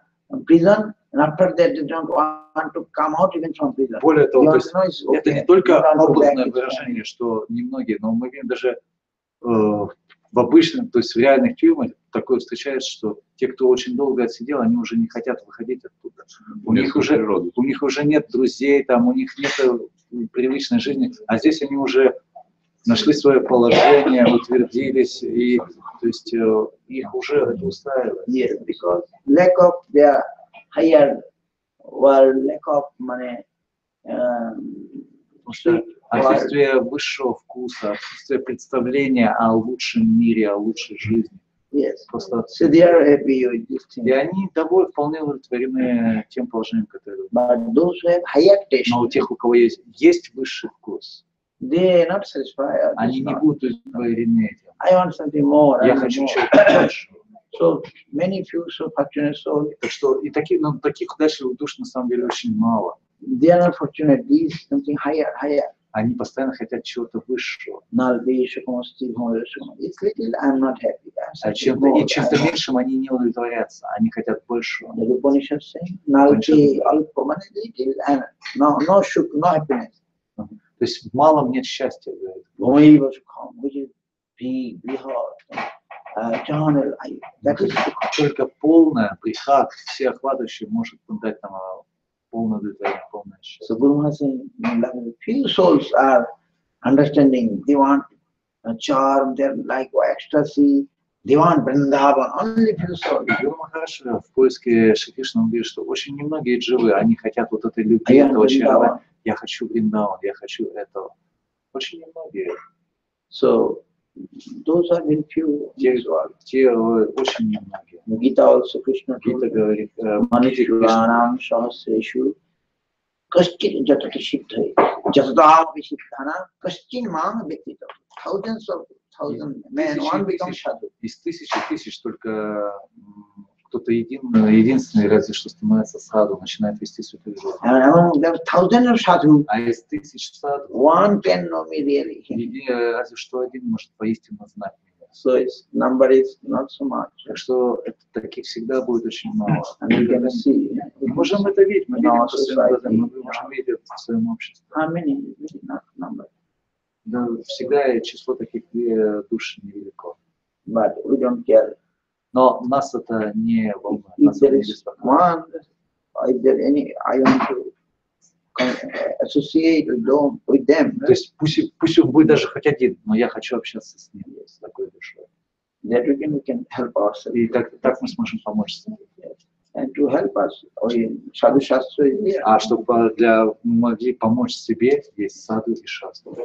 prison, and after that they don't want to come out even from prison. Более того, You то есть know, it's это okay. не только You don't go back, образное it's выражение, что немногие, но мы видим даже в обычном, то есть в реальных тюрьмах такое встречается, что те, кто очень долго отсидел, они уже не хотят выходить оттуда. У них уже нет друзей, там, у них нет привычной жизни, а здесь они уже нашли свое положение, утвердились, и то есть их уже это устраивает. Yes, because lack of their higher world, lack of money, Потому что отсутствие высшего вкуса, отсутствие представления о лучшем мире, о лучшей жизни. yes. Просто So they are happy with this thing. и они довольно вполне удовлетворены тем положением, которое. But those who have higher taste, Но у тех, у кого есть высший вкус, they are not satisfied. они не будут удовлетворены этим. I want something more. I Я want хочу more. чего-то большего. So many few so fortunate souls, Так что и таких удачливых душ на самом деле очень мало. they are not fortunate. These something higher. Они постоянно хотят чего-то высшего. Nalvi, Shukamasti, Bhoma. It's little. I'm not happy. А чем-то меньшим они не удовлетворятся. Они хотят большего. The Upanishad saying, Nalvi, Alpha, little, and no shuk, no happiness. То есть в малом нет счастья, говорит. Bhoma Shukham, which is big, eternal. That is Только полная брихат, всеохватывающая, может дать нам полное удовлетворение, полное счастье. so Guru Maharaj saying, few souls are understanding. They want a charm, they're like ecstasy. They want Vrindavan. Only few souls. Гуру Махарадж в поиске Шри Кришны, он говорит, что очень немногие дживы, они хотят вот этой любви, этого очарования. Я хочу Вриндаван, я хочу этого. Очень немногие. So those are very few. Те очень немногие. Gita also Krishna Гита говорит, Manishwanam Sahasreshu Kaschin Jatati Siddhai Jatadapi Siddhana Kaschin Mam Bhakti. Thousands men, one becomes sadhu. Из тысяч только кто-то единственный, разве что становится саду, начинает вести святую жизнь. And among the thousands of sadhus, А из тысяч саду, one can know me really. разве что один может поистину знать меня. So its number is not so much. Так что таких всегда будет очень мало. And we can see. Мы можем это видеть, мы видим No, по своим глазам, мы society. можем видеть это в своем обществе. How many? Not number. Да, всегда число таких душ невелико. But we don't care. Но нас это не волнует. If Нас это there не is беспокоит. one, if there any, I want to associate with them. То есть пусть он будет даже хоть один, но я хочу общаться с ним, с такой душой. That we can help ourselves. И так мы сможем помочь себе. And to help us, Sadhu Shastra is there. А чтобы могли помочь себе, есть саду и шастру.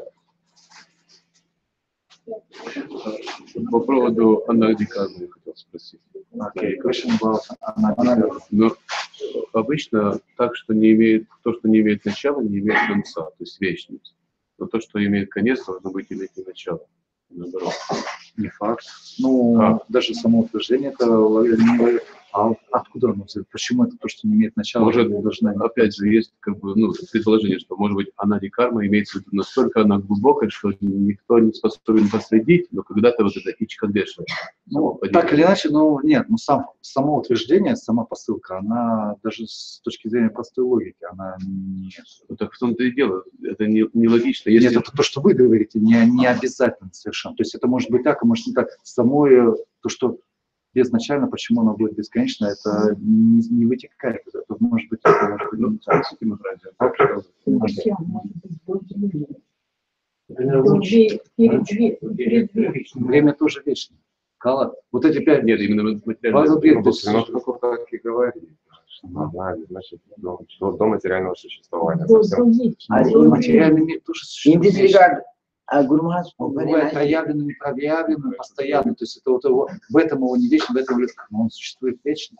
По поводу анагдикармы я хотел спросить. Okay, question about anagdika. Но обычно так, что не имеет, то, что не имеет начала, не имеет конца, то есть вечность. Но то, что имеет конец, должно быть иметь и начало. Наоборот. Не факт. Ну, даже само утверждение это не. А откуда оно взялось? Почему это то, что не имеет начала? Может, должна... опять же, есть как бы, предположение, что, может быть, анадикарма имеется в виду настолько она глубокая, что никто не способен последить, но когда-то вот это ичкадеша. Так или иначе, нет, само утверждение, сама посылка, она даже с точки зрения простой логики, она не... Ну, так в том-то и дело, это не логично. Если... Нет, это то, что вы говорите, не обязательно совершенно. То есть это может быть так, а может не так. Самое то, что безначально, почему оно будет бесконечно, это не вытекает. Это может быть, Время тоже вечно. Кала. Вот эти 5 нет, именно материальное. Так и говорит. Значит, до материального существования. Материальный мир тоже In this существует. regard, Guru Maharaj spoke very Бывает nicely. проявленным, непроявленным, постоянным. То есть это вот в этом его не вечно, в этом но он существует вечно.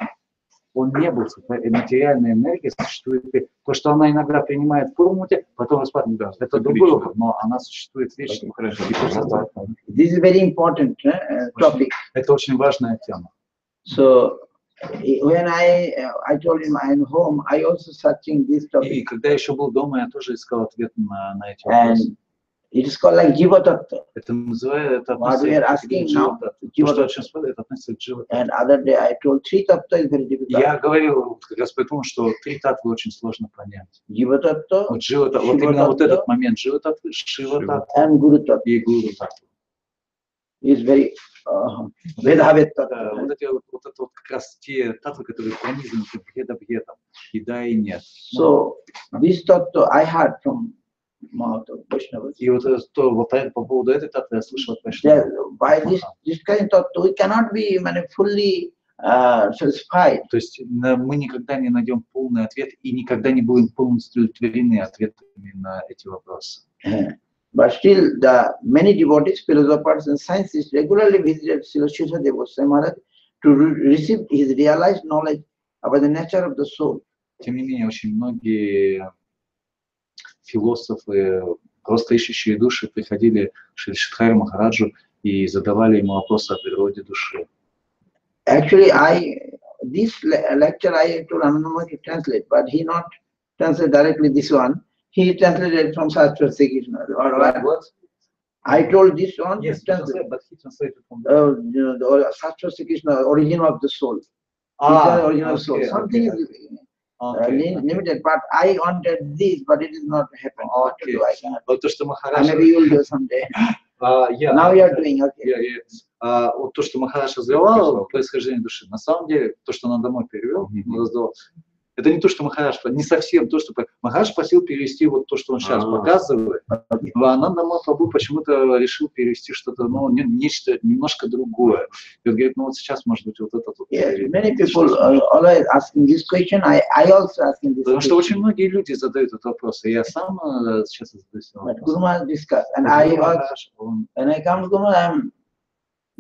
Он не был, материальная энергия существует. То, что она иногда принимает форму, потом распадает. Это другой вопрос, но она существует вечно. This is very important topic. Это очень важная тема. So when I told him I'm home, I also searching this И topic. когда я еще был дома, я тоже искал ответ на эти вопросы. And it is called like Jiva Tattva. Это называется, What we are asking now, Jiva Tattva, это относится к Jiva Tattva. And other day I told 3 Tattva is very difficult. Я говорил как раз потому, что 3 татвы очень сложно понять. Jiva Tattva, Вот именно вот этот момент Jiva Tattva, Шива Tattva and Guru Tattva и Гуру Tattva. is very Vedhavet Да, Tattva. вот это вот как раз те татвы, которые пронизаны бхеда-бхетом, и да, и нет. So this Tattva I heard from mouth of Vaishnavas. И вот по поводу этой татвы я слышал от That Вайшнава. by this kind of Tattva we cannot be fully satisfied. То есть мы никогда не найдем полный ответ и никогда не будем полностью удовлетворены ответами на эти вопросы. But still, the many devotees, philosophers, and scientists regularly visited Srila Sridhar Goswami Maharaj to receive his realized knowledge about the nature of the soul. Тем не менее, очень многие философы, просто ищущие души, приходили к Шри Шридхаре Махараджу и задавали ему вопросы о природе души. Actually, this lecture I told Anandamayi to translate, but he not translate directly this one. He translated from Shastra Sri Krishna. What? I told this one. Yes, but he translated from the Shastra Sri Krishna, origin of the soul. Origin of soul. Something is limited, but I wanted this, but it is not happened. What to do? I cannot. Вот то, что Махарадж... Maybe you will do someday. Now you are doing, okay. Вот то, что Махарадж развивал, происхождение души, на самом деле, то, что он домой перевел, раздавал, это не то, что Махарадж, не совсем то, что Махарадж просил перевести вот то, что он сейчас показывает, а Ананда Прабху почему-то решил перевести что-то, нечто немножко другое. И он говорит, вот сейчас, может быть, вот это вот. Yes, many people always asking this question. I also asking this Потому что question. очень многие люди задают этот вопрос, и я сам сейчас задаю этот But вопрос. Guru Maharaj discussed, and I was, when I come to Guru Maharaj, I'm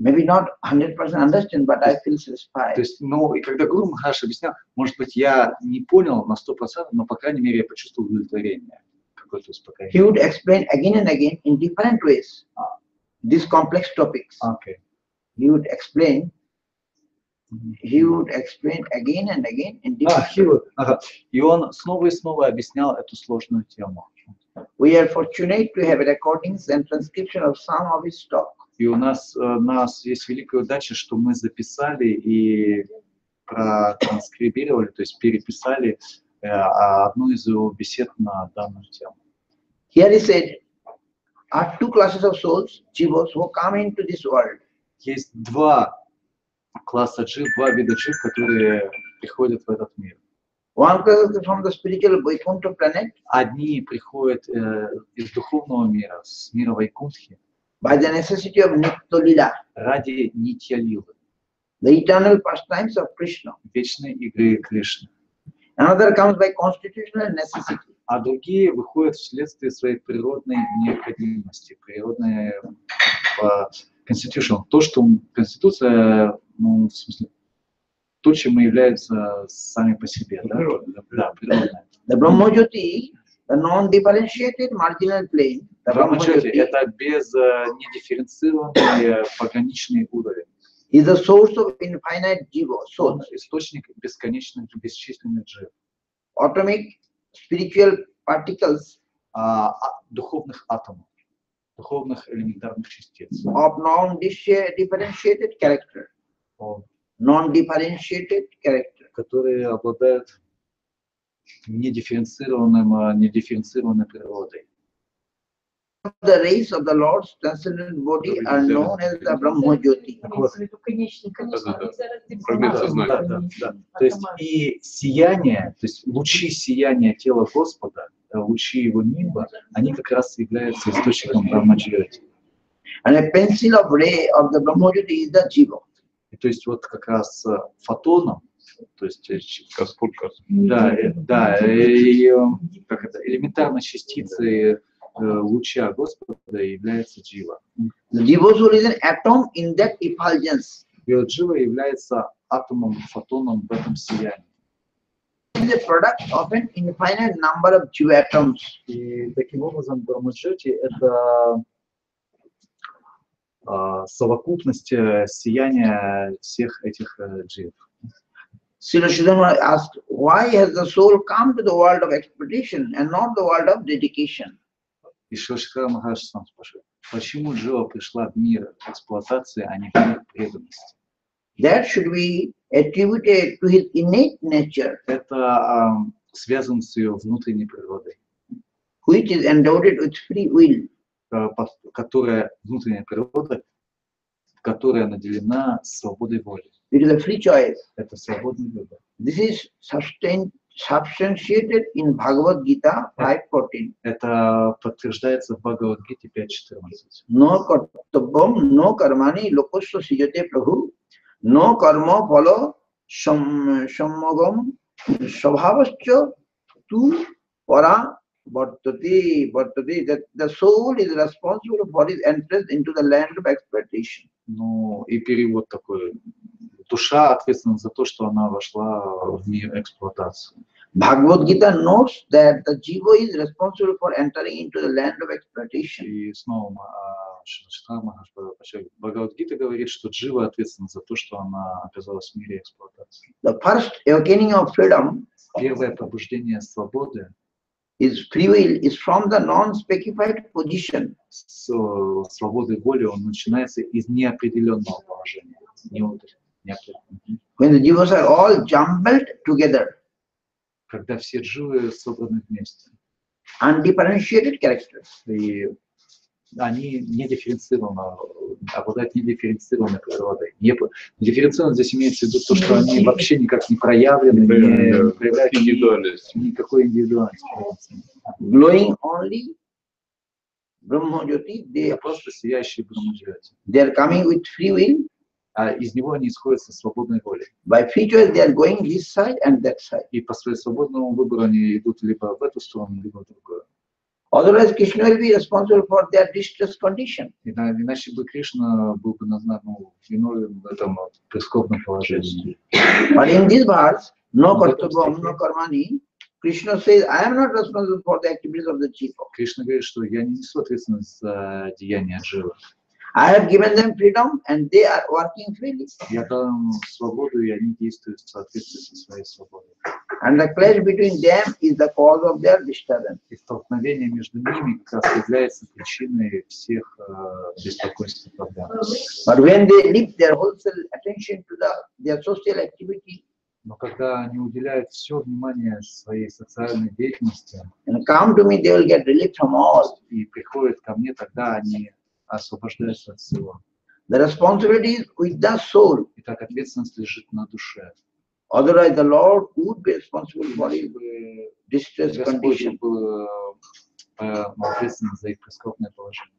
maybe not 100% understand, but I feel satisfied. То есть, и когда Гуру Махарадж объяснял, может быть, я не понял на 100%, но, по крайней мере, я почувствовал удовлетворение, какое-то успокоение. He would explain again and again in different ways these complex topics. Okay. He would explain he would explain again and again in А, different. ага. И он снова и снова объяснял эту сложную тему. We are fortunate to have recordings and transcription of some of his talk. И у нас есть великая удача, что мы записали и протранскрибировали, то есть переписали одну из его бесед на данную тему. Here he said, are two classes of souls, jivas, who come into this world. Есть два класса джив, два вида джив, которые приходят в этот мир. One class is from the spiritual Vaikuntha planet Одни приходят из духовного мира, с мира Вайкунтхи, by the necessity of Nitya Lila, ради нитья-лилы, the eternal pastimes of Krishna. вечной игры Кришны. Another comes by constitutional necessity. А другие выходят вследствие своей природной необходимости, природной constitution. То, что Конституция, ну, в смысле, то, чем мы являемся сами по себе. Да? Да, природная. The Brahmajyoti, the non-differentiated marginal plane, the Брахмачоти — Brahmajyoti это без недифференцированный пограничный уровень. is the source of infinite jiva, Он souls, источник бесконечных, бесчисленных джив, atomic spiritual particles духовных атомов, духовных элементарных частиц. of non-differentiated character. Non-differentiated character. Которые обладают недифференцированной природой. The rays of the Lord's transcendent body are known as the Brahmajyoti. Фрагмент сознания. Да. То есть и сияние, то есть лучи сияния тела Господа, лучи его нимба, они как раз являются источником Брахмаджьоти. And a pencil of ray of the Brahmajyoti is the jiva. И то есть вот как раз фотоном, то есть Каспурка. да, как это, элементарной частицей луча Господа является джива. The jiva soul is an atom in that effulgence. И вот джива является атомом, фотоном в этом сиянии. It is a product of an infinite number of jiva atoms. И таким образом Брахмаджьоти — это совокупность сияния всех этих джив. Srila Sridhar asked, why has the soul come to the world of expectation and not the world of dedication? И Шрила Махарадж сам спрашивает, почему джива пришла в мир эксплуатации, а не в мир преданности? That should be attributed to his innate nature, Это связано с ее внутренней природой, which is endowed with free will. которая, внутренняя природа, которая наделена свободой воли. It is a free choice. Это свободный выбор. This is substantiated in Bhagavad Gita 5:14. Это подтверждается в Бхагавад-гите 5.14. No kartabam, no karmani lokasya sijate prabhu, no karma phala sammagam svabhavascha tu para vartate. That the soul is responsible for his entrance into the land of expectation. Ну, и перевод такой. Душа ответственна за то, что она вошла в мир эксплуатации. Bhagavad Gita notes that the jiva is responsible for entering into the land of exploitation. И снова Бхагавад-гита говорит, что джива ответственна за то, что она оказалась в мире эксплуатации. The first awakening of freedom, Первое пробуждение свободы, is free will, is from the non-specified position. с свободой воли, он начинается из неопределенного положения. When the jivas are all jumbled together, Когда все дживы собраны вместе. undifferentiated characters. И они недифференцированы, обладают недифференцированной природой. Дифференцированно здесь имеется в виду то, что они вообще никак не проявлены, не проявляют никакой индивидуальности. Glowing only Brahmajyoti, Это просто сияющие Брахмаджьоти. they are coming with free will. А из него они исходят со свободной волей. By free choice, they are going this side and that side. И по своему свободному выбору они идут либо в эту сторону, либо в другую. Otherwise, Krishna will be responsible for their distress condition. Иначе бы Кришна был бы виновен в этом прискорбном положении. But in this verse, no kartabam, no karmani, Krishna says, I am not responsible for the activities of the jiva. Кришна говорит, что я не несу ответственность за деяния дживы. I have given them freedom and they are working freely. Я дал им свободу, и они действуют в соответствии со своей свободой. And the clash between them is the cause of their disturbance. И столкновение между ними как раз является причиной всех беспокойств и проблем. But when they leave their wholesale attention to their social activity, Но когда они уделяют все внимание своей социальной деятельности and come to me, they will get relief from all. и приходят ко мне, тогда они освобождаются от всего. The responsibility is with the soul. И так ответственность лежит на душе. Otherwise, the Lord would be responsible for his distress Господь condition. был ответственен за их прискорбное положение.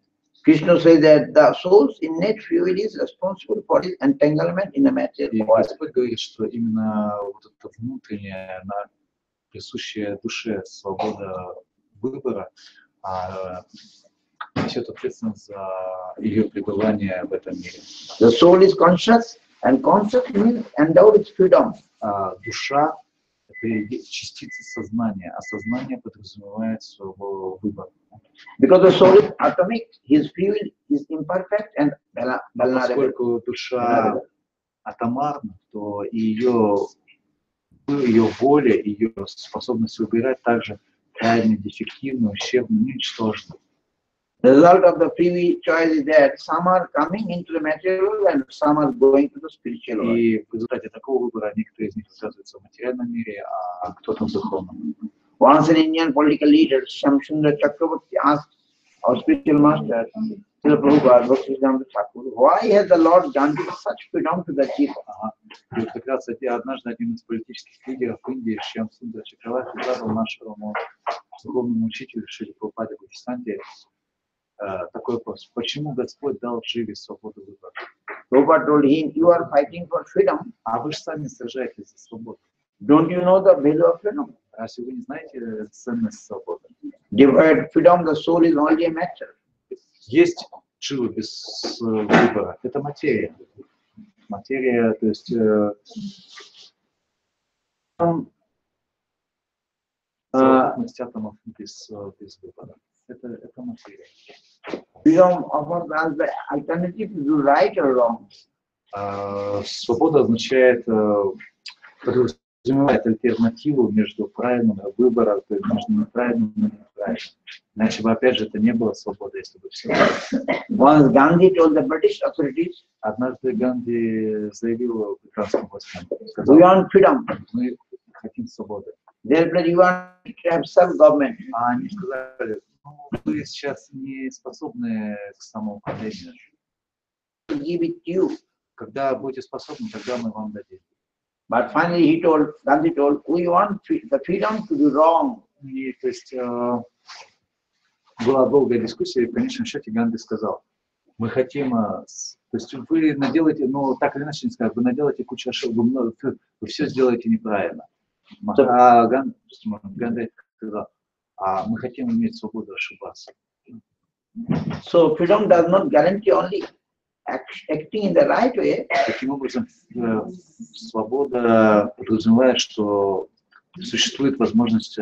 Krishna says that the soul's innate free will is responsible for his entanglement in the material И world. Господь говорит, что именно вот эта внутренняя, присущая душе свобода выбора несет ответственность за ее пребывание в этом мире. The soul is conscious, and conscious means endowed with freedom. Душа – это частица сознания, а сознание подразумевает своего выбора. Because the soul is atomic, his free will is imperfect and vulnerable. Поскольку душа атомарна, то ее воля, ее способность выбирать также крайне дефективна, ущербна, ничтожна. The result of the free will choice is that some are coming into the material world and some are going to the spiritual world. И в результате такого выбора некоторые из них оказываются в материальном мире, а кто-то в духовном. Once an Indian political leader, Shamsundar Chakravarti, asked our spiritual master, Srila Prabhupada, Bhakti Thakur, why has the Lord granted such freedom to the chief? И вот как раз однажды один из политических лидеров Индии, Шрила Чакраварти, задал нашему духовному учителю Шриле Прабхупаде Бхактисиданте такой вопрос: почему Господь дал Дживе свободу выбора? Prabhupada told him, you are fighting for freedom. А вы же сами сражаетесь за свободу. Don't you know the value of freedom? Разве вы не знаете ценность свободы? Devoid freedom, the soul is only a matter. Есть Джива без выбора. Это материя. Материя, то есть совокупность атомов без выбора. Это материя. Freedom offers us the alternative to do right or wrong. Свобода означает, подразумевает альтернативу между правильным выбором, то есть между неправильным и неправильным. Иначе бы, опять же, это не было свободы, если бы все было. Once Gandhi told the British authorities, Однажды Ганди заявил британским властям, we сказал: want freedom. мы хотим свободы. They said, you want to have self-government. А они сказали: вы сейчас не способны к самоуправлению. Give it to you. Когда будете способны, тогда мы вам дадим. But finally Gandhi told, we want the freedom to do wrong. И, то есть была долгая дискуссия, и в конечном счете Ганди сказал: мы хотим, то есть вы наделаете, ну так или иначе не скажут, вы наделаете кучу ошибок, вы все сделаете неправильно. А Ганди сказал: а мы хотим иметь свободу ошибаться. So freedom does not guarantee only acting in the right way. Таким образом, свобода подразумевает, что существует возможность,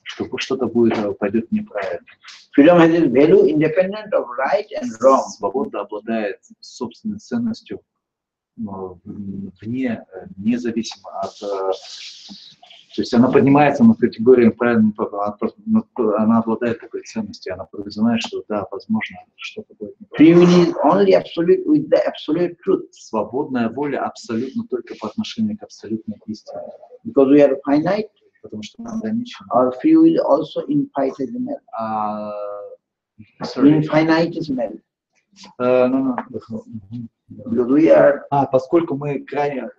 что что-то пойдет неправильно. Freedom has its value independent of right and wrong. Свобода обладает собственной ценностью независимо от... То есть она поднимается над категорией правильно, она обладает такой ценностью, она подразумевает, что да, возможно, что-то будет неправильно. Free will is only absolute with the absolute truth. Свободная воля абсолютно только по отношению к абсолютной истине. Because we are finite, Потому что мы ограничены. our free will also infinitesimal. Infinitesimal. Because we are Поскольку мы крайне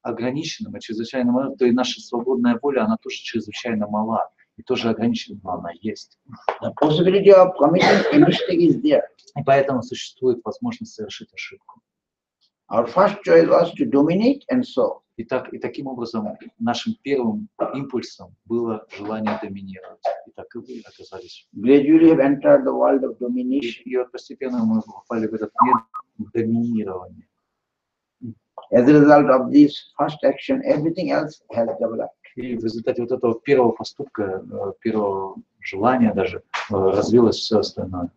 ограничены, мы чрезвычайно малы, то и наша свободная воля, она тоже чрезвычайно мала. И тоже ограничена, но она есть. the possibility of committing a mistake is there. И поэтому существует возможность совершить ошибку. Our first choice was to dominate, and so И таким образом нашим первым импульсом было желание доминировать. И так и вы оказались. gradually have entered the world of domination. И вот постепенно мы попали в этот мир доминирования. As a result of this first action, everything else has developed. И в результате вот этого первого поступка, первого желания даже, развилось все остальное.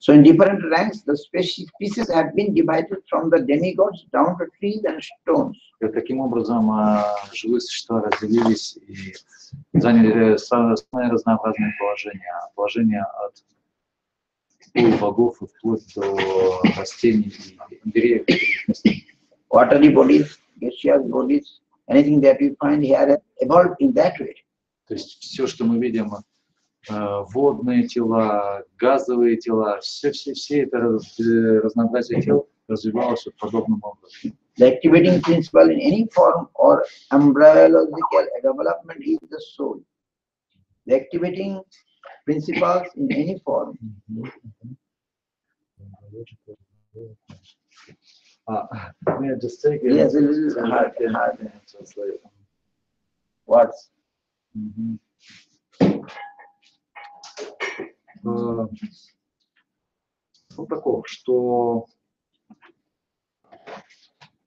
So in different ranks, the species have been divided from the demigods down to trees and stones. И таким образом живые существа разделились и заняли самые разнообразные положения. Положения от полубогов и вплоть до растений и деревьев. Watery bodies, gaseous bodies, anything that we find here evolved in that way. То есть все, что мы видим, водные тела, газовые тела, все это разнообразие тел развивалось подобным образом. The activating principle in any form or embryological development is the soul. The activating principles in any form. May I just take it? Yes, a little hard. Words. Ну, такого, что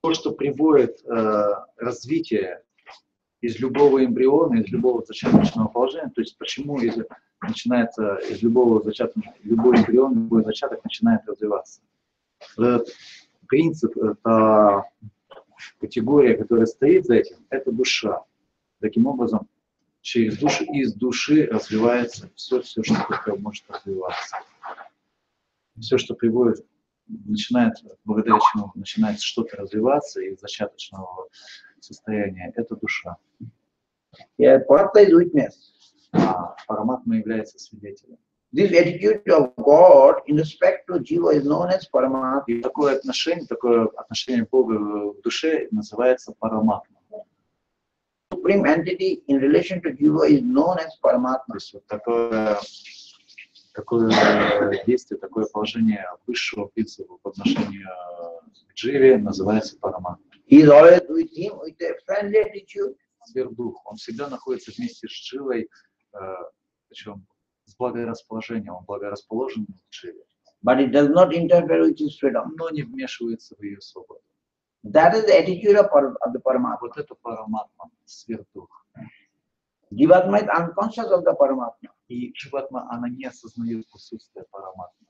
то, что приводит развитие из любого эмбриона, из любого зачаточного положения, то есть почему начинается из любого зачаточного, любой эмбрион, любой зачаток начинает развиваться. Этот принцип, это категория, которая стоит за этим, это душа. Таким образом, через душу, из души развивается все, что только может развиваться. Все, что приводит, благодаря чему начинает что-то развиваться из зачаточного состояния, это душа. Paramatma is witness. А Параматма является свидетелем. This attitude of God in respect to Jiva is known as Paramatma. И такое отношение Бога в душе называется Параматма. Supreme entity in relation to Jiva is known as Paramatma. То есть вот такое действие, такое положение высшего принципа по отношению к Дживе называется Параматма. He is always with him with a friendly attitude. Сверхдух, он всегда находится вместе с Дживой, причем с благорасположением, он благорасположен к Дживе. But it does not interfere with his freedom. Но не вмешивается в ее свободу. That is the attitude of the Paramatma. Вот это Параматма, сверхдух. Jivatma is unconscious of the Paramatma. И Дживатма, она не осознает присутствие Параматмы.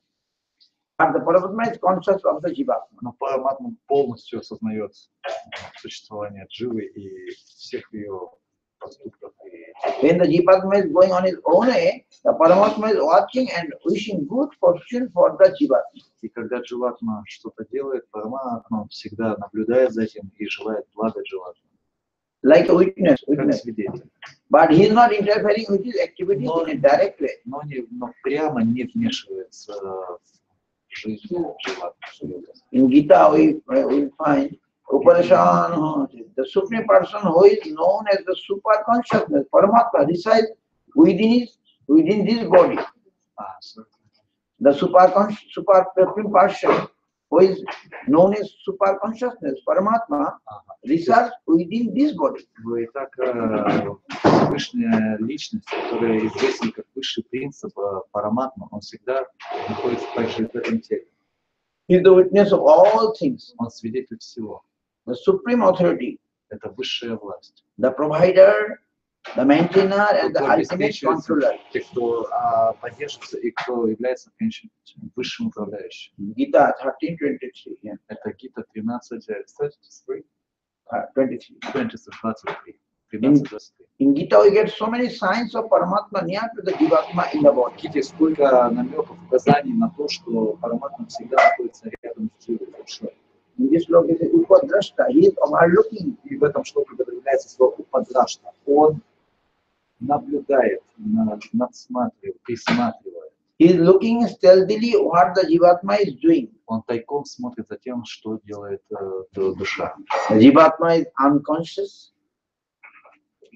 But the Paramatma is conscious of the Jivatma. Но Параматма полностью осознает существование Дживы и всех ее поступков. When the Jivatma is going on his own way, the Paramatma is watching and wishing good fortune for the Jivatma. И когда Дживатма что-то делает, Параматма всегда наблюдает за этим и желает блага Дживатмы. Like a witness. Как свидетель. But he is not interfering with his activities in a direct way. Но прямо не вмешивается в жизнь Дживатмы. In Gita we find Upanishad, the Supreme Person who is known as the super consciousness, Paramatma, resides within this body. The Supreme Person who is known as super consciousness, Paramatma, resides within this body. Итак, Высшая личность, которая известна как высший принцип Параматма, он всегда находится также в этом теле. He is the witness of all things. Он свидетель всего. The Supreme Authority, это высшая власть. The Provider, the Maintainer, and the Ultimate Controller. Те, кто поддерживается и кто является высшим управляющим. Gita 13:23. Yeah. Это Гита 13:23. 23. 13:23. In Gita we get so many signs of Paramatma near to the Jivatma in the body. В Гите сколько намеков, указаний на то, что Параматма всегда находится рядом с Дживой душой. In this log is Upadrashta, he is overlooking. И в этом шлоке употребляется слово Упадрашта. Он наблюдает, надсматривает, присматривает. He is looking stealthily what the Jivatma is doing. Он тайком смотрит за тем, что делает душа. The Jivatma is unconscious.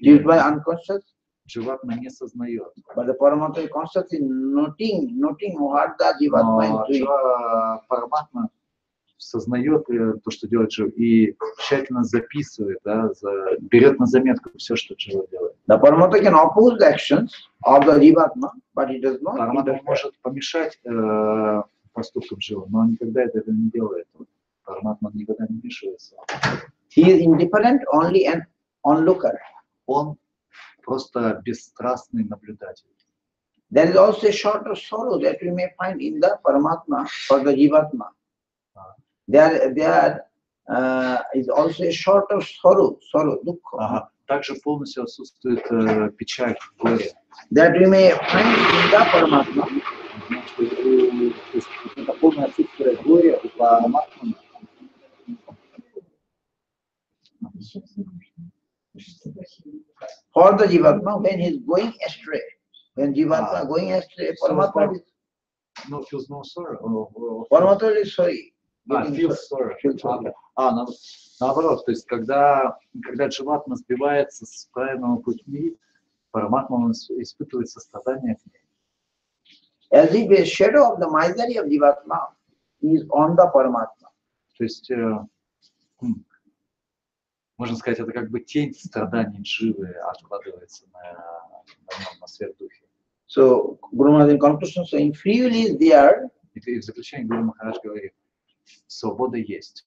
Jivatma is unconscious. Дживатма не сознает. But the Paramatma is constantly noting what the Jivatma is doing. Параматма сознает то, что делает Джива, и тщательно записывает, берет на заметку все, что Джива делает. The Paramatma can oppose the actions of the Jivatma, but it does not. Параматма может помешать поступкам Джива, но он никогда этого не делает. Параматма никогда не вмешивается. He is indifferent, only an onlooker. Он просто бесстрастный наблюдатель. There is also a sort of sorrow that we may find in the Paramatma for the Jivatma. There is also a sort of sorrow, dukkha. Ага. Также полностью отсутствует печаль, горе. That we may find in the Paramatma. То есть это полное отсутствие горя у Параматмы. For the Jivatma, when he is going astray, when Jivatma going astray, Paramatma is, No, feels no sorrow. Paramatma is sorry. Feels sorrow. Feels sorry. Наоборот, то есть когда Дживатма сбивается с правильного пути, Параматма испытывает сострадание к ней. As if a shadow of the misery of Jivatma is on the Paramatma. То есть, можно сказать, это как бы тень страданий Дживы откладывается на свет духе. So, Guru Maharaj in conclusion saying, free will is there. И в заключение Гуру Махарадж говорит, свобода есть.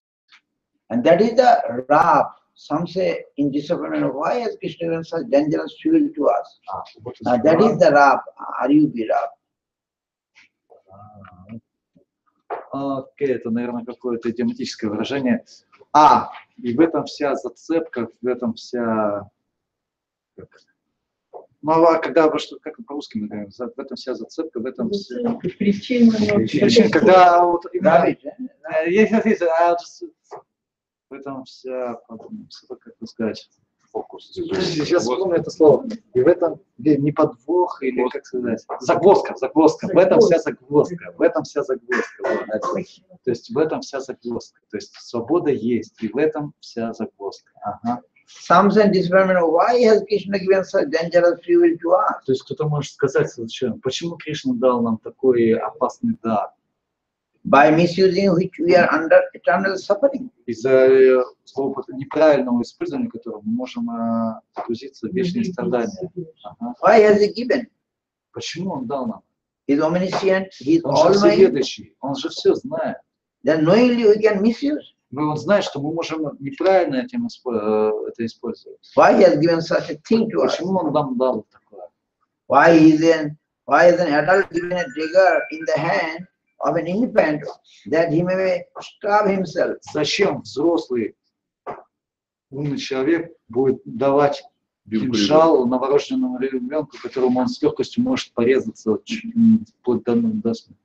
And that is the rab. Some say in disappointment, why has Krishna given such dangerous fuel to us? That is the rab, Ariyubi rab. Окей, это, наверное, какое-то идиоматическое выражение. И в этом вся зацепка, в этом вся... Ну, а когда, как по-русски мы говорим, в этом вся зацепка, в этом вся... Причина, когда... Вот, в этом вся, как бы сказать, Фокус. сейчас вспомню это слово. И в этом не подвох, или как сказать, загвоздка. В этом вся загвоздка. То есть в этом вся загвоздка. То есть свобода есть, и в этом вся загвоздка. Ага. Some say disappointment, why has Krishna given such dangerous free will to us? То есть кто-то может сказать, почему Кришна дал нам такой опасный дар? By misusing which we are under eternal suffering. Из-за неправильного использования которого мы можем погрузиться в вечные страдания. Why has he given? Почему он дал нам? He is omniscient, he is Он же all-knowing. всеведущий, он же все знает. Then knowingly we can misuse. Он знает, что мы можем неправильно это использовать. Why he has given such a thing to us? Почему он нам дал такое? Why is an adult given a trigger in the hand of an infant that he may starve himself? Зачем взрослый умный человек будет давать кинжал новорожденному ребенку, которому он с легкостью может порезаться вплоть до смерти?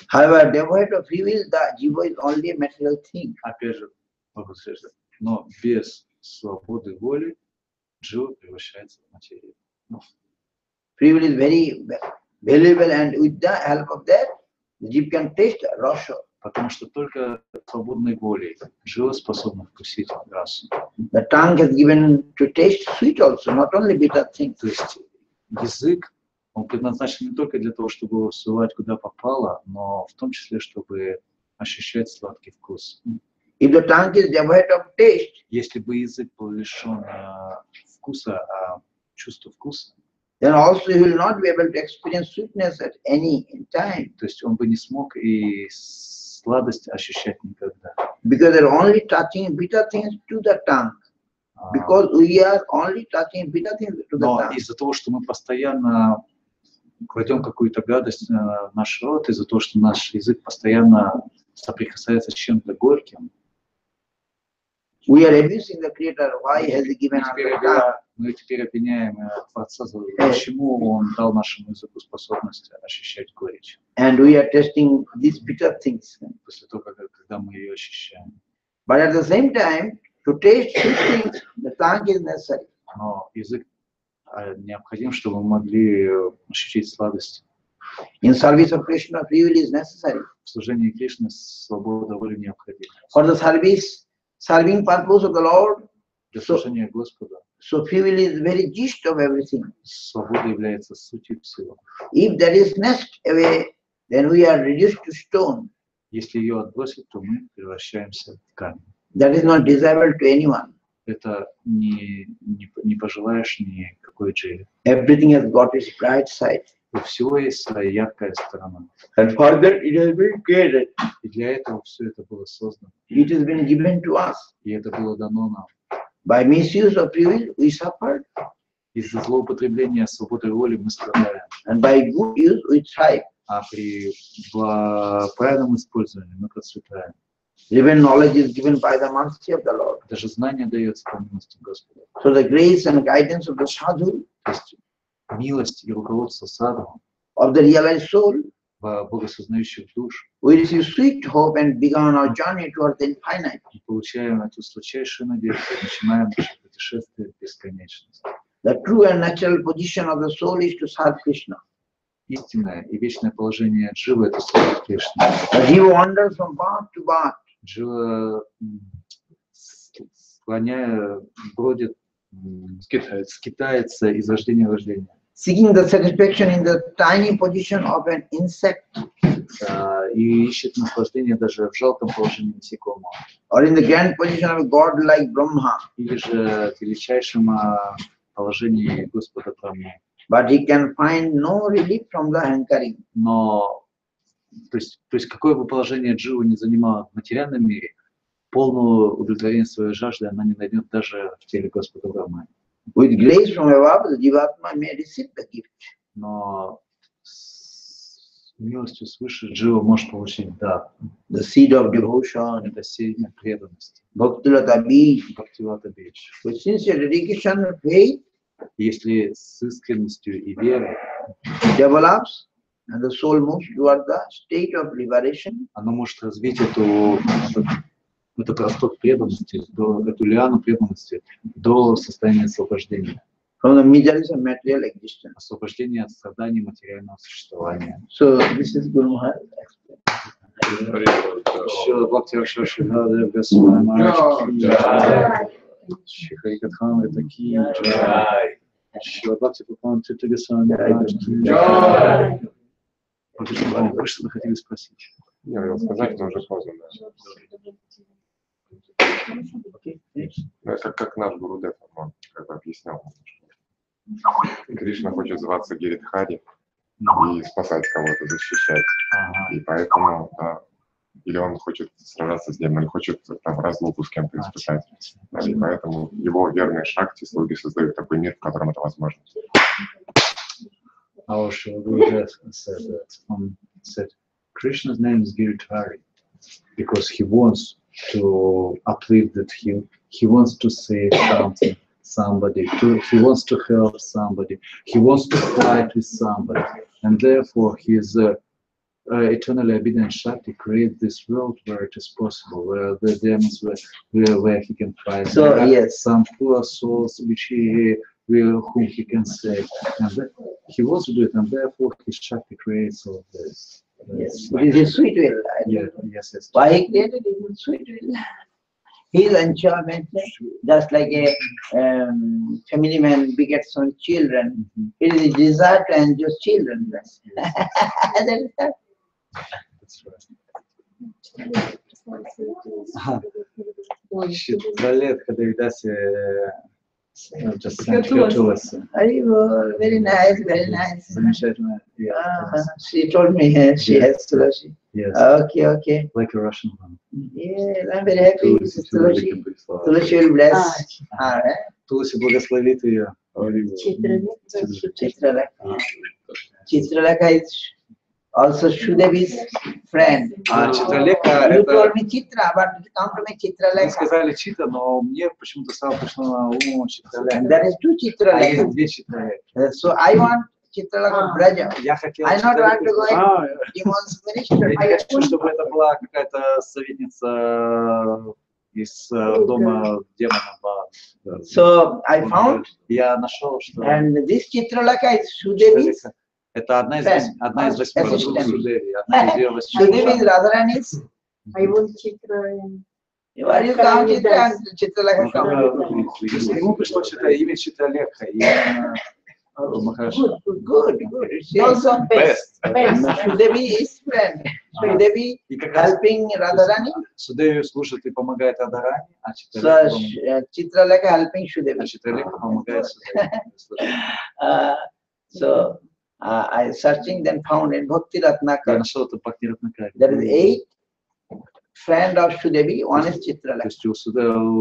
However, devoid of free will, the jiva is only a material thing. Опять же, но без свободы воли джива превращается в материю. Free will is very valuable, and with the help of that, the jiva can taste rasa. Потому что только свободной волей джива способна вкусить расу. The tongue is given to taste sweet also, not only bitter things. То есть язык, он предназначен не только для того, чтобы его всувать куда попало, но в том числе, чтобы ощущать сладкий вкус. If the tongue is devoid of taste, Если бы язык был лишен вкуса, чувства вкуса, then also he will not be able to experience sweetness at any time. то есть он бы не смог и сладость ощущать никогда. Because they are only touching bitter things to the tongue. Because we are only touching bitter things to the Но tongue. из-за того, что мы постоянно кладем какую-то гадость в наш рот, из-за того, что наш язык постоянно соприкасается с чем-то горьким, We are abusing the Creator. Why has He given us the tongue? мы теперь обвиняем Творца, почему он дал нашему языку способность ощущать горечь. And we are testing these bitter things. После того, когда мы ее ощущаем. But at the same time, to taste sweet things, the tongue is necessary. Но язык необходим, чтобы мы могли ощутить сладость. In service of Krishna, free will is necessary. В служении Кришны свобода воли необходима. For the serving purpose of the Lord, Для служения Господа so free will is very gist of everything. свобода является сутью всего. If that is snatched away, then we are reduced to stone. Если ее отбросить, то мы превращаемся в камень. That is not desirable to anyone. Это не пожелаешь никакой дживе. Everything has got its bright side. У всего есть своя яркая сторона. And for that it has been created. И для этого все это было создано. It has been given to us. И это было дано нам. By misuse of free will, we suffered. Из-за злоупотребления свободой воли мы страдаем. And by good use, we thrive. А при правильном использовании мы процветаем. Even knowledge is given by the mercy of the Lord. Даже знание дается по милости Господа. So the grace and guidance of the sadhu, То есть милость и руководство садху, of the realized soul, богосознающих душ, we receive sweet hope and begin our journey towards the infinite. мы получаем эту сладчайшую надежду и начинаем наше путешествие в бесконечность. The true and natural position of the soul is to serve Krishna. Истинное и вечное положение дживы — это служить Кришне. The jiva wanders from birth to birth. Джива бродит, скитается из рождения в рождение. Seeking the satisfaction in the tiny position of an insect, И ищет наслаждение даже в жалком положении насекомого. or in the grand position of a god like Brahma. Или же в величайшем положении Господа Брахмы. But he can find no relief from the hankering. Но, то есть какое бы положение дживу не занимала в материальном мире, полного удовлетворения своей жажды она не найдет даже в теле Господа Брахмы. With grace from above, the jivatma may receive the gift. Но с милостью свыше джива может получить дар. The seed of devotion, Это семя преданности. bhaktilata beej. Бхактивата бич. With sincere dedication and faith, Если с искренностью и верой, develops, and the soul moves toward the state of liberation. оно может развить этот росток преданности, эту лиану преданности до состояния освобождения. From the miseries of material existence. Освобождение от страданий материального существования. So this is Guru Maharaj. Шрила Бхакти Шрила Госвами Махарадж Шри Харикатха такие. Шрила Бхакти Прапанна Госвами Махарадж. Вы что-то хотели спросить? Я хотел сказать, но уже поздно. Да. Как наш Гурудев, он как бы объяснял, что Кришна хочет зваться Гиридхари и спасать кого-то, защищать. И поэтому, да, или он хочет сражаться с демоном, или хочет там разлуку с кем-то испытать. Да, и поэтому его верные шакти, слуги создают такой мир, в котором это возможно. Our Shri Gurudev said Krishna's name is Giridhari because he wants to uplift that he wants to save somebody, he wants to help somebody, he wants to fight with somebody, and therefore his eternally obedient Shakti creates this world where it is possible, where the demons where he can fight. So yes, some poor souls whom he can save, and he wants to do it, and therefore his Shakti creates all this. yes, it is a sweet will. Yeah, yes. Why he created it in sweet will? His enjoyment, just like a family man begets some children, it is a desire to enjoy children. That's right. Читралетха Девидаси just Very nice, very nice. замечательно. She told me she has Tulasi. Yes. Okay. Like a Russian one. Yes, I'm very happy. Tulasi will bless her. Туласи благословит ее. Chitralekha is also Shudevi's friend. Читралека You это... told me Chitra, but it come to me Вы Chitralekha. сказали Чита, но мне почему-то сразу пришло на ум Читралека. There is two А есть Chitralekha. две Читралека. So I want Chitralekha Braja. Я хотел I not want to go Читралека. in demon's minister. Я не хочу, чтобы это была какая-то советница из дома демона. So I found, Я нашел, что and this Chitralekha is Shudevi's. это одна из восьми подруг Судеви. Одна из ее восьми Shudevi is Radharani's. А его Читра... Where you come Chitra and Chitralekha come? Ему пришло имя Читралека, и Махараш. Good. She also Best. Shudevi is friend. Shudevi И как раз helping Radharani. Судеви служит и помогает Адаране, а So Chitralekha helping Shudevi. Читралека помогает Судеви. So I searching then found in Bhakti Я Ratnakar. нашел это Бхакти Ратнакари. There is 8 friend of Sudevi, one is То Chitralakshmi. есть у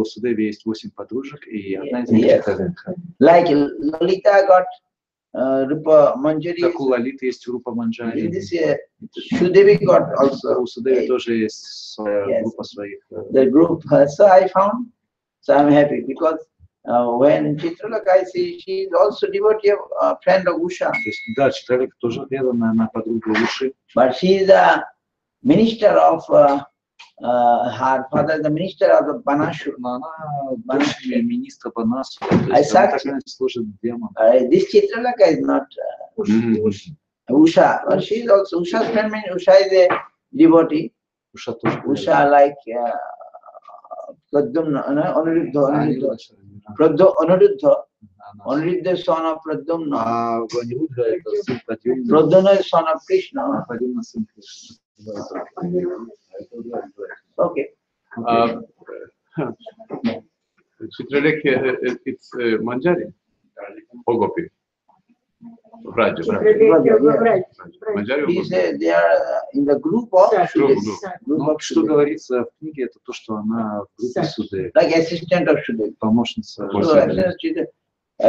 Судеви есть 8 подружек, и одна из них Yes. это Ленха. Like Lalita got Rupa Manjari. Как у Лалиты есть Рупа In Манджари, this Sudevi got also у Судеви тоже есть своя Yes. группа своих. the group. So I found, so I'm happy because when Chitralakshmi I see, she is also devotee of friend of Usha. То есть, да, Читралика тоже преданная, она подруга Уши, But she is a minister of her father, the minister of the Banashur. но она дочь министра Банаса, то I есть она such- так и служит демону. This Chitralakshmi is not Usha, but she is also Usha's friend. Means Usha is a devotee. Уша тоже Usha like Pradyumna, Anuruddha, Anuruddha is son of Pradyumna. А Ванирудха это сын Прадьюмна, Pradyumna is son of Krishna. а Прадьюмна сын Кришны. Okay. Chitralekha, it's Manjari or Gopi? Raja. Manjari or He Gopi? said they are in the group of Group. group Ну, of что Sudevi, говорится в книге, это то, что она в группе Суды, like assistant of Sudevi. помощница. So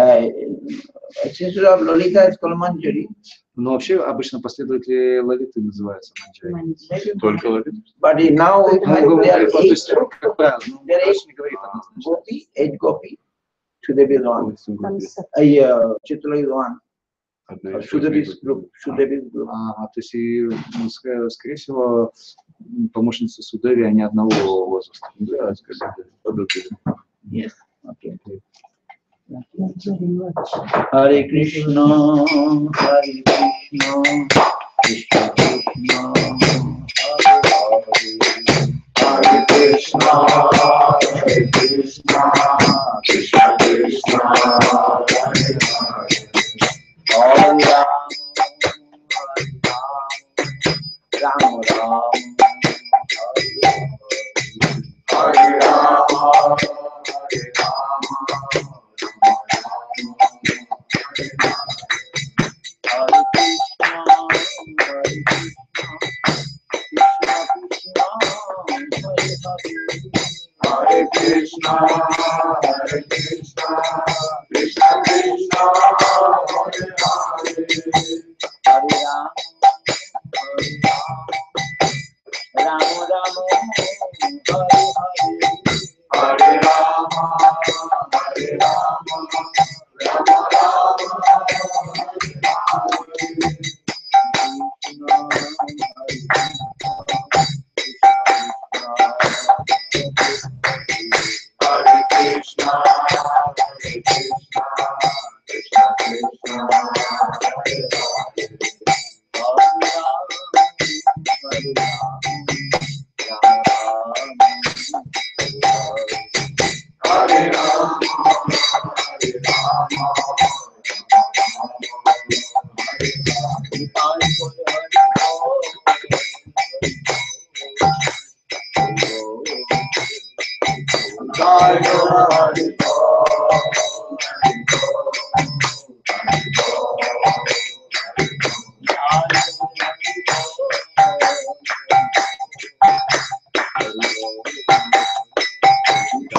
assistant of Lalita is called Manjari, Но вообще обычно последователи Лалиты называются Манджари. Только Лалита? but now we Ну, find говорит, there are то eight есть, как правило, ну, There is- точно не говорит однозначно. Gopi, 8 Gopi, Sudevi is one. Chitralakshmi is one. Sudevi's group, Sudevi's group. То есть, и, ну, скорее всего, помощницы Судеви, они одного возраста. Да, Yes. Okay. Hare Krishna, Hare Krishna, Krishna Krishna, Hare Krishna, Hare Krishna, Krishna Krishna, Hare Hare Ram, Ram Ram, Hare Ram, Hare Ram. Hare Krishna, Hare Krishna, Krishna Krishna, Hare Hare, Hare Ram, Ram Ram, Hare Hare, Hare Rama, Hare Rama, Rama Rama, Hare Krishna, Hare Krishna, Krishna Krishna, Hare Hare, Hare Rama, Hare Rama,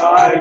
Hare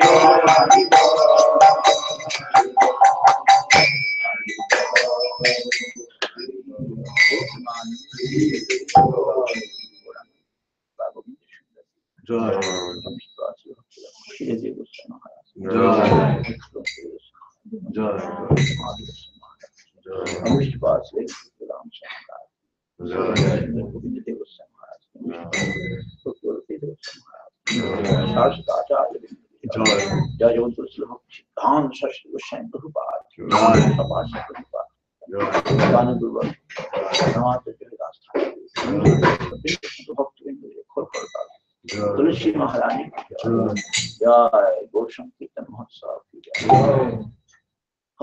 तुलसी महारानी जय गौशम कीर्तन महोत्सव की जय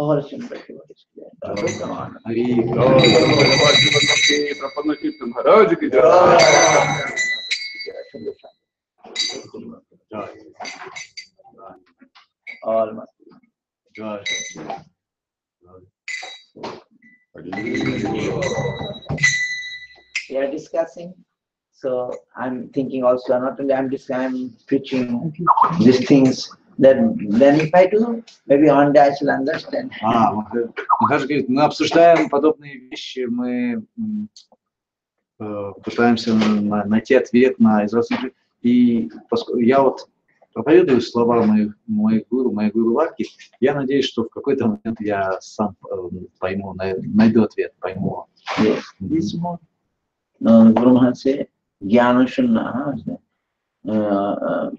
और सिमरन की जय Hari Prapana Kirtan Maharaj ki jai. और मत we are discussing So I'm thinking also, not only I'm preaching these things, then if I do, maybe one day I shall understand. Махарадж говорит, мы обсуждаем подобные вещи, мы пытаемся найти ответ на израильские. И поскольку я вот проповедую слова моих гуру Бхакти, я надеюсь, что в какой-то момент я сам пойму, найду ответ, пойму.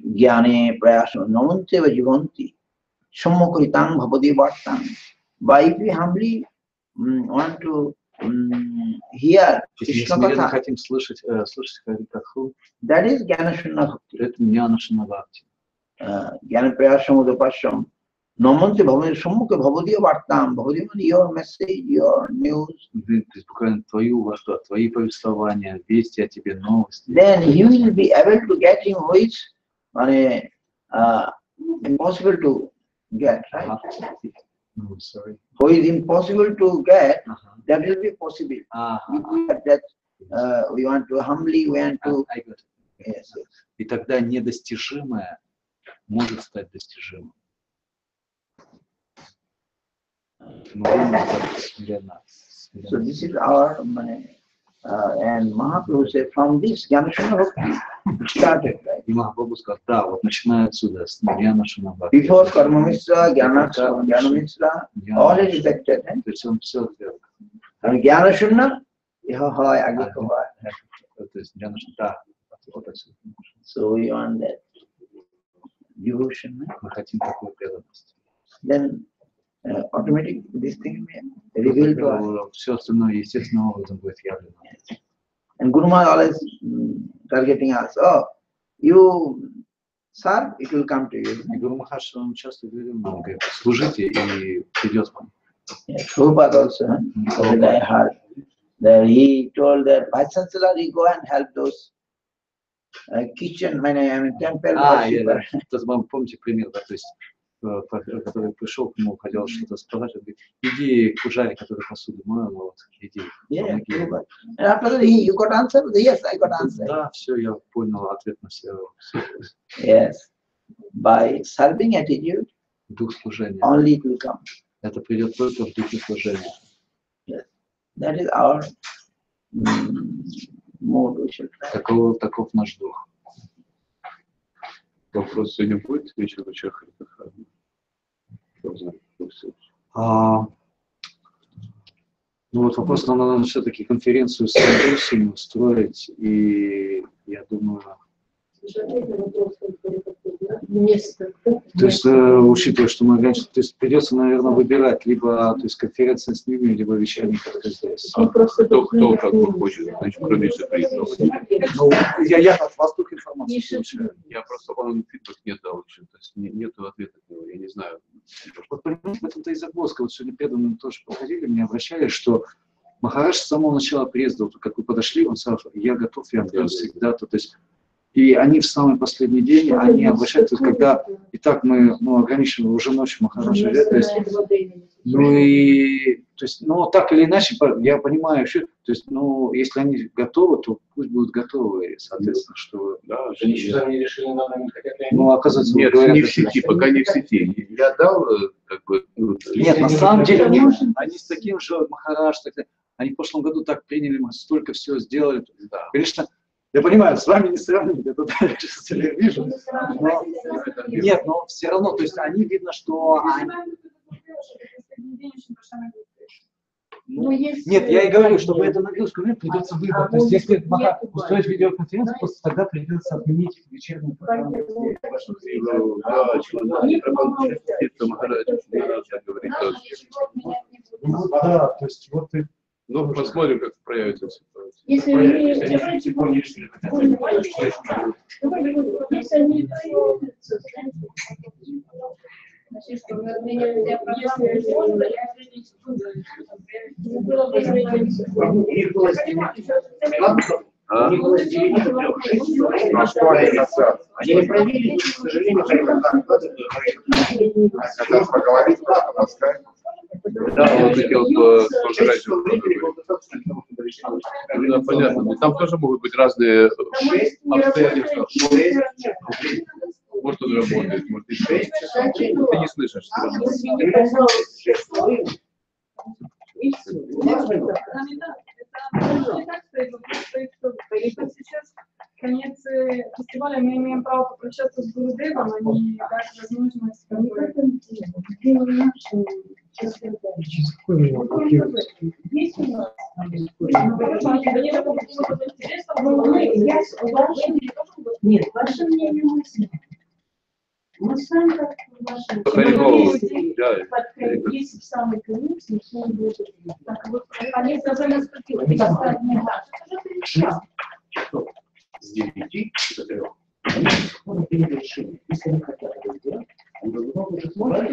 Jnane prayasam namante vajivanti sammokritang bhavadi vartam. But if we humbly want to hear Krishna Katha, хотим слышать Харикатху, that is Jnana Shunna Bhakti. Это Jnana Shunna Bhakti. Jnana prayasam udapasam namante bhavadi sammokhe bhavadi vartam. Bhavadi means your message, your news. Буквально твои повествования, вести о тебе, новости. Then he will be able to get him who is impossible to get, right? Sorry. Who is impossible to get, that will be possible. That we want to humbly, we want to. Yes. И тогда недостижимое может стать достижимым. So this is our and Mahaprabhu said from this Jnana Shunna Bhakti started, right? И Махапрабху сказал, да, вот начиная отсюда, с Jnana Shunna Bhakti. Before Karma Mishra, Jnana Mishra, all is rejected. То есть он все сделал. And Jnana Shunna, aage ko hoy. То есть Jnana Shunna, So we want that devotion. Мы хотим такую преданность. Then automatically this thing may reveal to us. Все остальное естественным образом будет явлено. And Guru Maharaj always targeting us. Oh, you serve, it will come to you. И Гуру Махарадж, он часто говорил нам, говорит, служите и придет вам. Yes, Prabhupada also, that I heard, that he told that Vice Chancellor, he go and help those kitchen, I mean temple worshipper. Помните пример, да, то есть который пришел к нему, хотел что-то сказать, он говорит, иди к пужаре, который посуду моет, вот, иди, помоги. And after that, you got answer? Yes, I got answer. Да, все, я понял ответ на все. Yes, by serving attitude, дух служения. Only it will come. Это придет только в духе служения. Yes, that is our mode we should try. Таков наш дух. Вопрос сегодня будет вечер Харикатха? Ну вот вопрос, нам надо все-таки конференцию с Индусами устроить, и я думаю... То есть, учитывая, что мы ограничены, то есть придется, наверное, выбирать либо то есть, конференция с ними, либо вечерний как здесь. Кто как бы хочет, значит, кроме сюрпризов. Ну, я от вас только информацию получаю. Я просто вам фидбэк не дал еще, то есть нету ответа от него, я не знаю. Вот понимаете, в этом-то и загвоздка. Вот сегодня преданные тоже подходили, мне обращались, что Махарадж с самого начала приезда, вот, как вы подошли, он сказал, я готов, я готов всегда-то, то есть и они в самый последний день, они обращаются, когда и так мы ограничены уже ночью Махараджа, то есть, то есть, так или иначе, я понимаю, что, то есть, если они готовы, то пусть будут готовы, соответственно, что, да, они еще не решили, надо хотят. Оказывается, нет, не в сети, пока не в сети. Я дал, как бы. Нет, на самом деле, они с таким же Махарадж, они в прошлом году так приняли, мы столько всего сделали, да. Конечно. Я понимаю, с вами не сравнить, это я вижу. Но, нет, но все равно, то есть они видно, что нет, я и говорю, чтобы это нагрузку придется выбрать. То есть если устроить видеоконференцию, просто тогда придется отменить вечернюю программу. Да, то есть вот и... Ну, посмотрим, как проявится ситуация. Если Они не проверили, к сожалению, хотят поговорить, рассказать. Да, вот эти вот тоже да, понятно. Но там тоже могут быть разные обстоятельства. Может, он работает, может, и ты не слышишь. Сейчас конец фестиваля, мы имеем право попрощаться с Гурудевом, а не дать возможность Нет, ваше мнение мы сами как ваши есть самый конец, никто не будет. Так вот, они сказали, что с 9 до 3. Он перерешил, если вы хотят это сделать, он много уже может